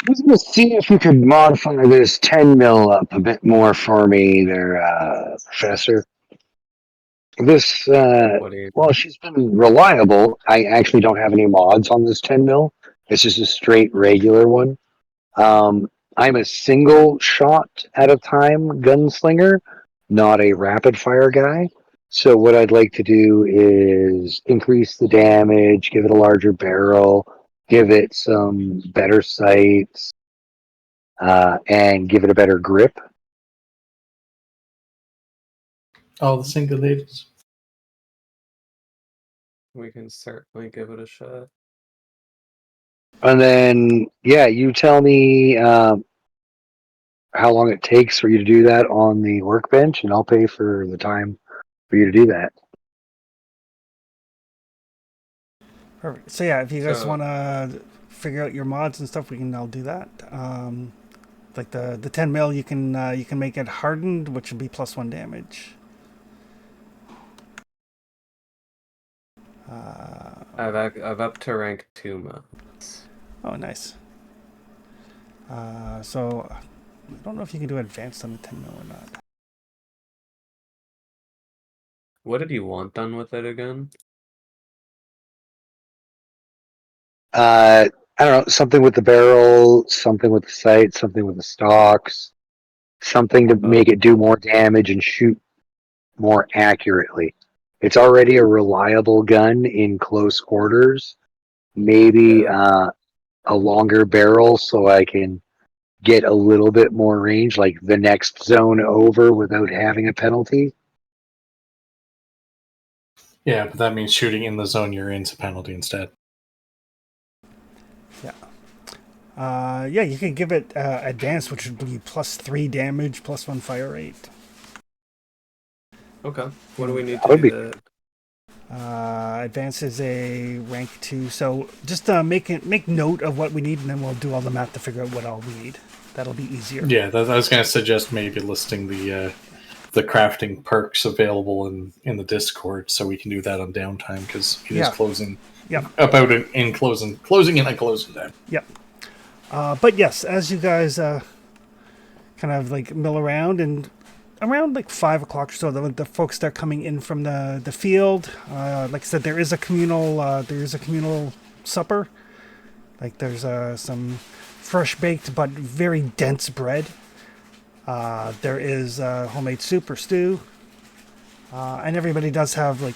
was going to see if you could modify this 10 mil up a bit more for me there, Professor. This, What do you? well, she's been reliable. I actually don't have any mods on this 10 mil. It's just a straight regular one. I'm a single shot at a time gunslinger, not a rapid fire guy. So what I'd like to do is increase the damage, give it a larger barrel, give it some better sights, and give it a better grip. All the single ladies. We can certainly give it a shot. And then, yeah, you tell me how long it takes for you to do that on the workbench, and I'll pay for the time for you to do that. Perfect. So yeah, if you guys So- want to figure out your mods and stuff, I'll do that. Like the 10 mil, you can make it hardened, which would be +1 damage. I've up to rank 2 mods. Oh, nice. So I don't know if you can do advanced on the 10 mil or not. What did you want done with it again? I don't know, something with the barrel, something with the sight, something with the stocks, something to make it do more damage and shoot more accurately. It's already a reliable gun in close quarters. Maybe a longer barrel so I can get a little bit more range, like the next zone over without having a penalty. Yeah, but that means shooting in the zone you're in's a penalty instead. Yeah, you can give it advanced, which would be +3 damage, +1 fire rate. Okay. What do we need That to would do be- that? Advanced is a rank 2, so just make note of what we need, and then we'll do all the math to figure out what all we need. That'll be easier. Yeah, I was going to suggest maybe listing the crafting perks available in the Discord, so we can do that on downtime because it is Yeah. closing. Yep. About it in closing in at closing time. Yep. But yes, as you guys kind of like mill around, and around like 5 o'clock or so, the folks start coming in from the field. Like I said, there is a communal supper. Like there's some fresh baked but very dense bread. There is homemade soup or stew, and everybody does have like,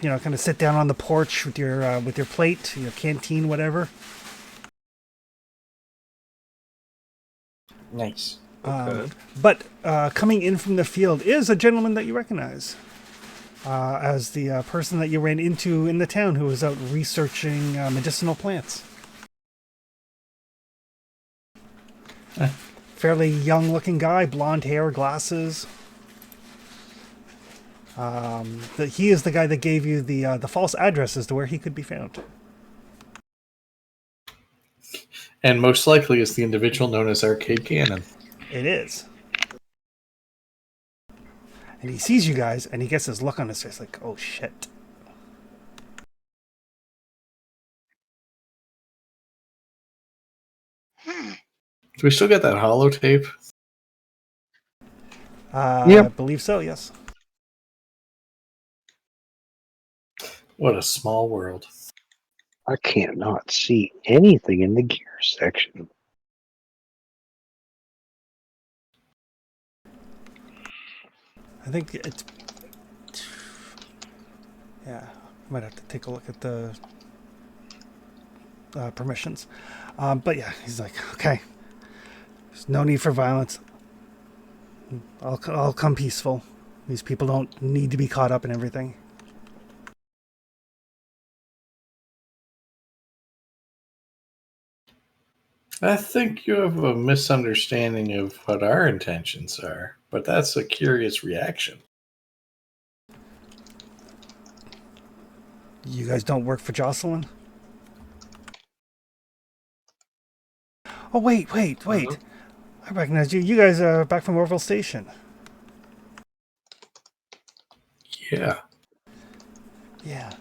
kind of sit down on the porch with your plate, your canteen, whatever. Nice. Okay. But coming in from the field is a gentleman that you recognize as the person that you ran into in the town who was out researching medicinal plants. Fairly young-looking guy, blonde hair, glasses. He is the guy that gave you the false address as to where he could be found. And most likely is the individual known as Arcade Cannon. It is. And he sees you guys, and he gets this look on his face like, oh shit. Do we still get that holotape? I believe so, yes. What a small world. I can't not see anything in the gear section. I think it's... Yeah, might have to take a look at the permissions. But yeah, he's like, okay, there's no need for violence. I'll come peaceful. These people don't need to be caught up in everything. I think you have a misunderstanding of what our intentions are, but that's a curious reaction. You guys don't work for Jocelyn? Oh, wait. Uh-huh. I recognize you. You guys are back from Orville Station. Yeah. Yeah.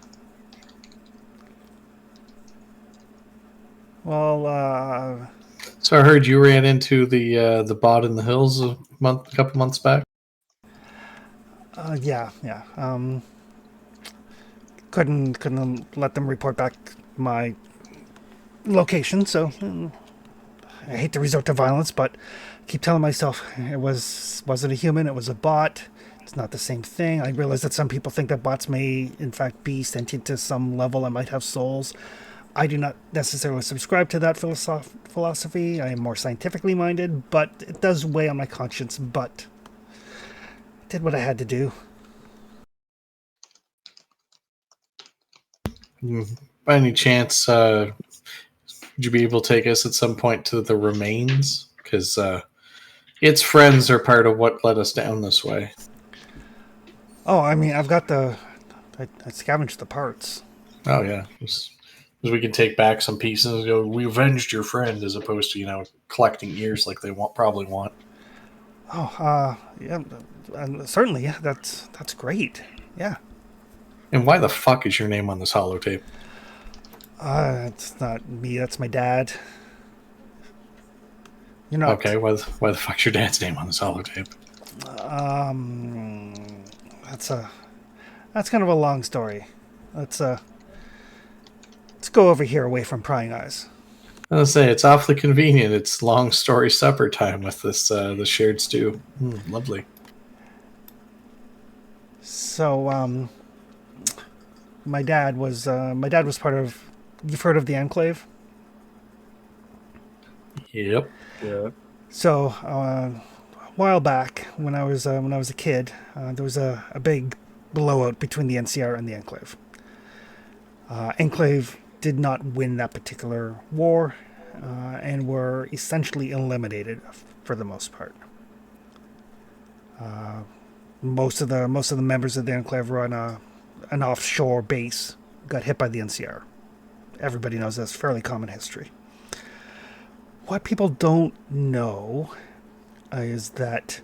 Well, So I heard you ran into the bot in the hills a couple months back. yeah. Couldn't let them report back my location, so I hate to resort to violence, but I keep telling myself it wasn't a human, it was a bot. It's not the same thing. I realize that some people think that bots may in fact be sentient to some level and might have souls. I do not necessarily subscribe to that philosophy. I am more scientifically minded, but it does weigh on my conscience, but I did what I had to do. By any chance, would you be able to take us at some point to the remains? Because its friends are part of what led us down this way. Oh, I mean, I've got I scavenged the parts. Oh, yeah. Because we can take back some pieces and go, we avenged your friend, as opposed to, collecting ears like they probably want. Oh, yeah, certainly, yeah, that's great. Yeah. And why the fuck is your name on this holotape? It's not me, that's my dad. You're not... Okay, why the fuck's your dad's name on this holotape? That's kind of a long story. Let's go over here away from prying eyes. I was gonna say, it's awfully convenient. It's long story supper time with this the shared stew. Lovely. So, my dad was part of... You've heard of the Enclave? Yep. Yeah. So, a while back, when I was a kid, there was a big blowout between the NCR and the Enclave. Enclave did not win that particular war, and were essentially eliminated for the most part. Most of the members of the Enclave were on an offshore base, got hit by the NCR. Everybody knows that's fairly common history. What people don't know is that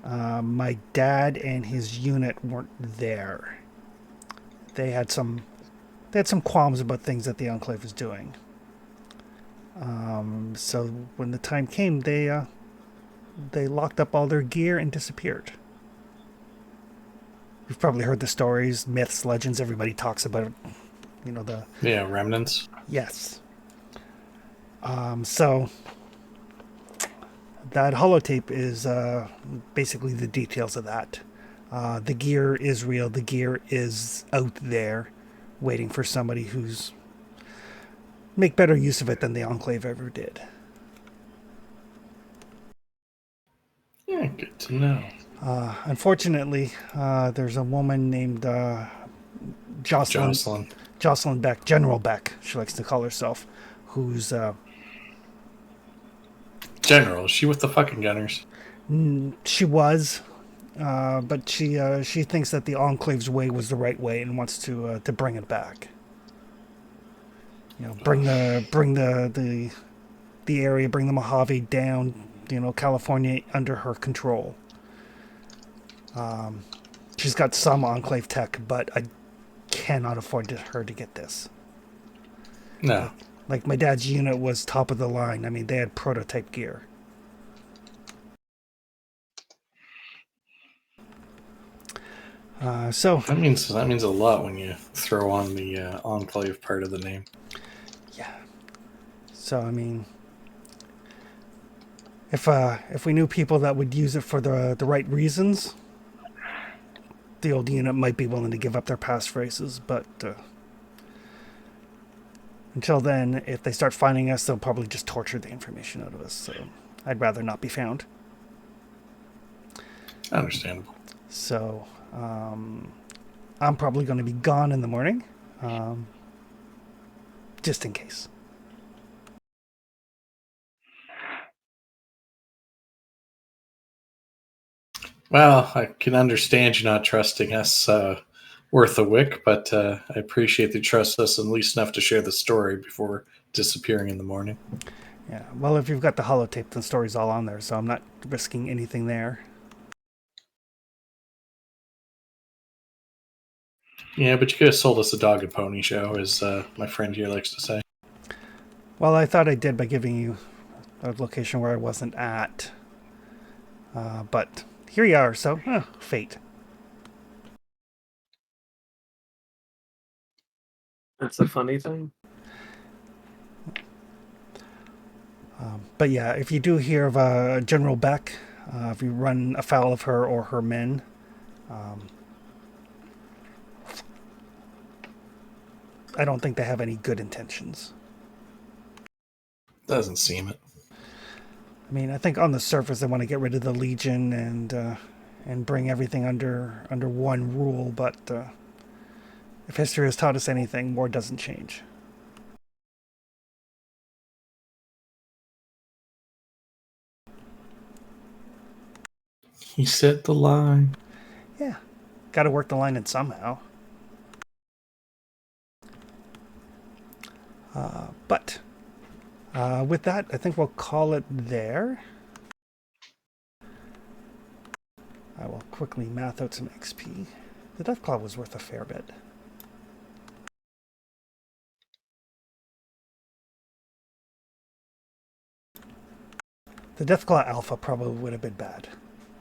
my dad and his unit weren't there. They had some qualms about things that the Enclave was doing. So when the time came, they locked up all their gear and disappeared. You've probably heard the stories, myths, legends. Everybody talks about it. Yeah, remnants. Yes. So that holotape is basically the details of that. The gear is real. The gear is out there, waiting for somebody who's make better use of it than the Enclave ever did. Yeah, good to know. Unfortunately, there's a woman named Jocelyn Beck, General Beck, she likes to call herself, who's General, is she with the fucking gunners? she was, but she thinks that the Enclave's way was the right way and wants to bring it back. You know, bring the area, bring the Mojave down. You know, California under her control. She's got some Enclave tech, but I cannot afford her to get this. No. Like my dad's unit was top of the line. I mean, they had prototype gear. So That means a lot when you throw on the Enclave part of the name. yeah. So I mean, if we knew people that would use it for the right reasons, the old unit might be willing to give up their passphrases. But until then, if they start finding us, they'll probably just torture the information out of us. So I'd rather not be found. Understandable. So I'm probably going to be gone in the morning, just in case. Well, I can understand you not trusting us worth a wick, but I appreciate that you trust us at least enough to share the story before disappearing in the morning. Yeah, well, if you've got the holotape, the story's all on there, so I'm not risking anything there. Yeah, but you could have sold us a dog and pony show, as my friend here likes to say. Well, I thought I did by giving you a location where I wasn't at. But here you are, so fate. That's a funny thing. But yeah, if you do hear of General Beck, if you run afoul of her or her men, I don't think they have any good intentions. Doesn't seem it. I mean, I think on the surface they want to get rid of the Legion and bring everything under one rule, but if history has taught us anything, war doesn't change. He set the line. Yeah, got to work the line in somehow. But with that, I think we'll call it there. I will quickly math out some XP. The Deathclaw was worth a fair bit. The Deathclaw Alpha probably would have been bad.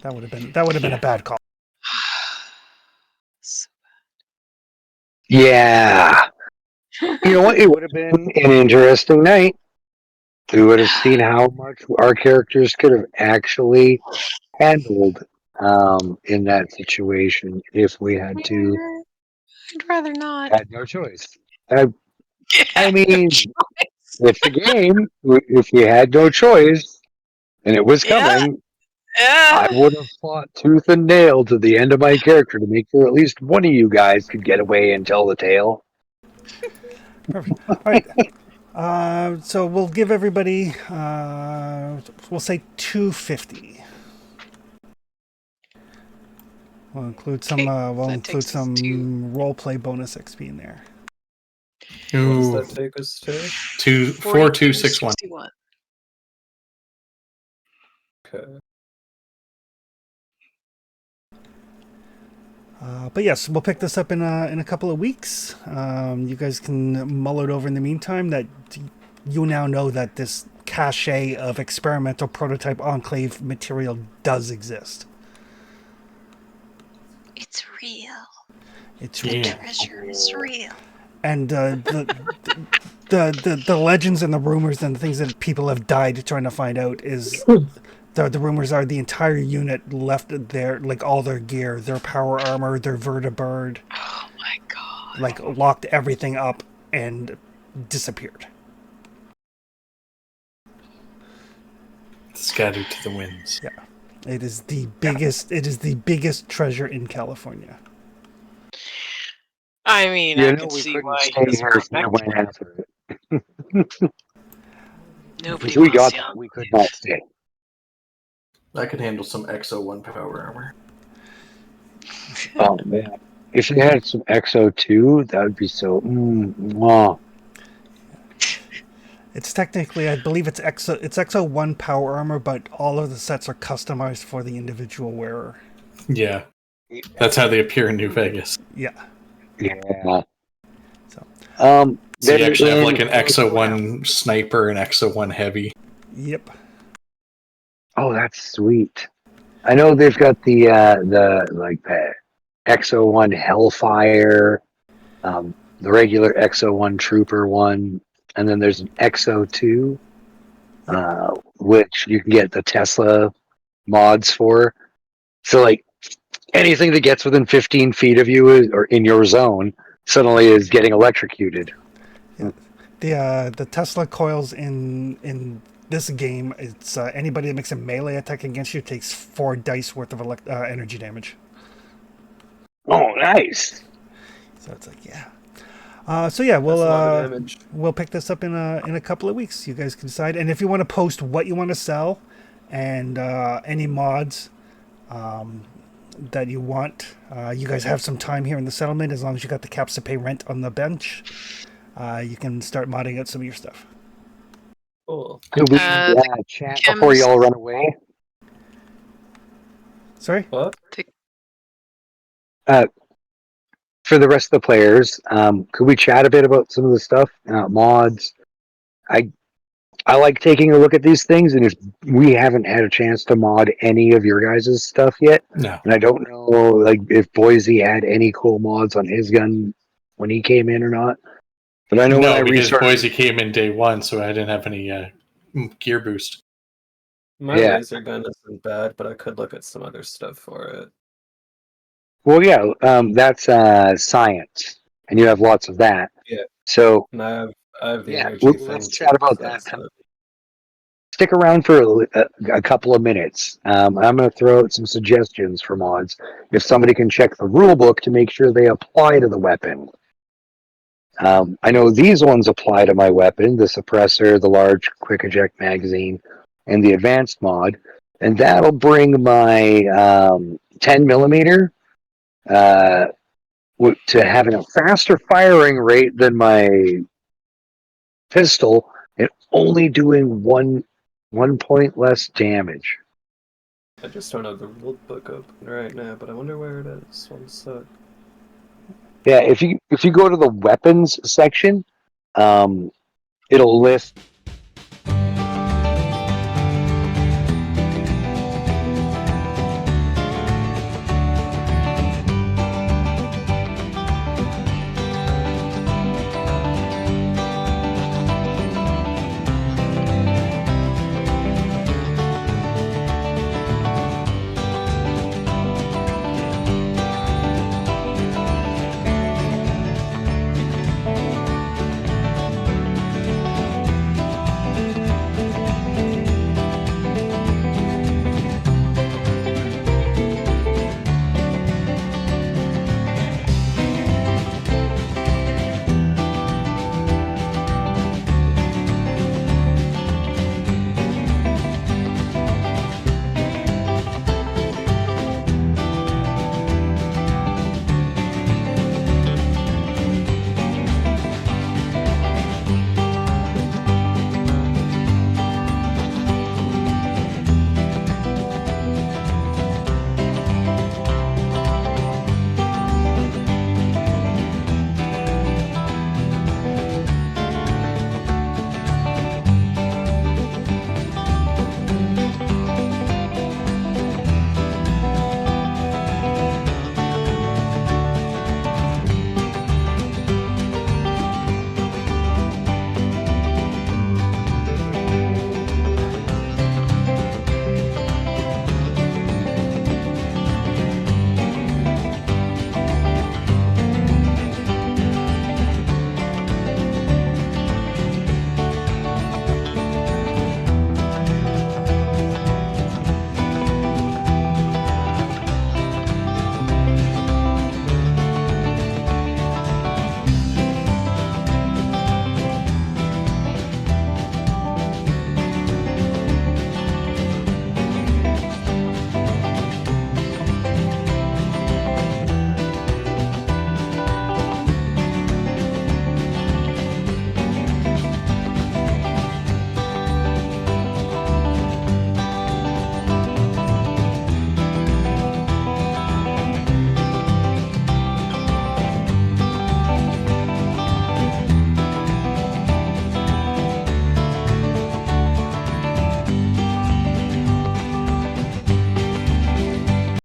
That would have been a bad call. Yeah. You know what? It would have been an interesting night. We would have seen how much our characters could have actually handled in that situation if we had to. I'd rather not. Had no choice. I mean, it's a game. If you had no choice and it was coming, I would have fought tooth and nail to the end of my character to make sure at least one of you guys could get away and tell the tale. Perfect. All right. So we'll give everybody, we'll say 250. We'll include some. We'll that include takes us some to- roleplay bonus XP in there. What Ooh, does that take us to? 4261. 4261. Okay. But yes, we'll pick this up in a couple of weeks. You guys can mull it over in the meantime. That you now know that this cache of experimental prototype Enclave material does exist. It's real. It's The Yeah. treasure is real. And the the legends and the rumors and the things that people have died trying to find out is the rumors are the entire unit left their like all their gear, their power armor, their vertibird, Oh my god. like locked everything up and disappeared. Scattered to the winds. It is the biggest. It is the biggest treasure in California. I mean, You I know can we see couldn't why stay he here if we doesn't went after it. Nobody Once we wants got to. that, we could not stay. I could handle some XO1 power armor. Oh man, if you had some XO2, that would be so. Mwah. It's technically, I believe it's XO1 power armor, but all of the sets are customized for the individual wearer. Yeah. That's how they appear in New Vegas. Yeah. Yeah. So. Um. So you then actually have in- like an XO1 sniper and XO1 heavy. Yep. Oh, that's sweet. I know they've got the XO1 Hellfire, the regular XO1 Trooper one, and then there's an XO2, which you can get the Tesla mods for. So like anything that gets within 15 feet of you or in your zone suddenly is getting electrocuted. The Tesla coils in this game, it's anybody that makes a melee attack against you takes 4 dice worth of energy damage. Oh, nice. So it's like, yeah. So yeah, That's a lot of we'll damage. we'll pick this up in a couple of weeks. You guys can decide, and if you want to post what you want to sell, and any mods that you want, you guys have some time here in the settlement. As long as you got the caps to pay rent on the bench, you can start modding out some of your stuff. Cool. Could we The chat chems- before y'all run away? Sorry. What? For the rest of the players, could we chat a bit about some of the stuff, mods? I like taking a look at these things, and if we haven't had a chance to mod any of your guys' stuff yet, No. and I don't know like if Boise had any cool mods on his gun when he came in or not. But I know when I No, because researched, Boise came in day one, so I didn't have any gear boost. My Yeah. laser gun isn't bad, but I could look at some other stuff for it. well, yeah, that's science, and you have lots of that. Yeah. So And I have the Yeah, energy let's thing. chat too, about so that. that's stick around for a couple of minutes. I'm going to throw out some suggestions for mods. If somebody can check the rule book to make sure they apply to the weapon. I know these ones apply to my weapon, the suppressor, the large quick eject magazine, and the advanced mod. And that'll bring my 10 millimeter to having a faster firing rate than my pistol and only doing one point less damage. I just don't have the rule book open right now, but I wonder where it is. One sec. Yeah, if you go to the weapons section, it'll list